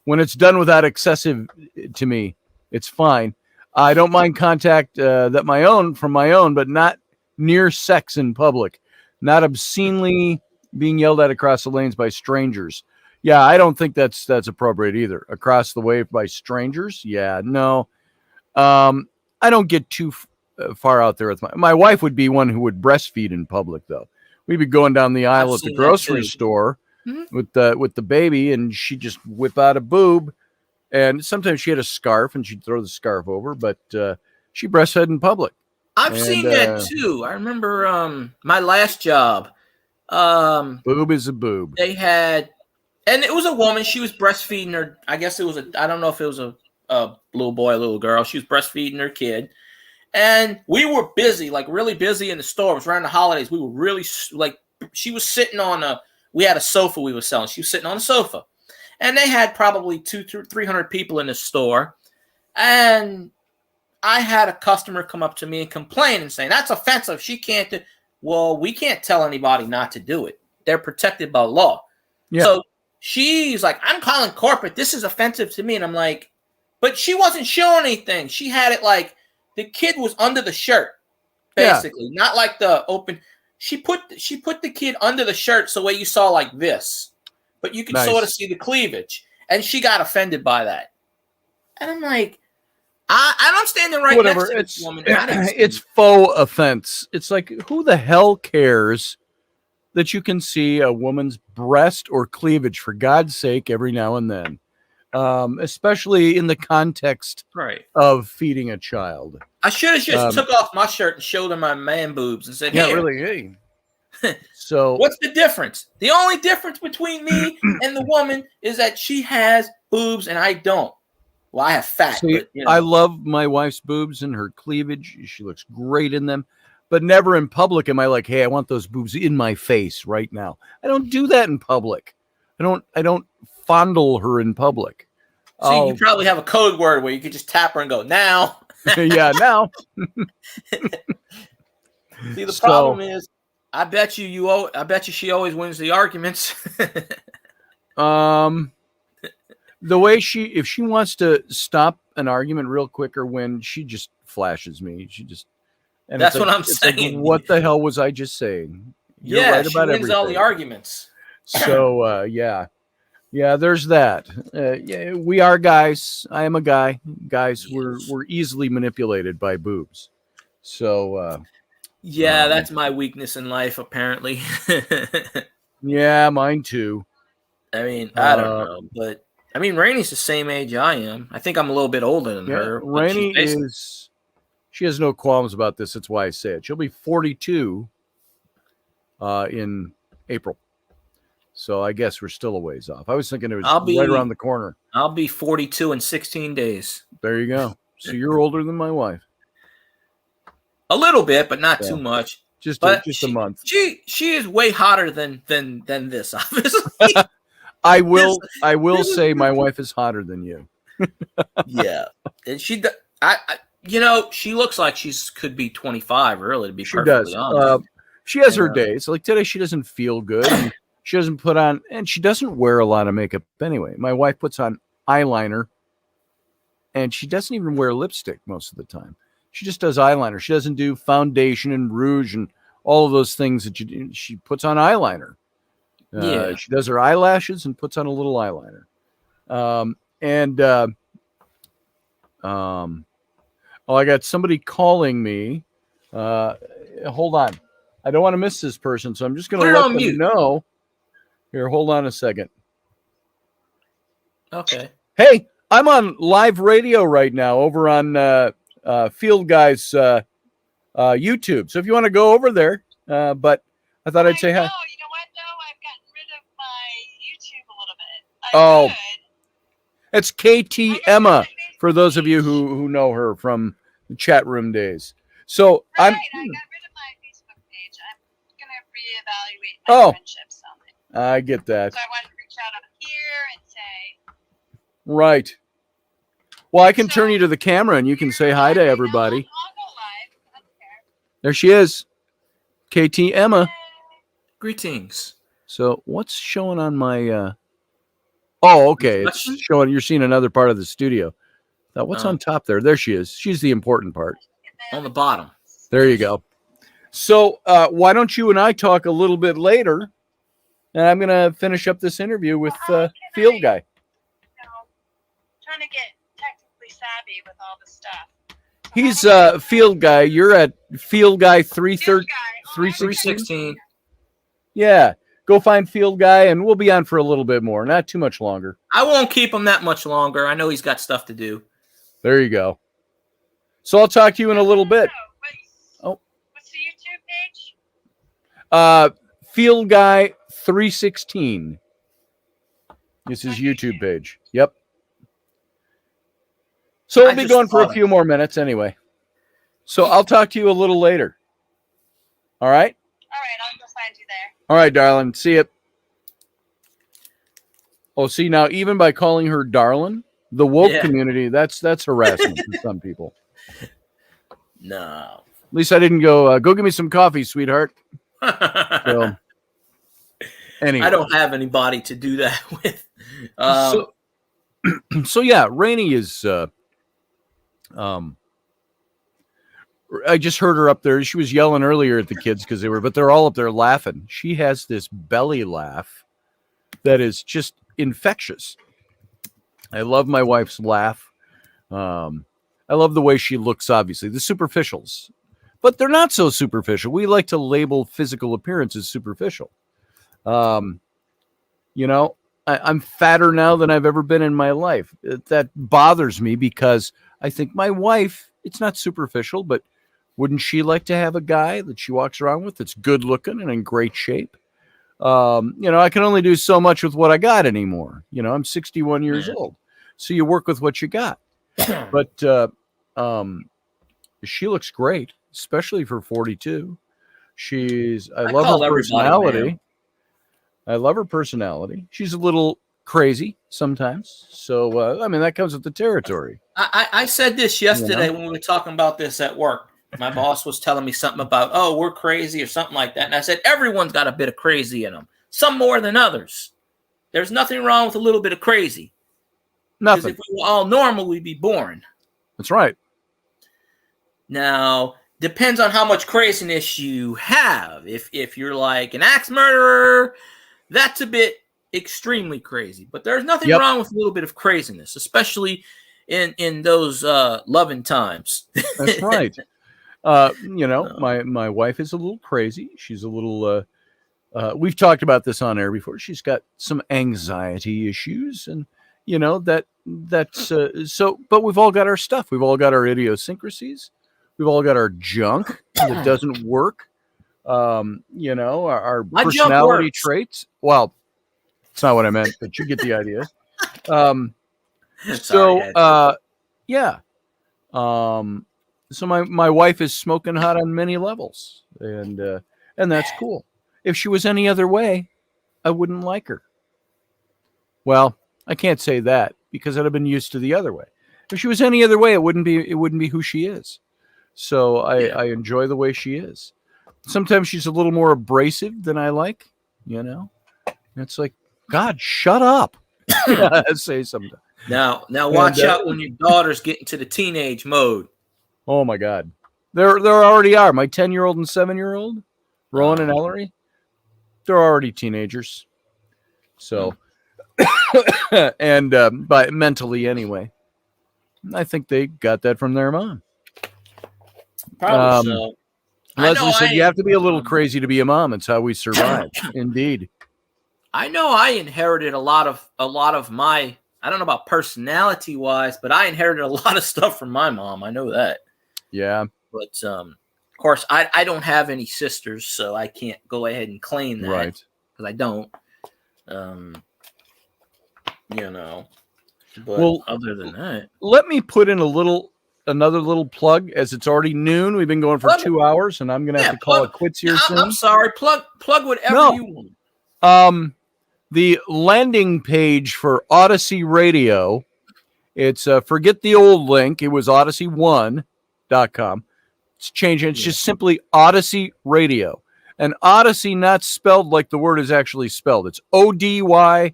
when it's done without excessive to me, it's fine. I don't mind contact from my own, but not near sex in public, not obscenely being yelled at across the lanes by strangers. Yeah, I don't think that's appropriate either. Across the way by strangers. Yeah, no. I don't get too far out there with my wife would be one who would breastfeed in public though. We'd be going down the aisle at the grocery store with the baby, and she'd just whip out a boob. And sometimes she had a scarf, and she'd throw the scarf over, but she breastfed in public. I've seen that too. I remember my last job. Boob is a boob. They had, and it was a woman. She was breastfeeding her. I guess it was I don't know if it was a little boy, a little girl. She was breastfeeding her kid. And we were busy, like really busy in the store. It was around the holidays. We were really she was sitting on we had a sofa we were selling. She was sitting on a sofa. And they had probably 200 to 300 people in the store. And I had a customer come up to me and complain and say, that's offensive. She can't do. Well, we can't tell anybody not to do it. They're protected by law. Yeah. So she's like, I'm calling corporate. This is offensive to me. And I'm like, but she wasn't showing anything. She had it like the kid was under the shirt, basically. Not like the open. She put the kid under the shirt so you saw like this. But you could sort of see the cleavage. And she got offended by that. And I'm like, I'm standing right next to this woman. It's faux offense. It's like, who the hell cares that you can see a woman's breast or cleavage, for God's sake, every now and then? Especially in the context of feeding a child. I should have just took off my shirt and showed her my man boobs and said, "Yeah, really, hey." So what's the difference? The only difference between me and the woman is that she has boobs and I don't. Well, I have fat. See, but, I love my wife's boobs and her cleavage. She looks great in them. But never in public am I like, hey, I want those boobs in my face right now. I don't do that in public. I don't fondle her in public. See, you probably have a code word where you could just tap her and go, now. Yeah, now. See, the problem is, I bet you she always wins the arguments. The way if she wants to stop an argument real quick or win, she just flashes me. And that's what I'm saying. Like, what the hell was I just saying? You're right about she wins everything. all the arguments. So, yeah, there's that. Yeah, we are guys. I am a guy. Guys, yes. We're easily manipulated by boobs. So, that's my weakness in life, apparently. Yeah, mine too. I mean, I don't know, but I mean, Rainey's the same age I am. I think I'm a little bit older than her. Rainey she has no qualms about this. That's why I say it. She'll be 42 in April. So I guess we're still a ways off. I was thinking it was right around the corner. I'll be 42 in 16 days. There you go. So you're older than my wife. A little bit, but not too much. Just a month. She is way hotter than this, obviously. I will say my wife is hotter than you. Yeah, and She looks like could be 25, really, to be She perfectly does. honest. She has her Yeah. days. Like today, she doesn't feel good. And she doesn't put on, and she doesn't wear a lot of makeup anyway. My wife puts on eyeliner, and she doesn't even wear lipstick most of the time. She just does eyeliner. She doesn't do foundation and rouge and all of those things that you do. She puts on eyeliner. Yeah. She does her eyelashes and puts on a little eyeliner. Oh, I got somebody calling me. Hold on. I don't want to miss this person, so I'm just going Put to it let on them mute. know. Here, hold on a second. Okay. Hey, I'm on live radio right now over on Field Guy's YouTube. So if you want to go over there, but I thought I'd say hi. You know what, though? I've gotten rid of my YouTube a little bit. Oh. Could. It's KT Emma, for those of you who know her from the chat room days. So Right, I'm. I got rid of my Facebook page. I'm going to reevaluate my friendships on it. I get that. So I wanted to reach out on here and say. Right. Well, I can turn you to the camera and you can say hi to everybody. I'll go live. I don't care. There she is. KT Emma. Greetings. So what's showing on my oh, okay. It's showing you're seeing another part of the studio. Now, what's on top there? There she is. She's the important part. On the bottom. There you go. So why don't you and I talk a little bit later? And I'm going to finish up this interview with Field Guy. Trying to get technically savvy with all this stuff. He's Field Guy. You're at Field Guy 316. 316. Yeah. Go find Field Guy, and we'll be on for a little bit more. Not too much longer. I won't keep him that much longer. I know he's got stuff to do. There you go. So I'll talk to you in a little bit. What's the YouTube page? Field Guy 316. This is YouTube page. Yep. So we'll be going for a few more minutes anyway. So I'll talk to you a little later. All right? All right, I'll go find you there. All right, darling. See you. Oh, see, now even by calling her darling, the woke community, that's harassment to some people. No. At least I didn't go give me some coffee, sweetheart. So, anyway. I don't have anybody to do that with. So yeah, Rainey is I just heard her up there. She was yelling earlier at the kids because they're all up there laughing. She has this belly laugh that is just infectious. I love my wife's laugh. I love the way she looks, obviously. The superficials. But they're not so superficial. We like to label physical appearance as superficial. I'm fatter now than I've ever been in my life. That bothers me because I think my wife, it's not superficial, but wouldn't she like to have a guy that she walks around with that's good looking and in great shape? I can only do so much with what I got anymore. I'm 61 years old. So you work with what you got. But she looks great, especially for 42. I love her personality. I love her personality. She's a little crazy sometimes. So, that comes with the territory. I said this yesterday when we were talking about this at work. My boss was telling me something about, we're crazy or something like that. And I said, everyone's got a bit of crazy in them. Some more than others. There's nothing wrong with a little bit of crazy. Nothing. Because if we were all normal, we'd be boring. That's right. Now, depends on how much craziness you have. If you're like an axe murderer, that's a bit extremely crazy. But there's nothing wrong with a little bit of craziness, especially in those loving times. That's right. My wife is a little crazy. She's a little we've talked about this on air before. She's got some anxiety issues, and that's so, but we've all got our stuff. We've all got our idiosyncrasies. We've all got our junk that doesn't work. Our personality traits. Well, it's not what I meant, but you get the idea. So my wife is smoking hot on many levels, and that's cool. If she was any other way, I wouldn't like her. Well, I can't say that because I'd have been used to the other way. If she was any other way, it wouldn't be who she is. So I enjoy the way she is. Sometimes she's a little more abrasive than I like, you know. It's like, God, shut up. Say something. Now watch out when your daughters get into the teenage mode. Oh my God. There already are. My 10-year-old and 7-year-old, Rowan and Ellery, they're already teenagers. So and but mentally anyway. I think they got that from their mom. Probably so. Leslie said you have to be a little crazy to be a mom. It's how we survive. Indeed. I know I inherited a lot of my, I don't know about personality wise, but I inherited a lot of stuff from my mom. I know that. Yeah. But of course I don't have any sisters, so I can't go ahead and claim that. Right. Because I don't. You know. But well, other than that. Let me put in another little plug, as it's already noon. We've been going for 2 hours, and I'm gonna have to call it quits here soon. I'm sorry. Plug whatever you want. The landing page for Odyssey Radio, it's forget the old link. It was odyssey1.com. It's changing. It's just simply Odyssey Radio. And Odyssey not spelled like the word is actually spelled. It's ODYSY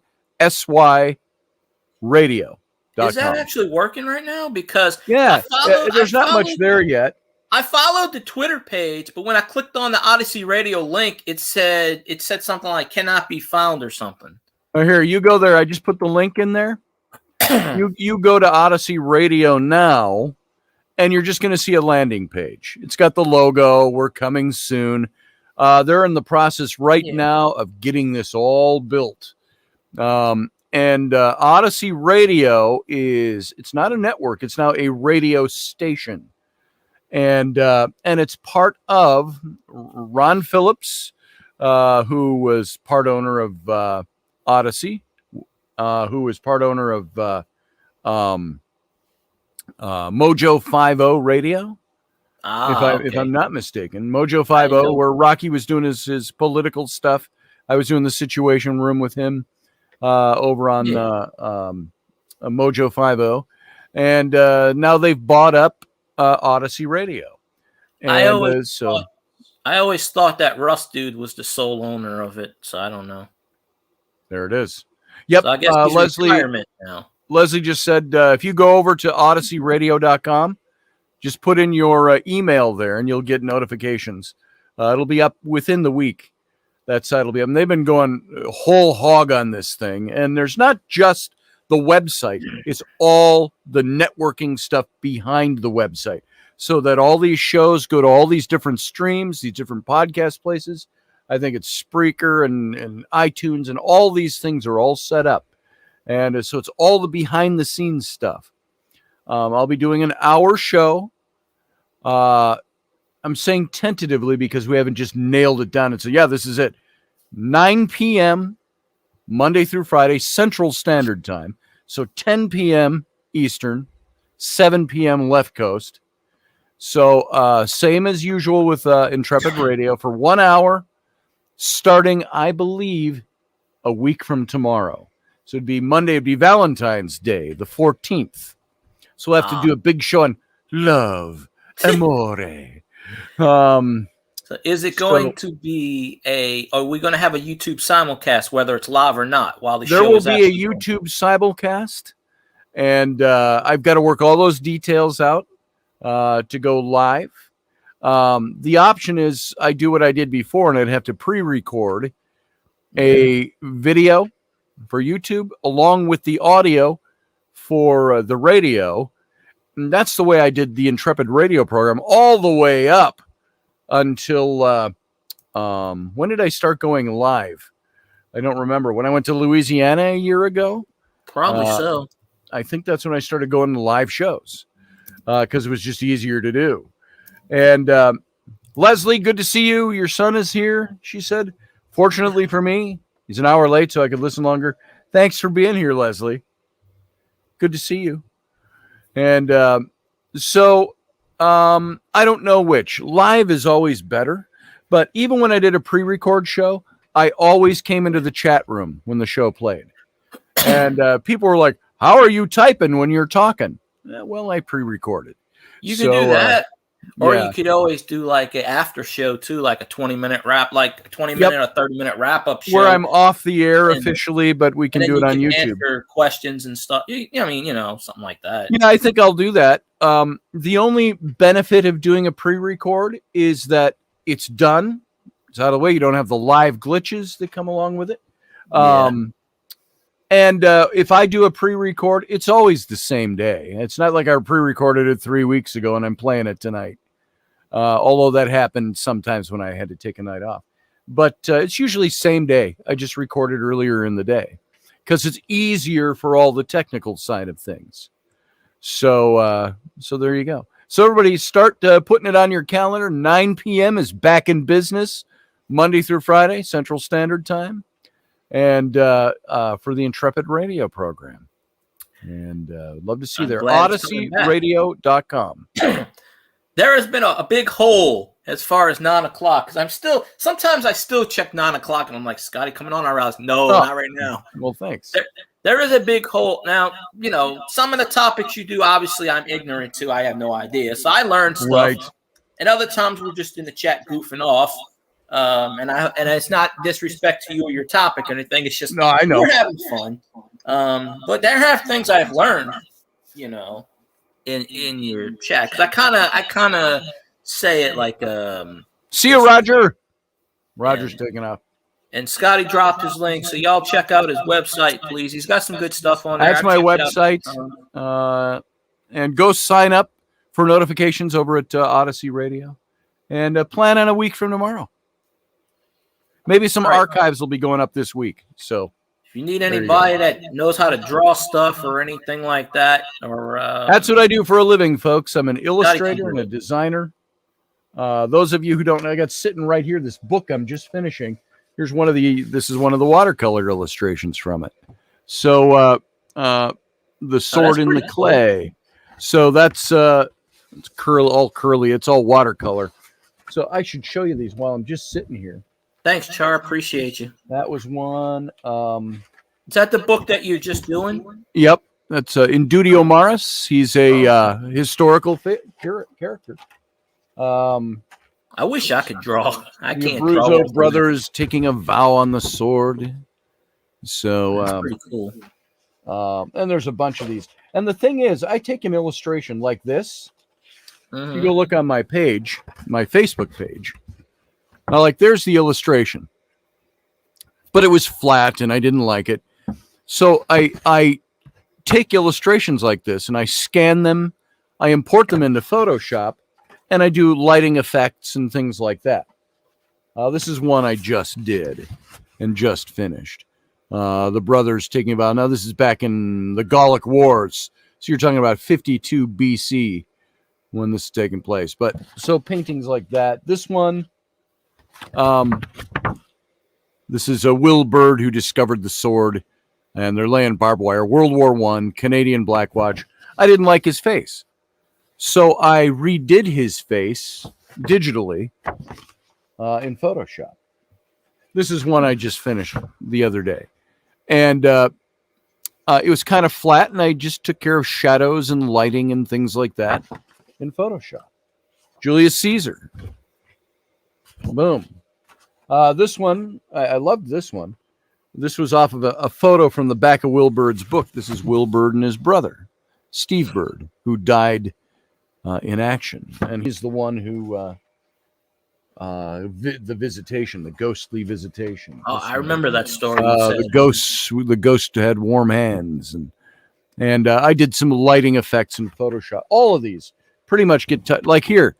radio. Is that actually working right now? Because there's not much there yet. I followed the Twitter page, but when I clicked on the Odyssey Radio link, it said something like cannot be found or something. Oh, here, you go there. I just put the link in there. you go to Odyssey Radio now, and you're just going to see a landing page. It's got the logo. We're coming soon. They're in the process now of getting this all built. And Odyssey Radio it's not a network. It's now a radio station. And it's part of Ron Phillips, who was part owner of Odyssey, who was part owner of Mojo 50 Radio. If I'm not mistaken, Mojo 50, where Rocky was doing his political stuff. I was doing the Situation Room with him over on Mojo 50, and now they've bought up Odyssey Radio. And, I always thought that Russ dude was the sole owner of it, so I don't know. There it is. Yep. So I guess he's retirement now. Leslie just said if you go over to odysseyradio.com, just put in your email there and you'll get notifications. It'll be up within the week. That site will be up. And they've been going whole hog on this thing. And there's not just the website. It's all the networking stuff behind the website. So that all these shows go to all these different streams, these different podcast places. I think it's Spreaker and iTunes, and all these things are all set up. And so it's all the behind the scenes stuff. I'll be doing an hour show. I'm saying tentatively because we haven't just nailed it down. And so, this is it. 9 p.m. Monday through Friday, Central Standard Time. So 10 p.m. Eastern, 7 p.m. Left Coast. So same as usual with Intrepid Radio for 1 hour, starting, I believe, a week from tomorrow. So it'd be Monday, it'd be Valentine's Day, the 14th. So we'll have to do a big show on love, amore. So is it going to be are we going to have a YouTube simulcast, whether it's live or not, while the show is There will be a YouTube simulcast, and I've got to work all those details out to go live. The option is I do what I did before, and I'd have to pre-record a video for YouTube along with the audio for the radio. And that's the way I did the Intrepid radio program all the way up until when did I start going live? I don't remember. When I went to Louisiana a year ago? Probably so. I think that's when I started going to live shows because it was just easier to do. And Leslie, good to see you. Your son is here, she said. Fortunately for me, he's an hour late, so I could listen longer. Thanks for being here, Leslie. Good to see you. And so I don't know which. Live is always better. But even when I did a pre-record show, I always came into the chat room when the show played. And people were like, how are you typing when you're talking? Well, I pre-recorded. You can do that. Or yeah. you could always do like an after show too, like a 20-minute wrap, like a 20-minute or 30-minute wrap-up show. Where I'm off the air officially, but we can do it on YouTube. Answer questions and stuff. I mean, something like that. Yeah, I think I'll do that. The only benefit of doing a pre-record is that it's done. It's out of the way. You don't have the live glitches that come along with it. And if I do a pre-record, it's always the same day. It's not like I pre-recorded it 3 weeks ago and I'm playing it tonight. Although that happened sometimes when I had to take a night off. But it's usually same day. I just recorded earlier in the day because it's easier for all the technical side of things. So there you go. So everybody start putting it on your calendar. 9 p.m. is back in business, Monday through Friday, Central Standard Time. And for the Intrepid radio program. And love to see you there. OdysseyRadio.com. There has been a big hole as far as 9 o'clock. Because sometimes I still check 9 o'clock and I'm like, Scotty, coming on our house? No, not right now. Well, thanks. There is a big hole. Now, some of the topics you do, obviously, I'm ignorant to. I have no idea. So I learned stuff. Right. And other times we're just in the chat goofing off. And it's not disrespect to you or your topic or anything. It's just I know we're having fun. But there have things I've learned, in your chat. Because I kind of say it like see you, Roger. Roger's taking off. And Scotty dropped his link, so y'all check out his website, please. He's got some good stuff on there. That's my website. And go sign up for notifications over at Odyssey Radio. And plan on a week from tomorrow. Maybe some archives will be going up this week. So if you need anybody that knows how to draw stuff or anything like that, or that's what I do for a living, folks. I'm an illustrator and a designer. Those of you who don't know, I got sitting right here this book I'm just finishing. This is one of the watercolor illustrations from it. So the sword in the clay. So that's it's all curly. It's all watercolor. So I should show you these while I'm just sitting here. Thanks, Char. Appreciate you. That was one. Is that the book that you're just doing? Yep. That's Indudio Maris. He's a historical character. I wish I could draw. I can't draw. Abruzzo brothers taking a vow on the sword. So that's pretty cool. And there's a bunch of these. And the thing is, I take an illustration like this. You go look on my page, my Facebook page. Now, like, there's the illustration. But it was flat, and I didn't like it. So I take illustrations like this, and I scan them. I import them into Photoshop, and I do lighting effects and things like that. This is one I just did and just finished. The brothers taking a vow. Now, this is back in the Gallic Wars. So you're talking about 52 BC. When this is taking place. But so paintings like that. This one, this is a Will Bird who discovered the sword, and they're laying barbed wire. World War I, Canadian Black Watch. I didn't like his face. So I redid his face digitally in Photoshop. This is one I just finished the other day. And it was kind of flat, and I just took care of shadows and lighting and things like that. In Photoshop. Julius Caesar. Boom. This one, I loved this one. This was off of a photo from the back of Will Bird's book. This is Will Bird and his brother, Steve Bird, who died in action. And he's the one who, the visitation, the ghostly visitation. Oh, I remember that story. The ghost had warm hands. And I did some lighting effects in Photoshop. All of these pretty much get like here.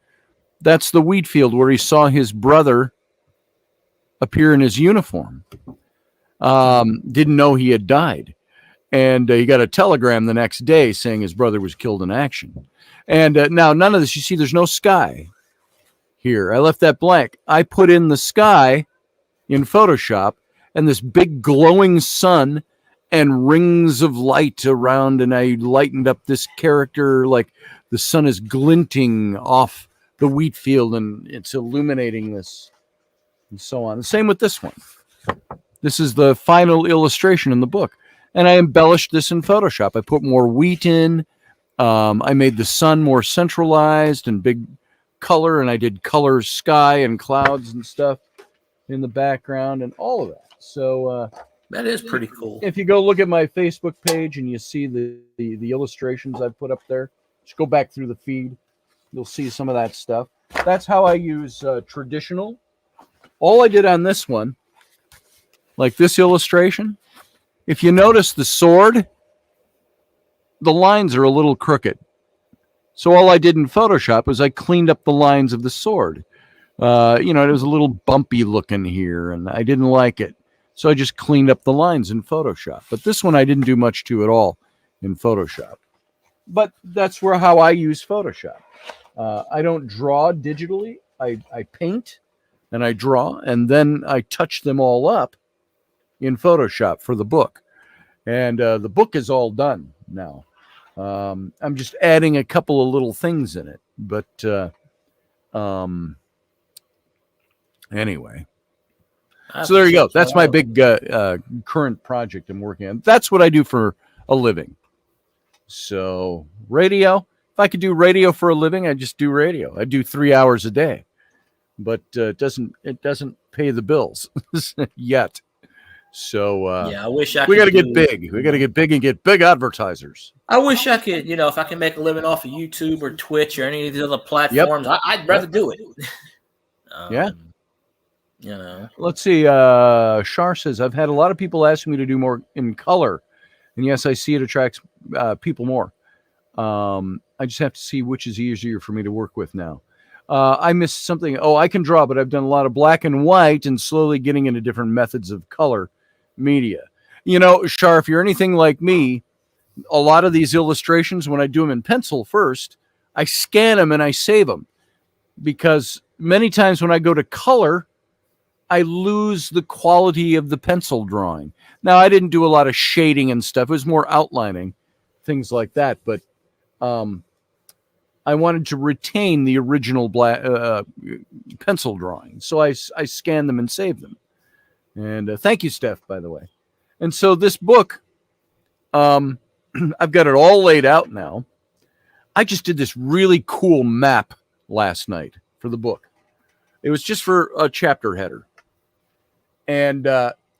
That's the wheat field where he saw his brother appear in his uniform. Didn't know he had died. And he got a telegram the next day saying his brother was killed in action. And now none of this, you see, there's no sky here. I left that blank. I put in the sky in Photoshop and this big glowing sun and rings of light around, and I lightened up this character like the sun is glinting off the wheat field and it's illuminating this and so on. The same with this one. This is the final illustration in the book. And I embellished this in Photoshop. I put more wheat in I made the sun more centralized and big color, and I did color sky and clouds and stuff in the background and all of that. So That is pretty cool. if you go look at my Facebook page and you see the illustrations I've put up there, just go back through the feed. You'll see some of that stuff. That's how I use traditional. All I did on this one, like this illustration, if you notice the sword, the lines are a little crooked. So all I did in Photoshop was I cleaned up the lines of the sword. It was a little bumpy looking here, and I didn't like it. So I just cleaned up the lines in Photoshop. But this one I didn't do much to at all in Photoshop. But that's how I use Photoshop. I don't draw digitally. I paint and I draw, and then I touch them all up in Photoshop for the book. And the book is all done now. I'm just adding a couple of little things in it. But anyway. So there you go. That's my big current project I'm working on. That's what I do for a living. So radio. If I could do radio for a living, I'd just do radio. I do 3 hours a day, but it doesn't pay the bills yet. So I wish we got to get big. We got to get big and get big advertisers. I wish I could, if I can make a living off of YouTube or Twitch or any of these other platforms, I'd rather do it. Yeah. Let's see. Shar says, I've had a lot of people asking me to do more in color. And yes, I see it attracts people more. I just have to see which is easier for me to work with now. I missed something. Oh, I can draw, but I've done a lot of black and white and slowly getting into different methods of color media. Shar, if you're anything like me, a lot of these illustrations, when I do them in pencil first, I scan them and I save them. Because many times when I go to color, I lose the quality of the pencil drawing. Now, I didn't do a lot of shading and stuff. It was more outlining, things like that. But I wanted to retain the original pencil drawing. So I scanned them and saved them. And thank you, Steph, by the way. And so this book, I've got it all laid out now. I just did this really cool map last night for the book. It was just for a chapter header. And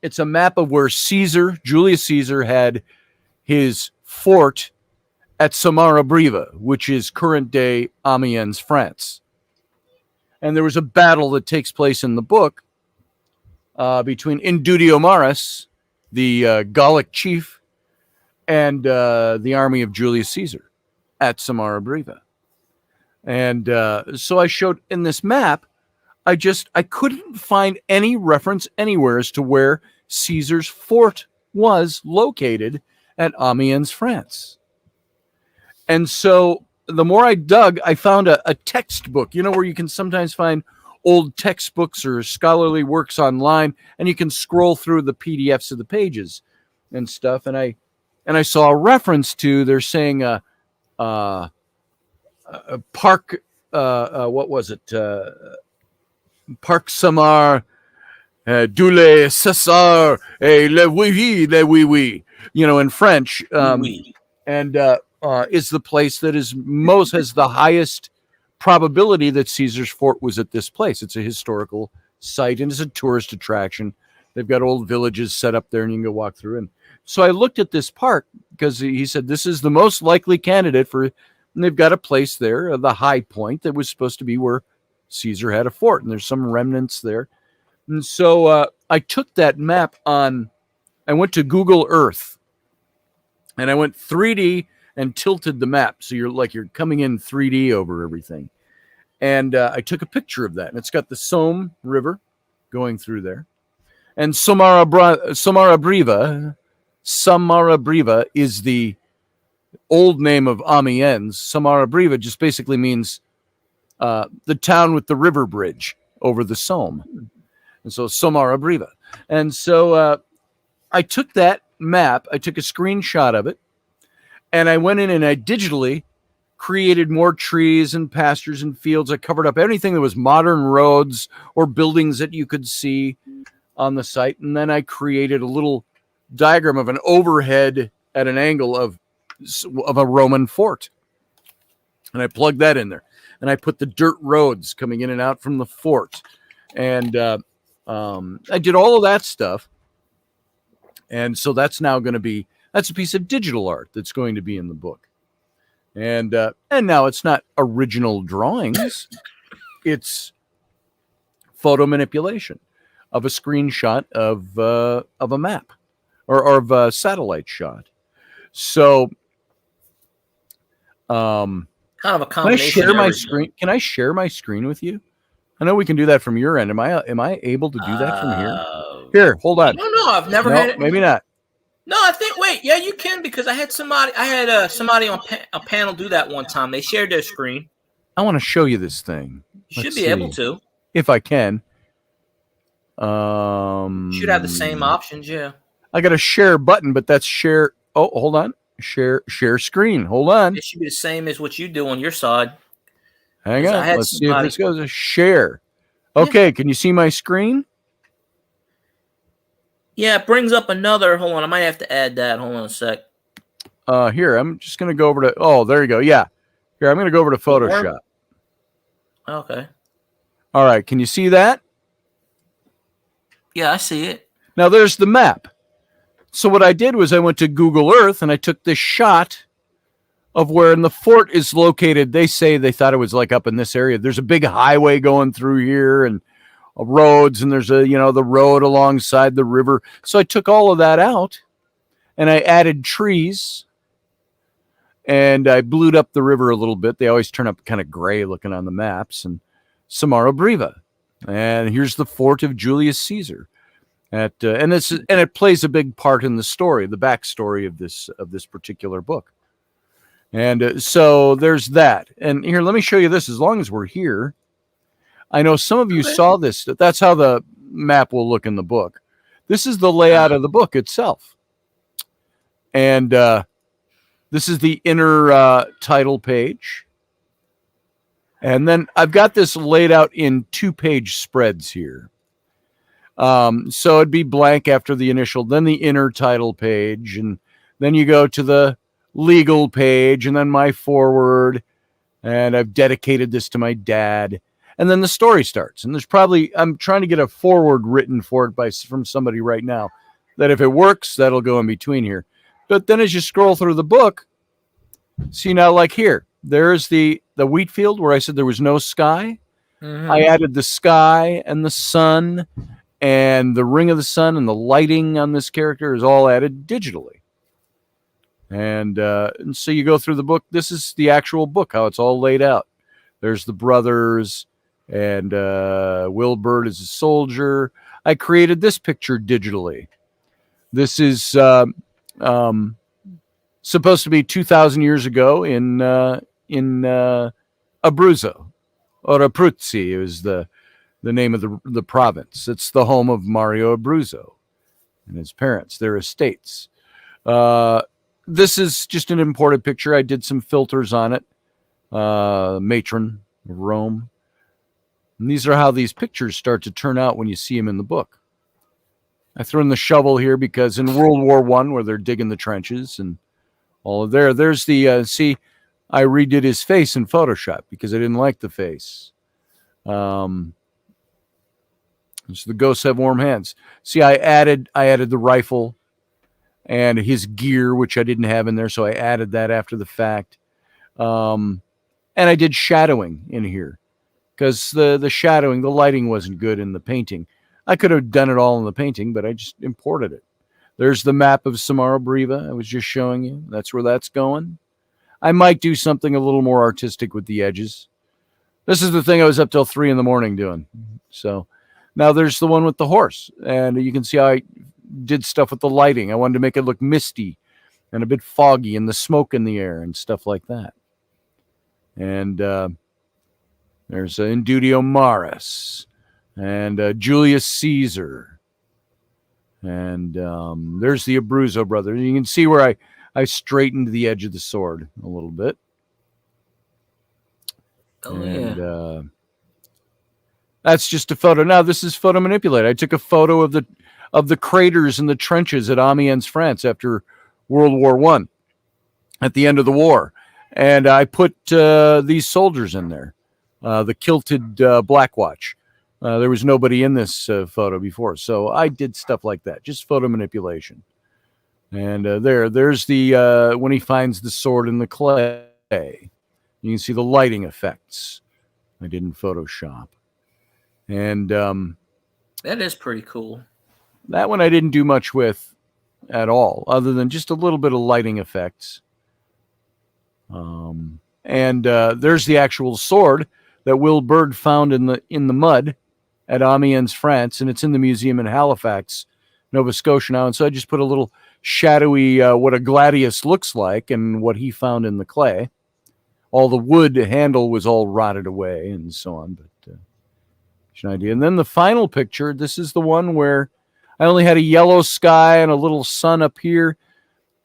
it's a map of where Julius Caesar had his fort at Samara-Briva, which is current-day Amiens, France. And there was a battle that takes place in the book between Indutiomarus, the Gallic chief, and the army of Julius Caesar at Samara-Briva. And so I showed in this map, I couldn't find any reference anywhere as to where Caesar's fort was located at Amiens, France. And so the more I dug, I found a textbook, where you can sometimes find old textbooks or scholarly works online, and you can scroll through the PDFs of the pages and stuff. And I saw a reference to, they're saying park, what was it? Parc Samar, Dule César, le oui, in French. And is the place that has the highest probability that Caesar's fort was at this place. It's a historical site and it's a tourist attraction. They've got old villages set up there and you can go walk through. And so I looked at this park because he said this is the most likely candidate for, and they've got a place there, the high point that was supposed to be where Caesar had a fort, and there's some remnants there. And so I took that map I went to Google Earth and I went 3D and tilted the map. So you're coming in 3D over everything. And I took a picture of that, and it's got the Somme River going through there. And Samara-Briva is the old name of Amiens. Samara-Briva just basically means the town with the river bridge over the Somme. And so Samara-Briva. And so I took that map, I took a screenshot of it, and I went in and I digitally created more trees and pastures and fields. I covered up anything that was modern roads or buildings that you could see on the site. And then I created a little diagram of an overhead at an angle of a Roman fort. And I plugged that in there. And I put the dirt roads coming in and out from the fort. And I did all of that stuff. And so that's now going to be, that's a piece of digital art that's going to be in the book. And now it's not original drawings. It's photo manipulation of a screenshot of a map or of a satellite shot. So, Kind of a can I combination. share of my everything. screen? Can I share my screen with you? I know we can do that from your end. Am I able to do that from here? Here, hold I on. don't know. I've never No, had it. maybe not. No, I think. Wait, yeah, you can because I had somebody on a panel do that one time. They shared their screen. I want to show you this thing. You should Let's be able see. to. If I can. You should have the same options. Yeah. I got a share button, but that's share. Oh, hold on. Share screen. Hold on. It should be the same as what you do on your side. Hang 'Cause I on. had Let's see if somebody- this goes. Share. Okay, can you see my screen? Yeah, it brings up another. Hold on, I might have to add that. Hold on a sec. Here, I'm just going to go over to. Oh, there you go. Yeah. Here, I'm going to go over to Photoshop. Okay. All right. Can you see that? Yeah, I see it. Now there's the map. So what I did was I went to Google Earth and I took this shot of where the fort is located. They say they thought it was like up in this area. There's a big highway going through here and roads, and there's the road alongside the river. So I took all of that out and I added trees and I blued up the river a little bit. They always turn up kind of gray looking on the maps, and Samara Briva. And here's the fort of Julius Caesar. And it plays a big part in the story, the backstory of this particular book. And so there's that. And here, let me show you this. As long as we're here, I know some of you saw this. That's how the map will look in the book. This is the layout of the book itself. And this is the inner title page. And then I've got this laid out in 2-page spreads here. So it'd be blank after the initial, then the inner title page, and then you go to the legal page, and then my forward, and I've dedicated this to my dad, and then the story starts. And I'm trying to get a forward written for it from somebody right now, that if it works, that'll go in between here. But then as you scroll through the book, see now, like here, there's the wheat field where I said there was no sky. Mm-hmm. I added the sky and the sun and the ring of the sun, and the lighting on this character is all added digitally. And so you go through the book. This is the actual book, how it's all laid out. There's the brothers, and Wilbert is a soldier. I created this picture digitally. This is supposed to be 2,000 years ago in Abruzzo, or Abruzzi. It was the name of the province. It's the home of Mario Abruzzo and his parents, their estates. This is just an imported picture. I did some filters on it. Matron of Rome. And these are how these pictures start to turn out when you see them in the book. I threw in the shovel here because in World War I, where they're digging the trenches and all of there's the, see, I redid his face in Photoshop because I didn't like the face. So the ghosts have warm hands. See, I added the rifle and his gear, which I didn't have in there, so I added that after the fact. And I did shadowing in here because the shadowing, the lighting wasn't good in the painting. I could have done it all in the painting, but I just imported it. There's the map of Samara Briva I was just showing you. That's where that's going. I might do something a little more artistic with the edges. This is the thing I was up till 3 a.m. doing. So now there's the one with the horse, and you can see how I did stuff with the lighting. I wanted to make it look misty and a bit foggy, and the smoke in the air and stuff like that. And there's Indudio Maris and Julius Caesar. And there's the Abruzzo brothers. You can see where I straightened the edge of the sword a little bit. Oh, and yeah. That's just a photo. Now this is photo manipulated. I took a photo of the craters and the trenches at Amiens, France after World War I, at the end of the war. And I put these soldiers in there, the kilted Black Watch. There was nobody in this photo before, so I did stuff like that, just photo manipulation. And there's the when he finds the sword in the clay. You can see the lighting effects I did in Photoshop. And That is pretty cool. that one I didn't do much with at all, other than just a little bit of lighting effects. And there's the actual sword that Will Bird found in the mud at Amiens, France, and it's in the museum in Halifax, Nova Scotia now. And so I just put a little shadowy what a gladius looks like and what he found in the clay. All the wood handle was all rotted away and so on, but an idea. And then the final picture, this is the one where I only had a yellow sky and a little sun up here,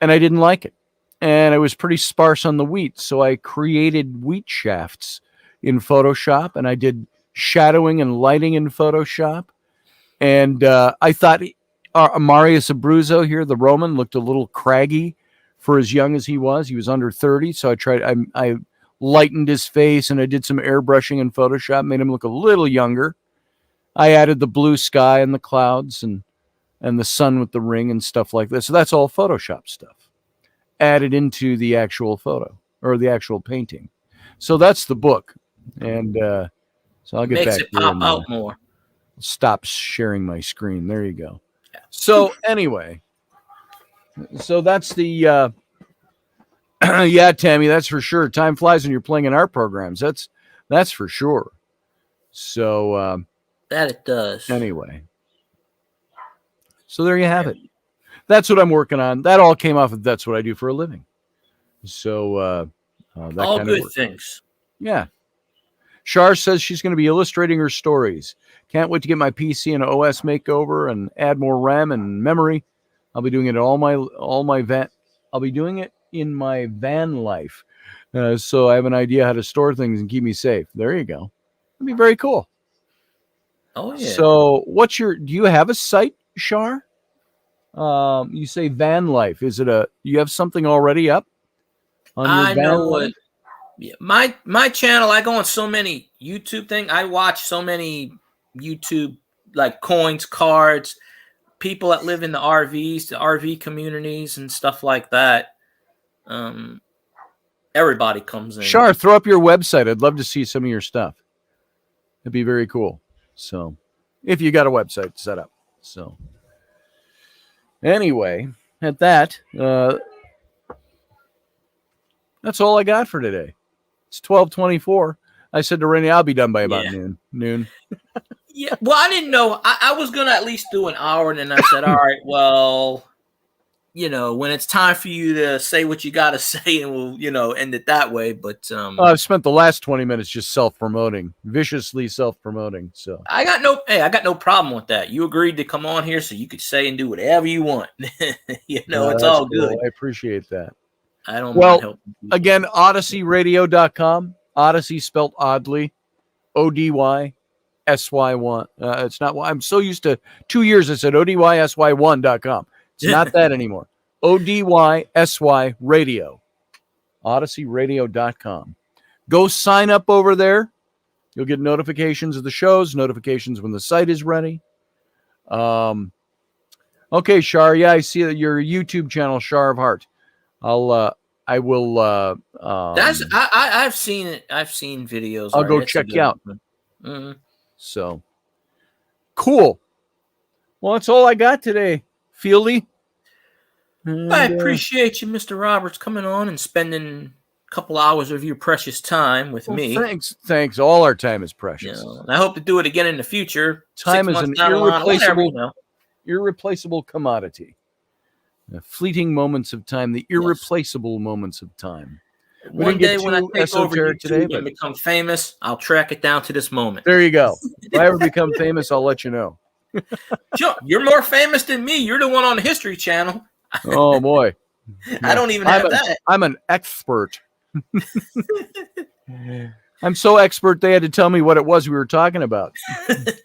and I didn't like it. And I was pretty sparse on the wheat, so I created wheat shafts in Photoshop, and I did shadowing and lighting in Photoshop. And I thought Marius Abruzzo here, the Roman, looked a little craggy for as young as he was. He was under 30, so I lightened his face, and I did some airbrushing in Photoshop, made him look a little younger. I added the blue sky and the clouds and the sun with the ring and stuff like this. So that's all Photoshop stuff added into the actual photo or the actual painting. So that's the book. And so I'll get Makes back it here pop and, out more. stop sharing my screen. There you go. So anyway, so that's the yeah, Tammy, that's for sure. Time flies when you're playing in art programs. That's for sure. So That it does. anyway, so there you have it. That's what I'm working on. That all came off of That's What I Do for a Living. So that All kind of good work. things. Yeah. Shar says she's going to be illustrating her stories. Can't wait to get my PC and OS makeover and add more RAM and memory. I'll be doing it all my van. I'll be doing it in my van life. So I have an idea how to store things and keep me safe. There you go. That'd be very cool. Oh yeah. So do you have a site, Shar? You say van life. Is it you have something already up on your I van know life? what. Yeah, my channel. I go on so many YouTube things. I watch so many YouTube like coins, cards, people that live in the RVs, the RV communities, and stuff like that. Everybody comes in. Shar, throw up your website. I'd love to see some of your stuff. It'd be very cool. So, if you got a website set up. So, anyway, at that, that's all I got for today. It's 12:24. I said to Rennie, I'll be done by about noon. Yeah. Well, I didn't know. I was gonna at least do an hour, and then I said, all right, well, when it's time for you to say what you got to say, and we'll, end it that way. But I've spent the last 20 minutes just self-promoting, viciously self-promoting. So I got no problem with that. You agreed to come on here, so you could say and do whatever you want. It's all good. I appreciate that. I don't mind helping people. Again, OdysseyRadio.com. Odyssey spelled oddly, ODYSY1. It's not. I'm so used to 2 years. I said ODYSY1.com. It's not that anymore. ODYSY Radio. OdysseyRadio.com. Go sign up over there. You'll get notifications of the shows, notifications when the site is ready. Okay, Shar. Yeah, I see that your YouTube channel, Shar of Heart. I will. I've seen it. I've seen videos. I'll go check you out. So cool. Well, that's all I got today, Fieldy. I appreciate you, Mr. Roberts, coming on and spending a couple hours of your precious time with me. Thanks. All our time is precious. I hope to do it again in the future. Time is an irreplaceable commodity. The fleeting moments of time, the irreplaceable moments of time. One day when I take over YouTube and become famous, I'll track it down to this moment. There you go. If I ever become famous, I'll let you know. Sure, you're more famous than me. You're the one on the History Channel. Oh, boy. I don't even have that. I'm an expert. I'm so expert, they had to tell me what it was we were talking about.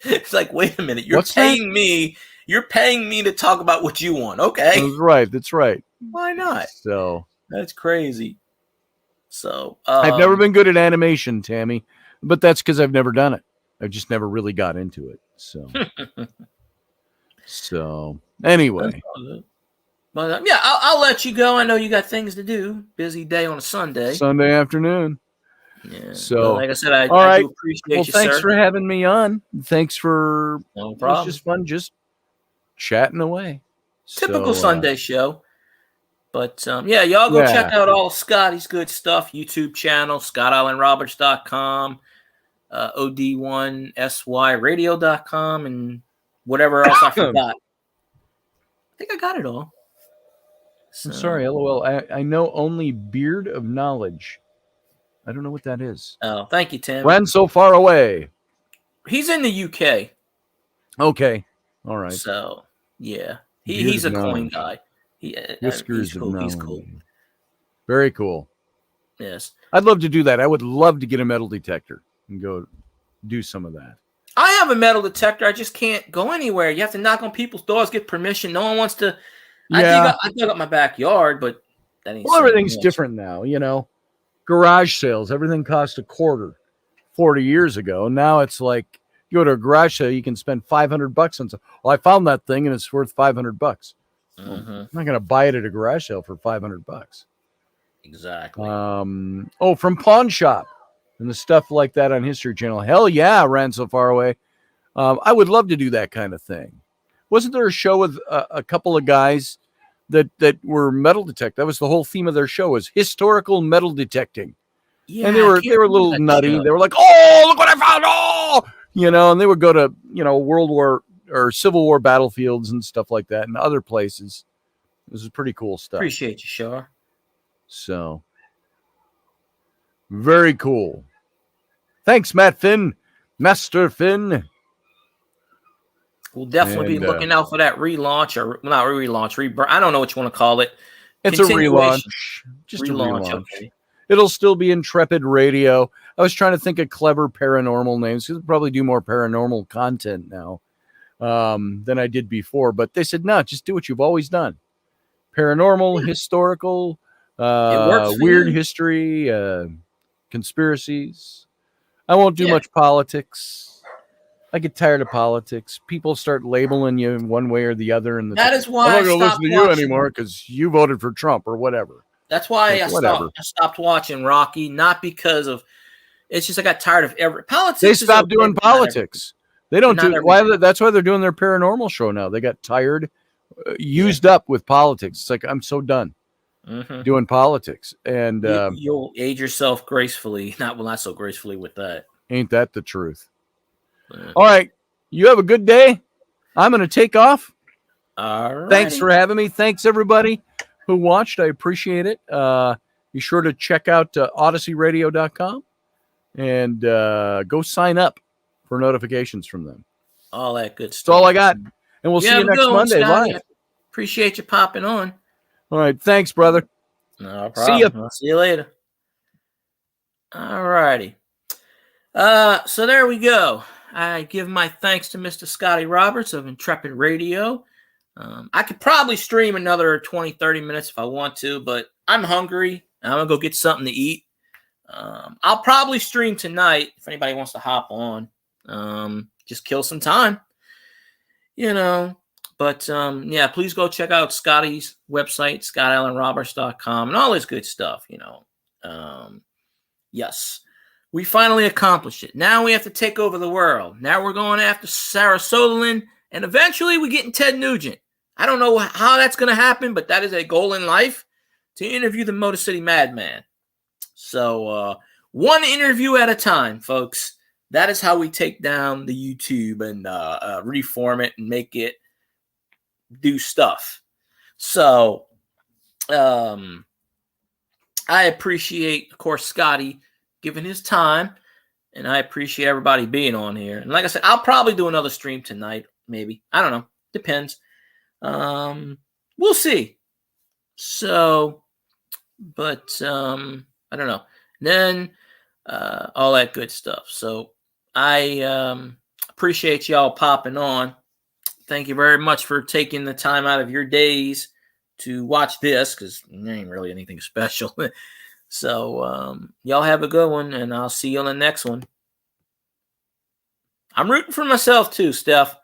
It's like, wait a minute. You're paying me to talk about what you want. Okay. That's right. Why not? So that's crazy. So I've never been good at animation, Tammy, but that's because I've never done it. I've just never really got into it. So anyway, but yeah, I'll let you go. I know you got things to do. Busy day on a Sunday. Sunday afternoon. Yeah. So but like I said, I all right. do appreciate Well, you, thanks sir. for having me on. Thanks for No It problem. was just fun, just chatting away. Typical So, Sunday show. But yeah, y'all go check out all Scotty's good stuff. YouTube channel, ScottIslandRoberts.com, OD1SYRadio.com, and whatever else I forgot. I think I got it all. I'm sorry, LOL. I know only Beard of Knowledge. I don't know what that is. Oh, thank you, Tim. Ran so far away. He's in the UK. Okay. All right. So, yeah. Beard He's a of coin knowledge. guy. Whiskers he's of cool. knowledge. He's cool. Very cool. Yes. I'd love to do that. I would love to get a metal detector and go do some of that. I have a metal detector. I just can't go anywhere. You have to knock on people's doors, get permission. No one wants to. Yeah. I dug up my backyard, but that ain't. Well, everything's much. different now, you know. Garage sales, everything cost $0.25 40 years ago. Now it's like you go to a garage sale, you can spend $500 on something. Well, I found that thing and it's worth $500. Well, I'm not going to buy it at a garage sale for $500. Exactly. From Pawn Shop and the stuff like that on History Channel. Hell yeah, Ran so far away. I would love to do that kind of thing. Wasn't there a show with a couple of guys that were metal detect? That was the whole theme of their show, was historical metal detecting. Yeah, And they were a little nutty. show. They were like, "Oh, look what I found!" Oh, and they would go to World War or Civil War battlefields and stuff like that, and other places. This is pretty cool stuff. Appreciate you, Shar. So very cool. Thanks, Matt Finn, Master Finn. We'll definitely be looking out for that relaunch, or not relaunch, I don't know what you want to call it. It's a relaunch. Just a relaunch. Okay. It'll still be Intrepid Radio. I was trying to think of clever paranormal names. We'll probably do more paranormal content now than I did before. But they said, no, just do what you've always done. Paranormal, historical, weird history, conspiracies. I won't do much politics. I get tired of politics. People start labeling you in one way or the other. And that is why I'm not I going to listen stopped to you watching. anymore because you voted for Trump or whatever. That's why Like, I stopped watching Rocky, not because of. It's just I got tired of politics. They stopped doing politics. They don't do why. That's why they're doing their paranormal show now. They got tired, used up with politics. It's like, I'm so done doing politics, and you'll age yourself gracefully. Not so gracefully with that. Ain't that the truth? All right, you have a good day. I'm going to take off. All right. Thanks for having me. Thanks everybody who watched. I appreciate it. Be sure to check out OdysseyRadio.com and go sign up for notifications from them. All that good stuff. That's all I got. And we'll see you next Monday live. Appreciate you popping on. All right. Thanks, brother. No problem. See you. I'll see you later. All righty. So there we go. I give my thanks to Mr. Scotty Roberts of Intrepid Radio. I could probably stream another 20, 30 minutes if I want to, but I'm hungry. I'm going to go get something to eat. I'll probably stream tonight if anybody wants to hop on. Just kill some time, But, yeah, please go check out Scotty's website, ScottIslandRoberts.com, and all his good stuff, Yes, we finally accomplished it. Now we have to take over the world. Now we're going after Sarah Sutherland, and eventually we're getting Ted Nugent. I don't know how that's going to happen, but that is a goal in life, to interview the Motor City Madman. So one interview at a time, folks. That is how we take down the YouTube and reform it and make it do stuff. So I appreciate, of course, Scotty giving his time, and I appreciate everybody being on here. And like I said, I'll probably do another stream tonight, maybe. I don't know. Depends. We'll see. So, but I don't know. Then all that good stuff. So I appreciate y'all popping on. Thank you very much for taking the time out of your days to watch this, because it ain't really anything special. So y'all have a good one, and I'll see you on the next one. I'm rooting for myself too, Steph.